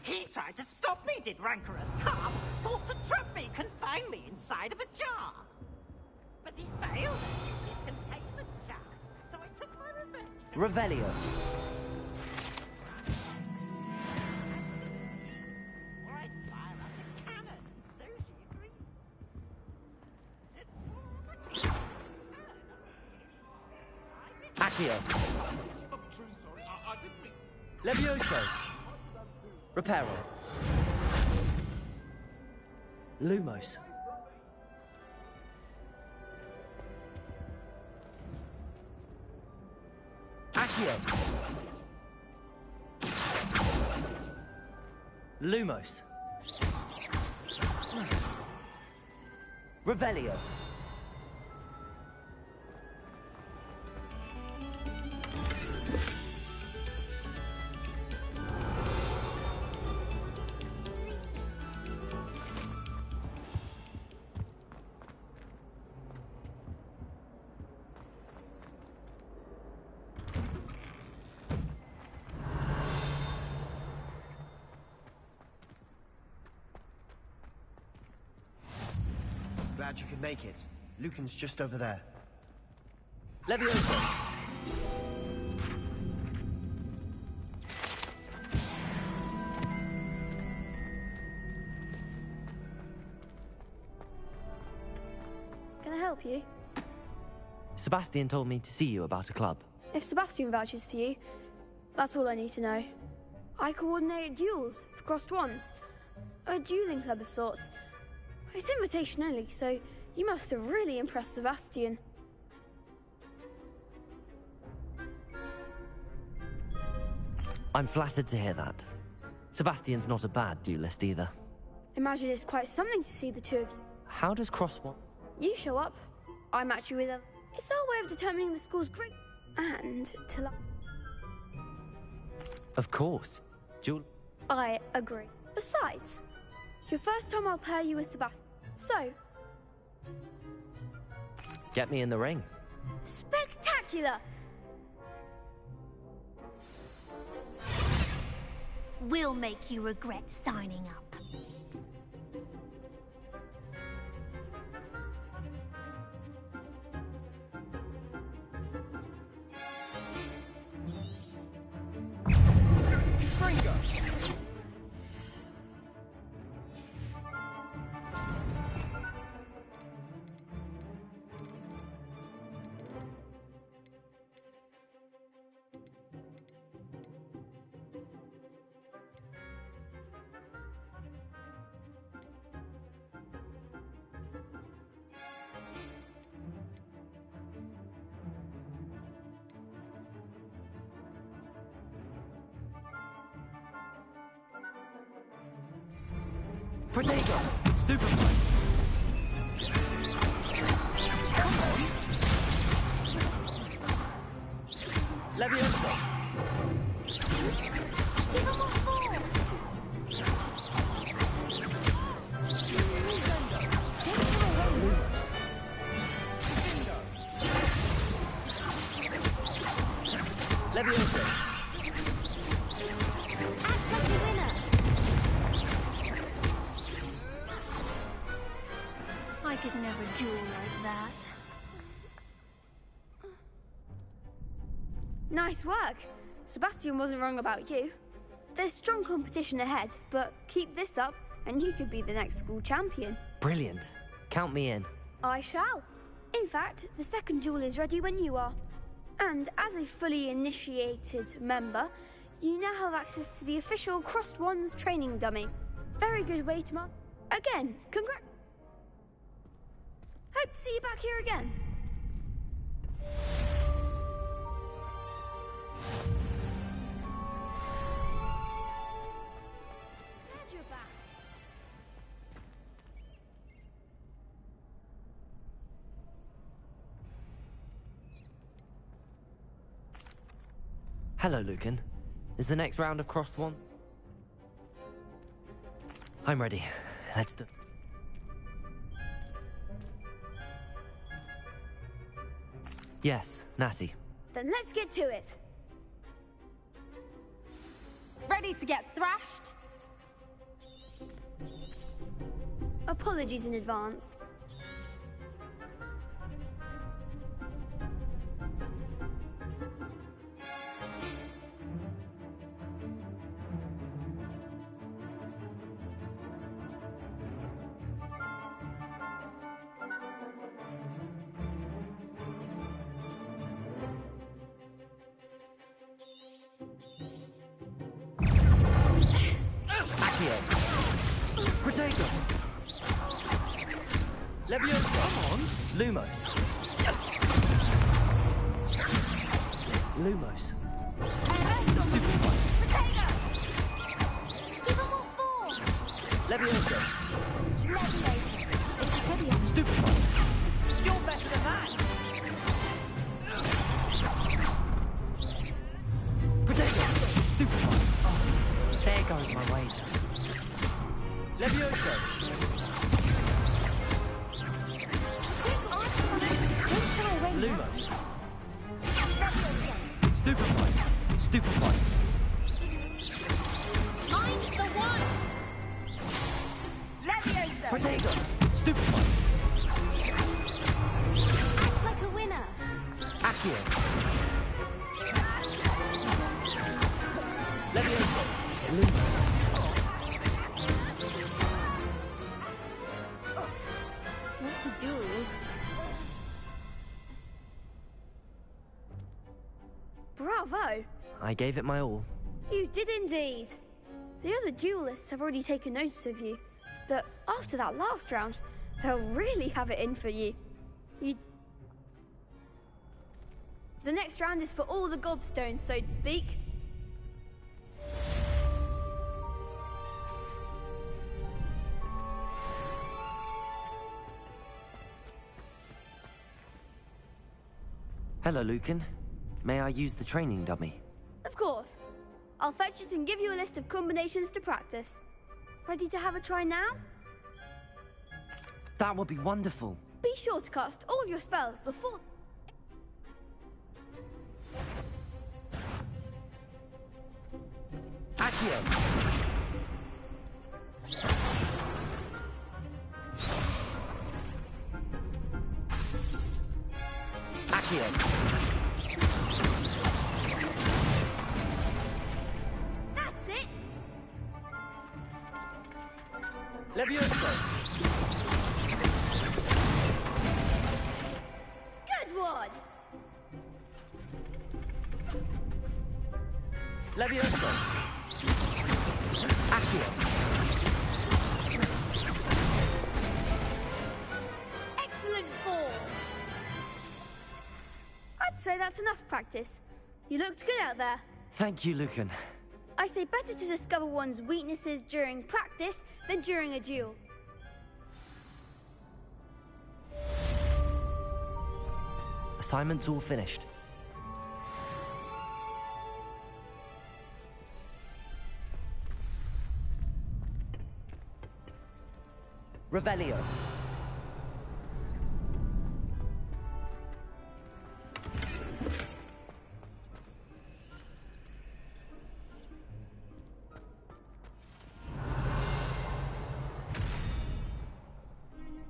He tried to stop me, did rancorous carp, sought to trap me, confine me inside of a jar. But he failed at his containment charms, so I took my revenge. Revelio. Or I'd fire up a cannon, so she agreed. Accio. Levioso. Reparo. Lumos. Accio. Lumos. Revelio. Glad you could make it. Lucan's just over there. Levioso. Can I help you? Sebastian told me to see you about a club. If Sebastian vouches for you, that's all I need to know. I coordinate duels for crossed wands. A dueling club of sorts. It's invitation only, so you must have really impressed Sebastian. I'm flattered to hear that. Sebastian's not a bad duelist either. Imagine it's quite something to see the two of you. How does crosswalk? You show up, I match you with a... It's our way of determining the score's grade. And to... Of course. I agree. Besides, it's your first time I'll pair you with Sebastian. So... Get me in the ring. Spectacular! We'll make you regret signing up. Potato! Stupid one! Come on! Leviosa! Leviosa! I could never duel like that. Nice work. Sebastian wasn't wrong about you. There's strong competition ahead, but keep this up and you could be the next school champion. Brilliant. Count me in. I shall. In fact, the second duel is ready when you are. And as a fully initiated member, you now have access to the official Crossed Wands training dummy. Very good way to mark. Again, congrats. Hope to see you back here again. Glad you're back. Hello, Lucan. Is the next round of Crossed One? I'm ready. Let's do... Yes, Natty. Then let's get to it. Ready to get thrashed? Apologies in advance. Potato! Leviosa! Come on! Lumos! Lumos. Super fight! Give them what for! Leviosa! Leviosa! Stupid fight! You're better than that! Potato! Stupid fight! Oh, there goes my wages. Leviosa! Lumos! Stupid fight! Stupid fight! Mind the one! Leviosa! Potato! Stupid fight! Act like a winner! Accio! Leviosa! Lumos! What to do? Bravo! I gave it my all. You did indeed. The other duelists have already taken notice of you, but after that last round, they'll really have it in for you. The next round is for all the gobstones, so to speak. Hello, Lucan. May I use the training dummy? Of course. I'll fetch it and give you a list of combinations to practice. Ready to have a try now? That would be wonderful. Be sure to cast all your spells before... Accio! Accio! That's it! Levioso! Good one! Levioso! Accio! Excellent form! I'd say that's enough practice. You looked good out there. Thank you, Lucan. I say better to discover one's weaknesses during practice than during a duel. Assignment's all finished. Revelio.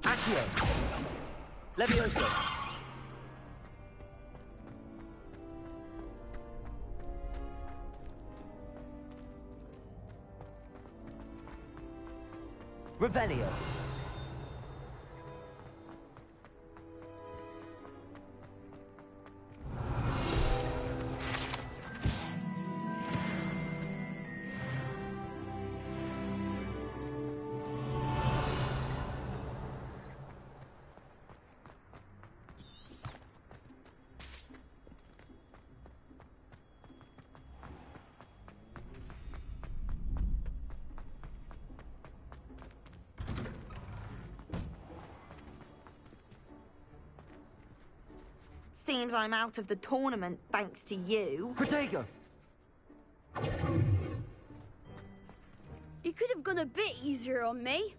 Accio. Levioso. Revelio. Seems I'm out of the tournament thanks to you. Protego! You could have gone a bit easier on me.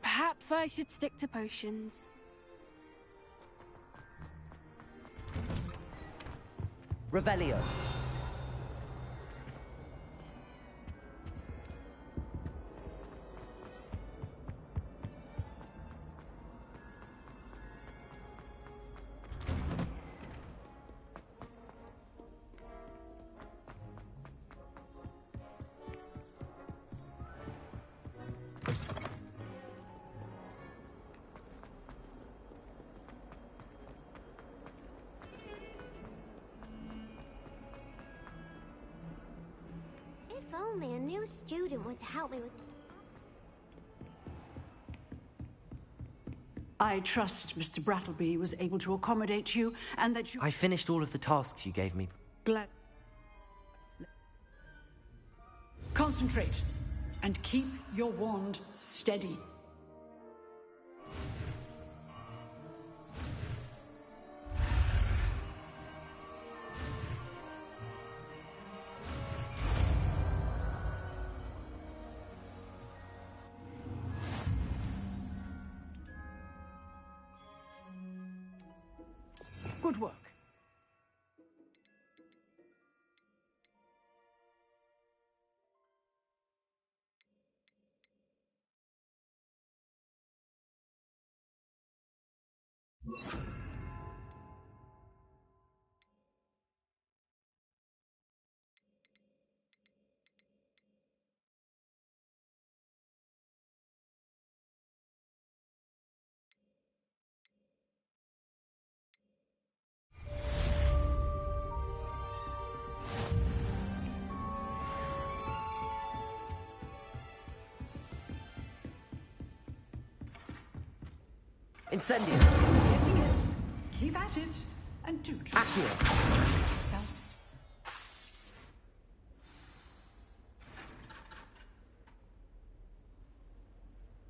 Perhaps I should stick to potions. Revelio. If only a new student were to help me with... I trust Mr. Brattleby was able to accommodate you and that you... I finished all of the tasks you gave me. Glad... Concentrate and keep your wand steady. Good work. Incendio. Getting it. Keep at it. And do try. Accio. Yourself.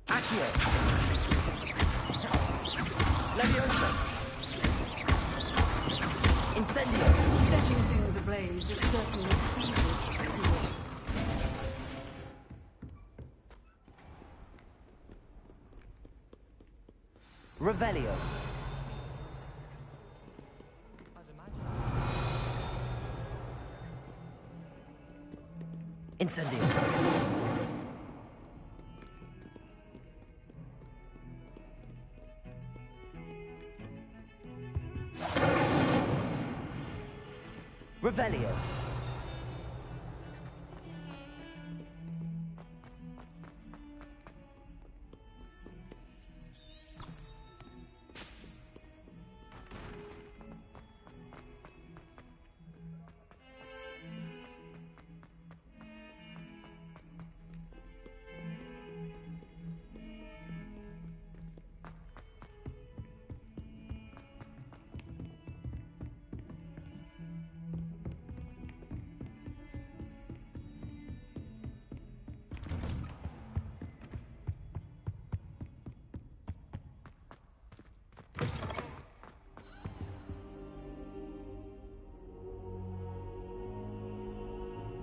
Accio. Levioso. Incendio! Setting things ablaze is certainly feasible. Revelio. Incendio. Revelio.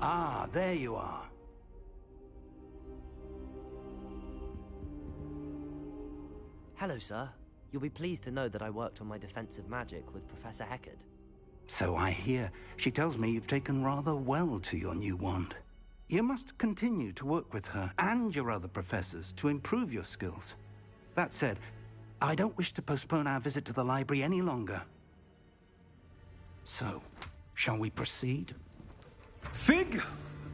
Ah, there you are. Hello, sir. You'll be pleased to know that I worked on my defensive magic with Professor Heckard. So I hear. She tells me you've taken rather well to your new wand. You must continue to work with her and your other professors to improve your skills. That said, I don't wish to postpone our visit to the library any longer. So, shall we proceed? Fig,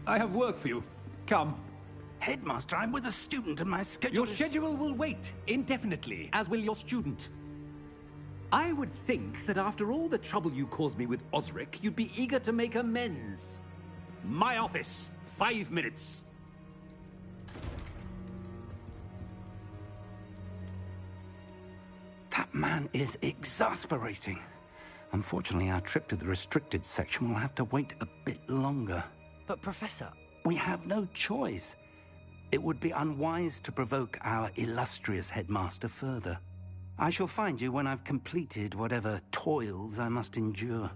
I have work for you. Come. Headmaster, I'm with a student and my schedule Your schedule will wait indefinitely, as will your student. I would think that after all the trouble you caused me with Osric, you'd be eager to make amends. My office, 5 minutes. That man is exasperating. Unfortunately, our trip to the restricted section will have to wait a bit longer. But, Professor... We have no choice. It would be unwise to provoke our illustrious headmaster further. I shall find you when I've completed whatever toils I must endure.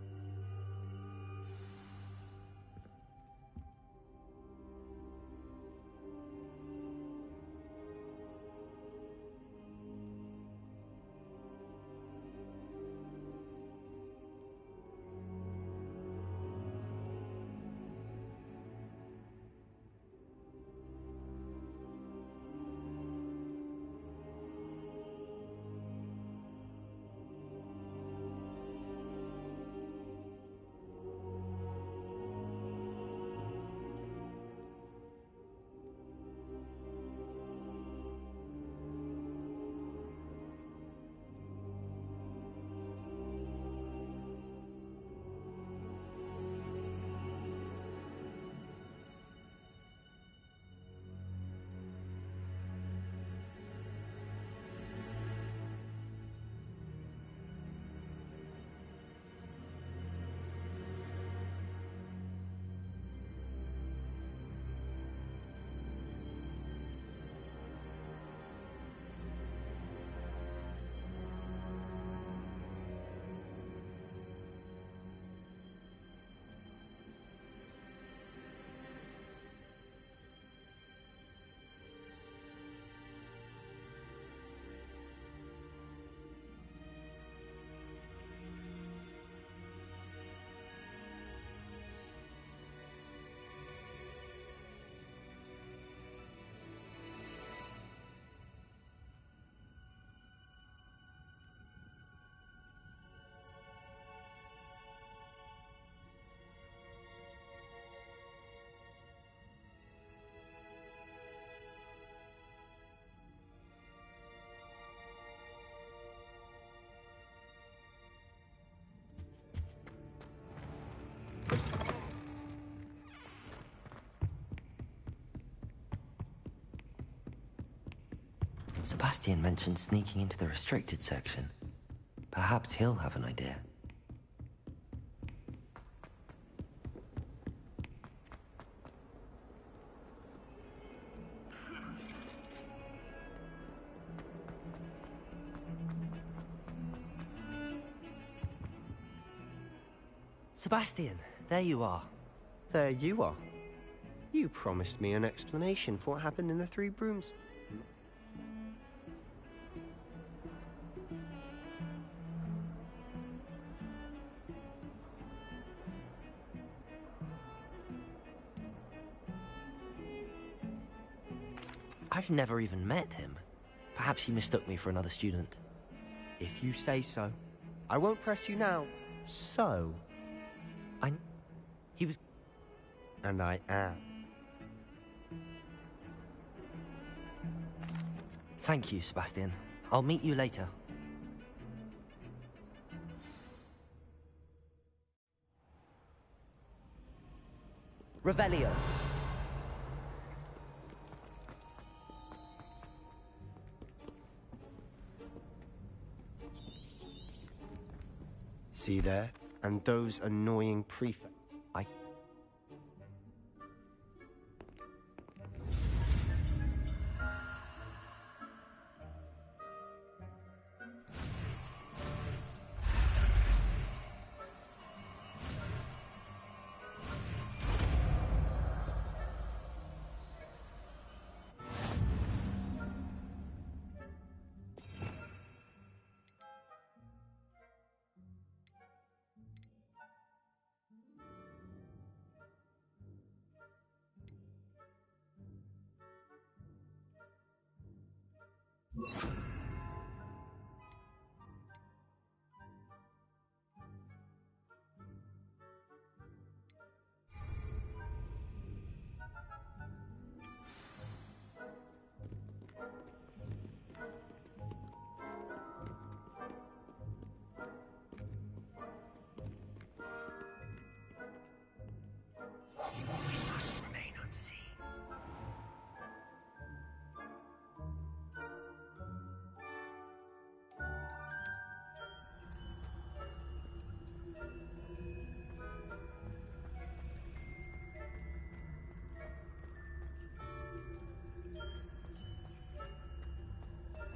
Sebastian mentioned sneaking into the restricted section. Perhaps he'll have an idea. Sebastian, there you are. There you are. You promised me an explanation for what happened in the Three Brooms. I've never even met him. Perhaps he mistook me for another student. If you say so. I won't press you now. So? He was... And I am. Thank you, Sebastian. I'll meet you later. Revelio. See there? And those annoying prefects.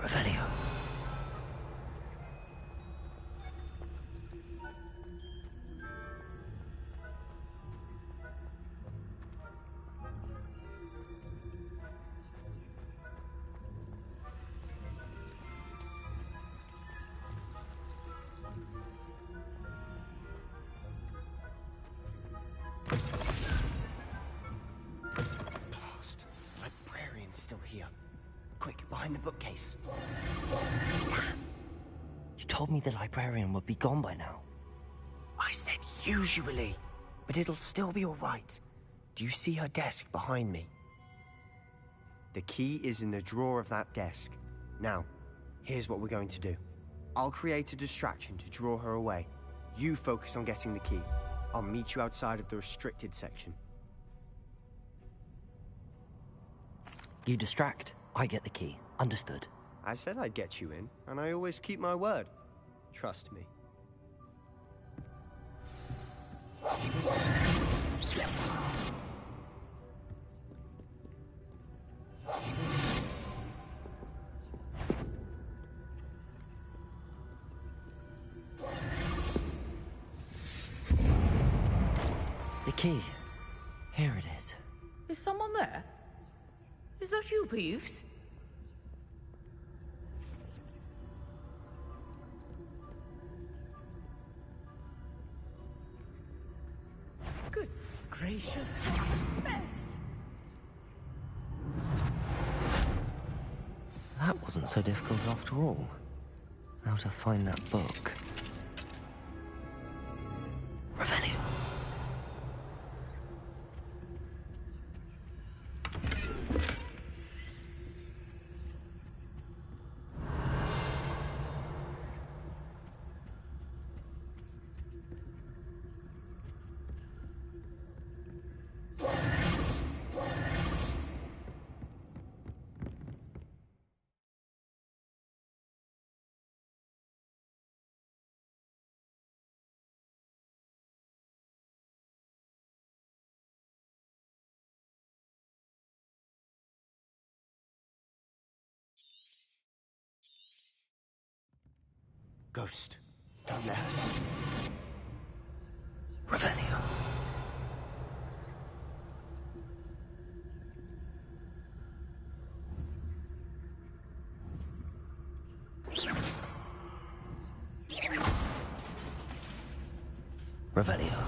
Revelio. Blast. Librarian's still here. Quick, behind the bookcase. You told me the librarian would be gone by now. I said usually, but it'll still be all right. Do you see her desk behind me? The key is in the drawer of that desk. Now, here's what we're going to do. I'll create a distraction to draw her away. You focus on getting the key. I'll meet you outside of the restricted section. You distract, I get the key. Understood. I said I'd get you in, and I always keep my word. Trust me. The key. Here it is. Is someone there? Is that you, Peeves? Goodness gracious, what a mess! That wasn't so difficult after all. Now to find that book. Revelio. Ghost, don't let her see. Revelio. Revelio.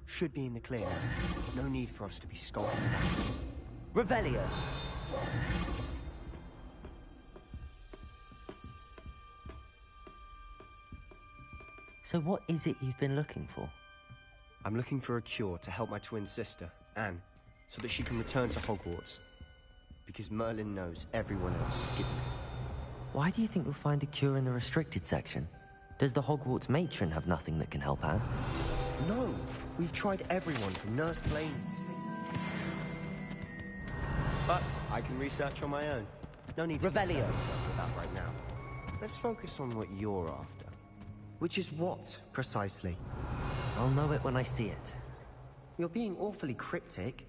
Should be in the clear. No need for us to be skulking. Revelio. So what is it you've been looking for? I'm looking for a cure to help my twin sister, Anne, so that she can return to Hogwarts. Because Merlin knows everyone else is giving it. Why do you think you'll find a cure in the restricted section? Does the Hogwarts matron have nothing that can help Anne? No! We've tried everyone from Nurse Blaine to say... But I can research on my own. No need to concern yourself with that right now. Let's focus on what you're after. Which is what, precisely? I'll know it when I see it. You're being awfully cryptic.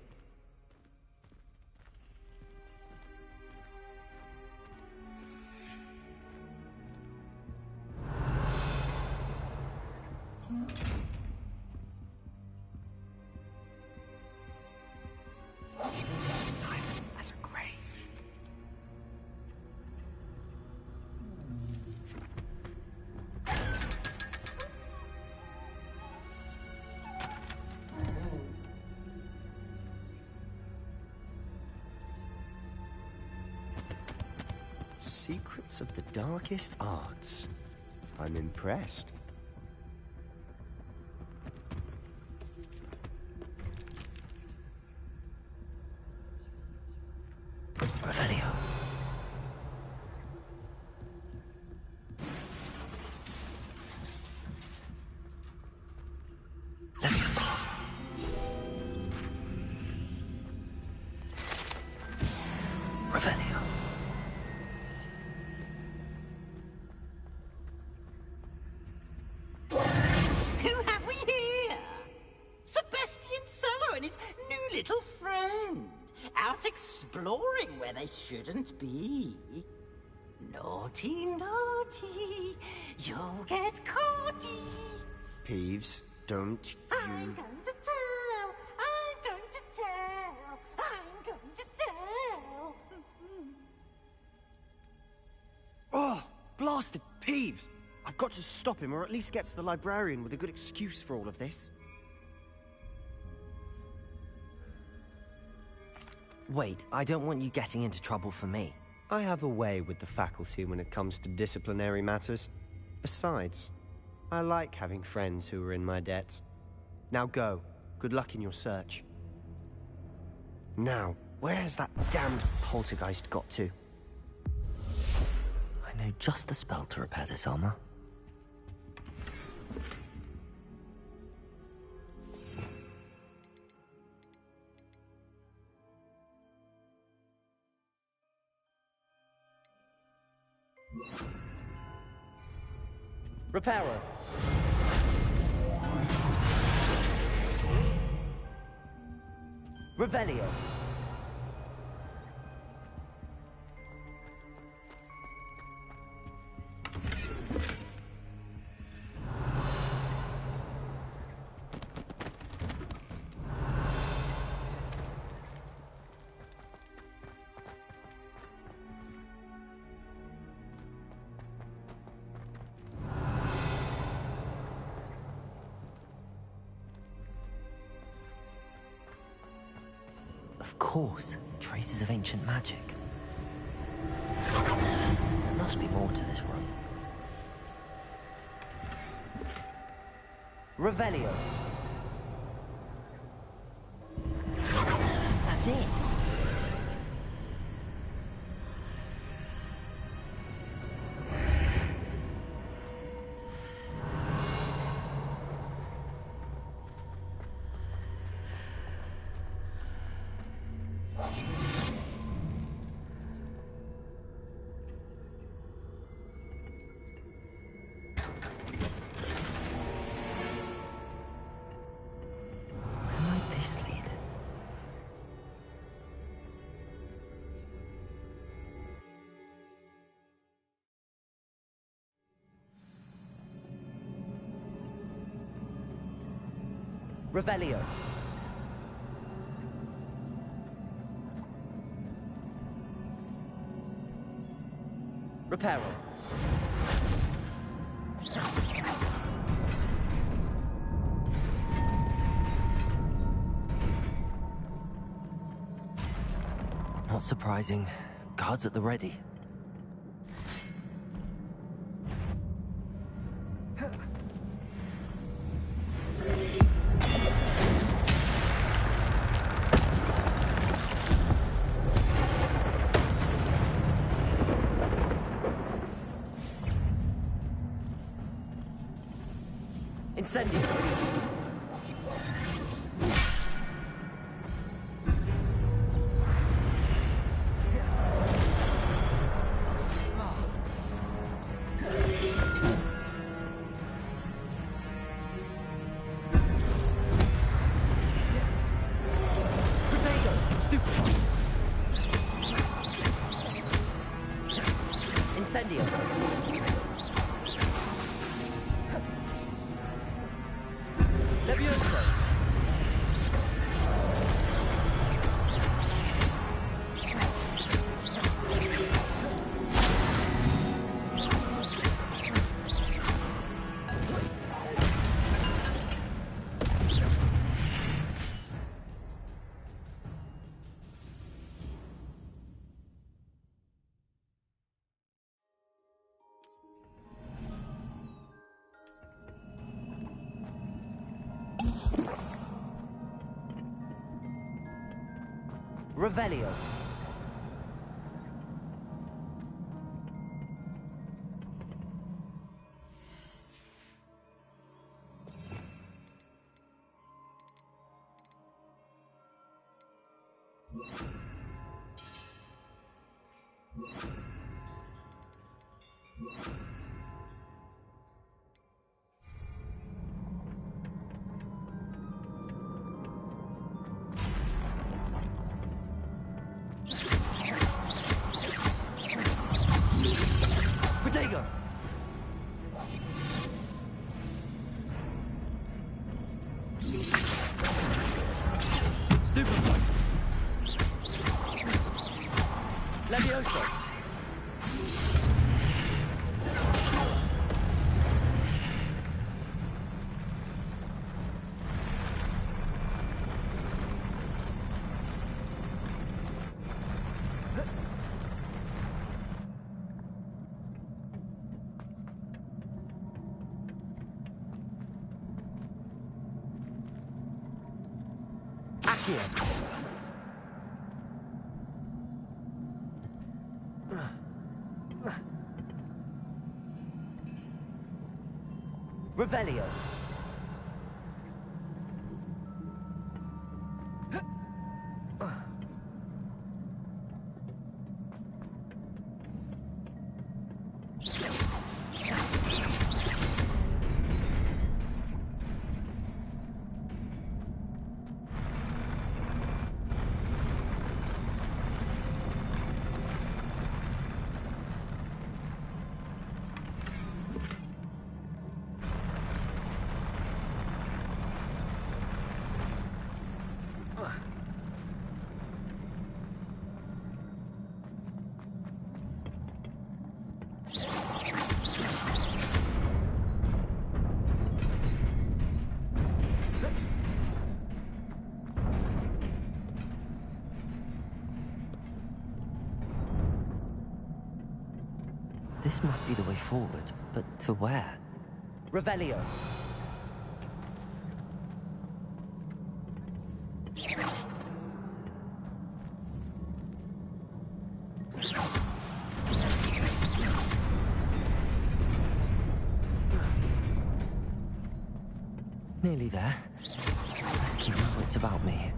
Silent as a grave. Secrets of the darkest arts. I'm impressed. Revelio. Leviosa. Revelio. Who have we here? Sebastian Cello and his new little friend. Out exploring where they shouldn't be. Naughty, naughty, you'll get caughty. Peeves, don't I'm you... going to tell, I'm going to tell, I'm going to tell. Oh, blasted Peeves! I've got to stop him, or at least get to the librarian with a good excuse for all of this. Wait, I don't want you getting into trouble for me. I have a way with the faculty when it comes to disciplinary matters. Besides, I like having friends who are in my debt. Now go. Good luck in your search. Now, where has that damned poltergeist got to? I know just the spell to repair this armor. Reparo. Revelio. Of course, traces of ancient magic. There must be more to this room. Revelio. That's it. Revelio. Reparo. Not surprising. Guards at the ready. Incendio. Incendio. Levioso. Revelio. Protego. Stupefy. Levioso. Accio. Revelio. This must be the way forward, but to where? Revelio. Nearly there. Let's keep my wits about me.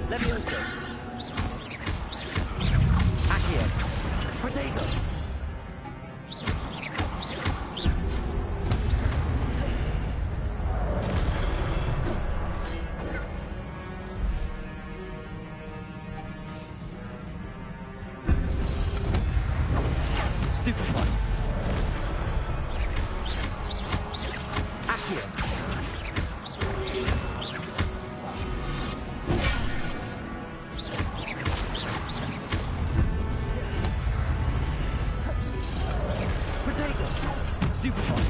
Levioso. Accio. Protego. Stupefy. Accio. Protego. Stupefy.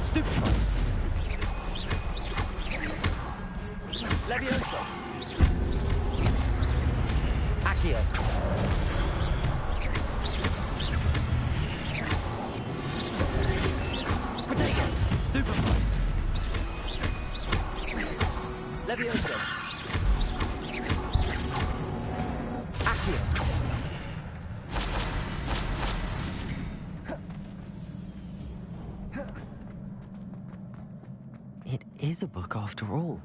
Stupefy. Levioso. Accio. Protego. Stupefy. Levioso. Accio. It is a book after all.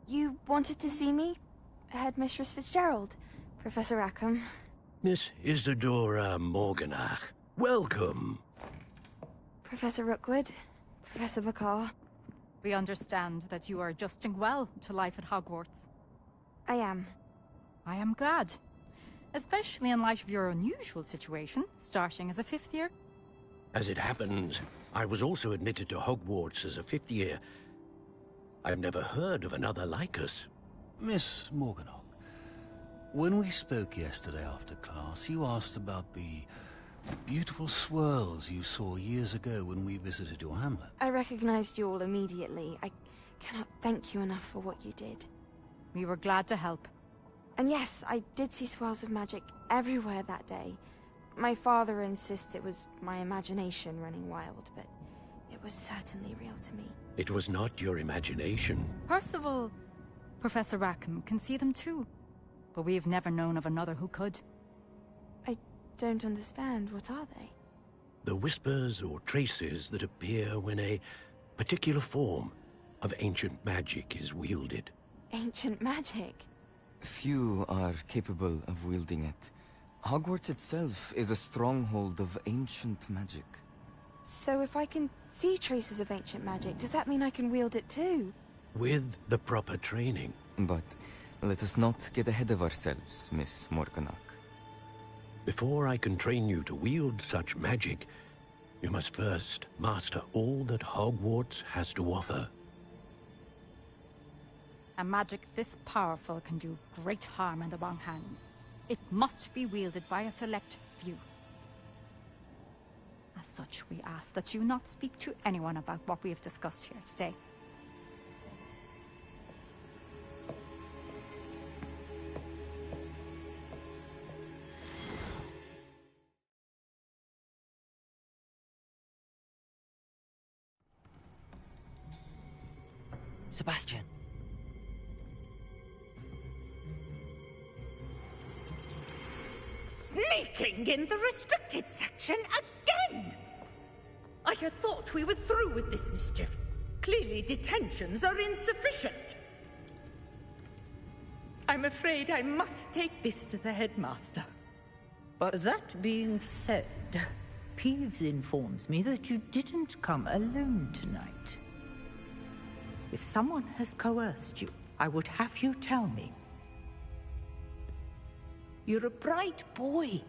You wanted to see me? Headmistress Fitzgerald, Professor Rackham. Miss Isadora Morganach, welcome. Professor Rookwood, Professor Bakar. We understand that you are adjusting well to life at Hogwarts. I am. I am glad. Especially in light of your unusual situation, starting as a 5th year. As it happens, I was also admitted to Hogwarts as a 5th year. I've never heard of another like us. Miss Morganach, when we spoke yesterday after class, you asked about the beautiful swirls you saw years ago when we visited your hamlet. I recognized you all immediately. I cannot thank you enough for what you did. We were glad to help. And yes, I did see swirls of magic everywhere that day. My father insists it was my imagination running wild, but it was certainly real to me. It was not your imagination. Percival, Professor Rackham can see them too. But we have never known of another who could. I don't understand. What are they? The whispers or traces that appear when a particular form of ancient magic is wielded. Ancient magic? Few are capable of wielding it. Hogwarts itself is a stronghold of ancient magic. So if I can see traces of ancient magic, does that mean I can wield it too? With the proper training. But let us not get ahead of ourselves, Miss Morganach. Before I can train you to wield such magic, you must first master all that Hogwarts has to offer. A magic this powerful can do great harm in the wrong hands. It must be wielded by a select few. As such, we ask that you not speak to anyone about what we have discussed here today. Sebastian. Sneaking in the restricted section again! I had thought we were through with this mischief. Clearly detentions are insufficient. I'm afraid I must take this to the headmaster. But that being said, Peeves informs me that you didn't come alone tonight. If someone has coerced you, I would have you tell me. You're a bright boy.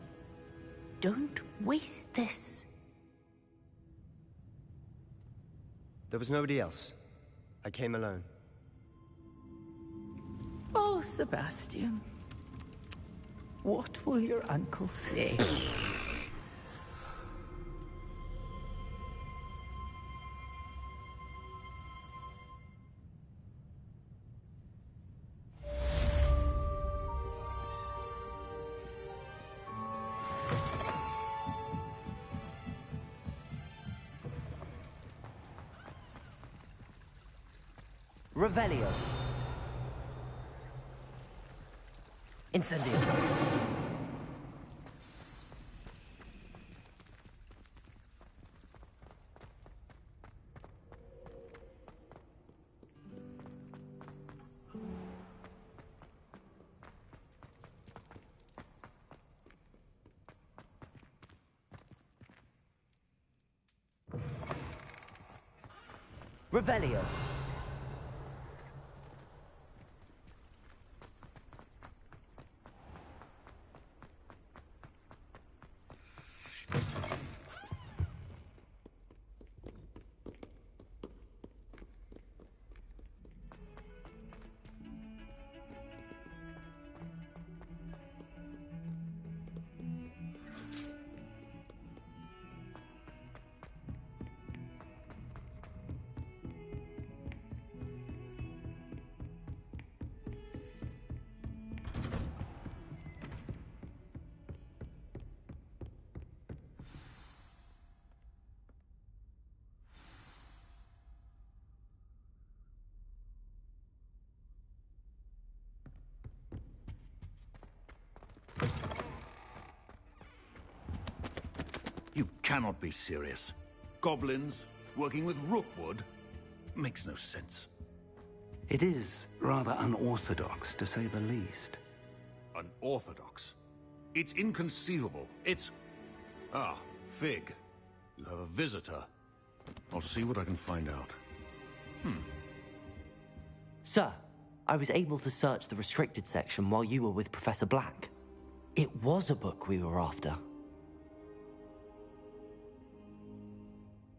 Don't waste this. there was nobody else. I came alone. Oh, Sebastian. What will your uncle say? Revelio. Incendio. Revelio. You cannot be serious. Goblins working with Rookwood makes no sense. It is rather unorthodox, to say the least. Unorthodox? It's inconceivable. It's... Ah, Fig. You have a visitor. I'll see what I can find out. Sir, I was able to search the restricted section while you were with Professor Black. It was a book we were after.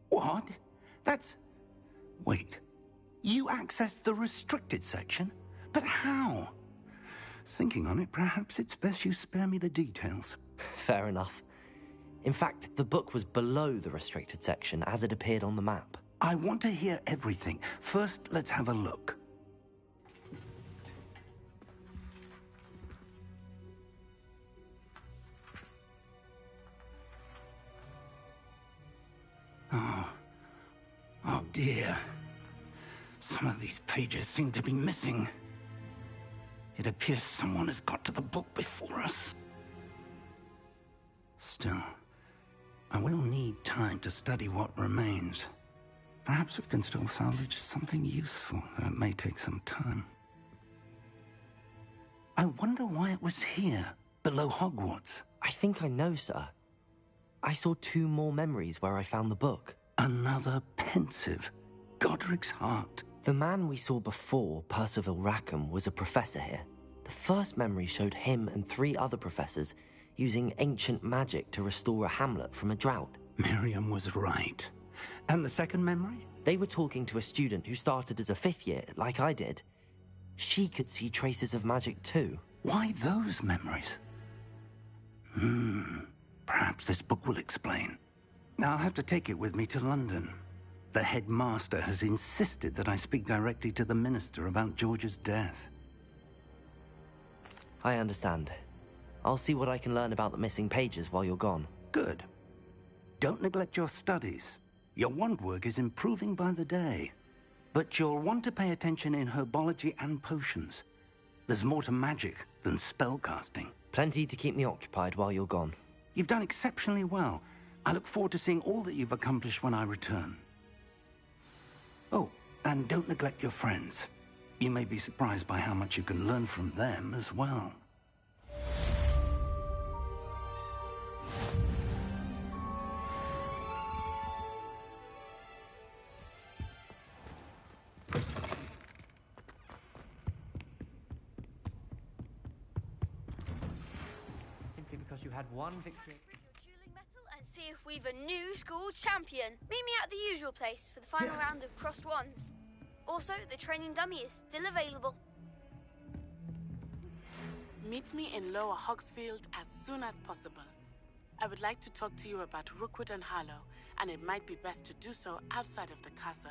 What? That's... Wait. You accessed the restricted section? But how? Thinking on it, perhaps it's best you spare me the details. Fair enough. In fact, the book was below the restricted section as it appeared on the map. I want to hear everything. First, let's have a look. Oh dear. Some of these pages seem to be missing. It appears someone has got to the book before us. Still, I will need time to study what remains. Perhaps we can still salvage something useful, though it may take some time. I wonder why it was here, below Hogwarts. I think I know, sir. I saw 2 more memories where I found the book. Another pensive. Godric's heart. The man we saw before, Percival Rackham, was a professor here. The first memory showed him and 3 other professors using ancient magic to restore a hamlet from a drought. Miriam was right. And the second memory? They were talking to a student who started as a 5th year, like I did. She could see traces of magic too. Why those memories? Perhaps this book will explain. I'll have to take it with me to London. The headmaster has insisted that I speak directly to the minister about George's death. I understand. I'll see what I can learn about the missing pages while you're gone. Good. Don't neglect your studies. Your wand work is improving by the day. But you'll want to pay attention in herbology and potions. There's more to magic than spellcasting. Plenty to keep me occupied while you're gone. You've done exceptionally well. I look forward to seeing all that you've accomplished when I return. Oh, and don't neglect your friends. You may be surprised by how much you can learn from them as well. Simply because you had one victory. And see if we've a new school champion. Meet me at the usual place for the final round of crossed wands. Also, the training dummy is still available. Meet me in Lower Hogsfield as soon as possible. I would like to talk to you about Rookwood and Harlow, and it might be best to do so outside of the castle.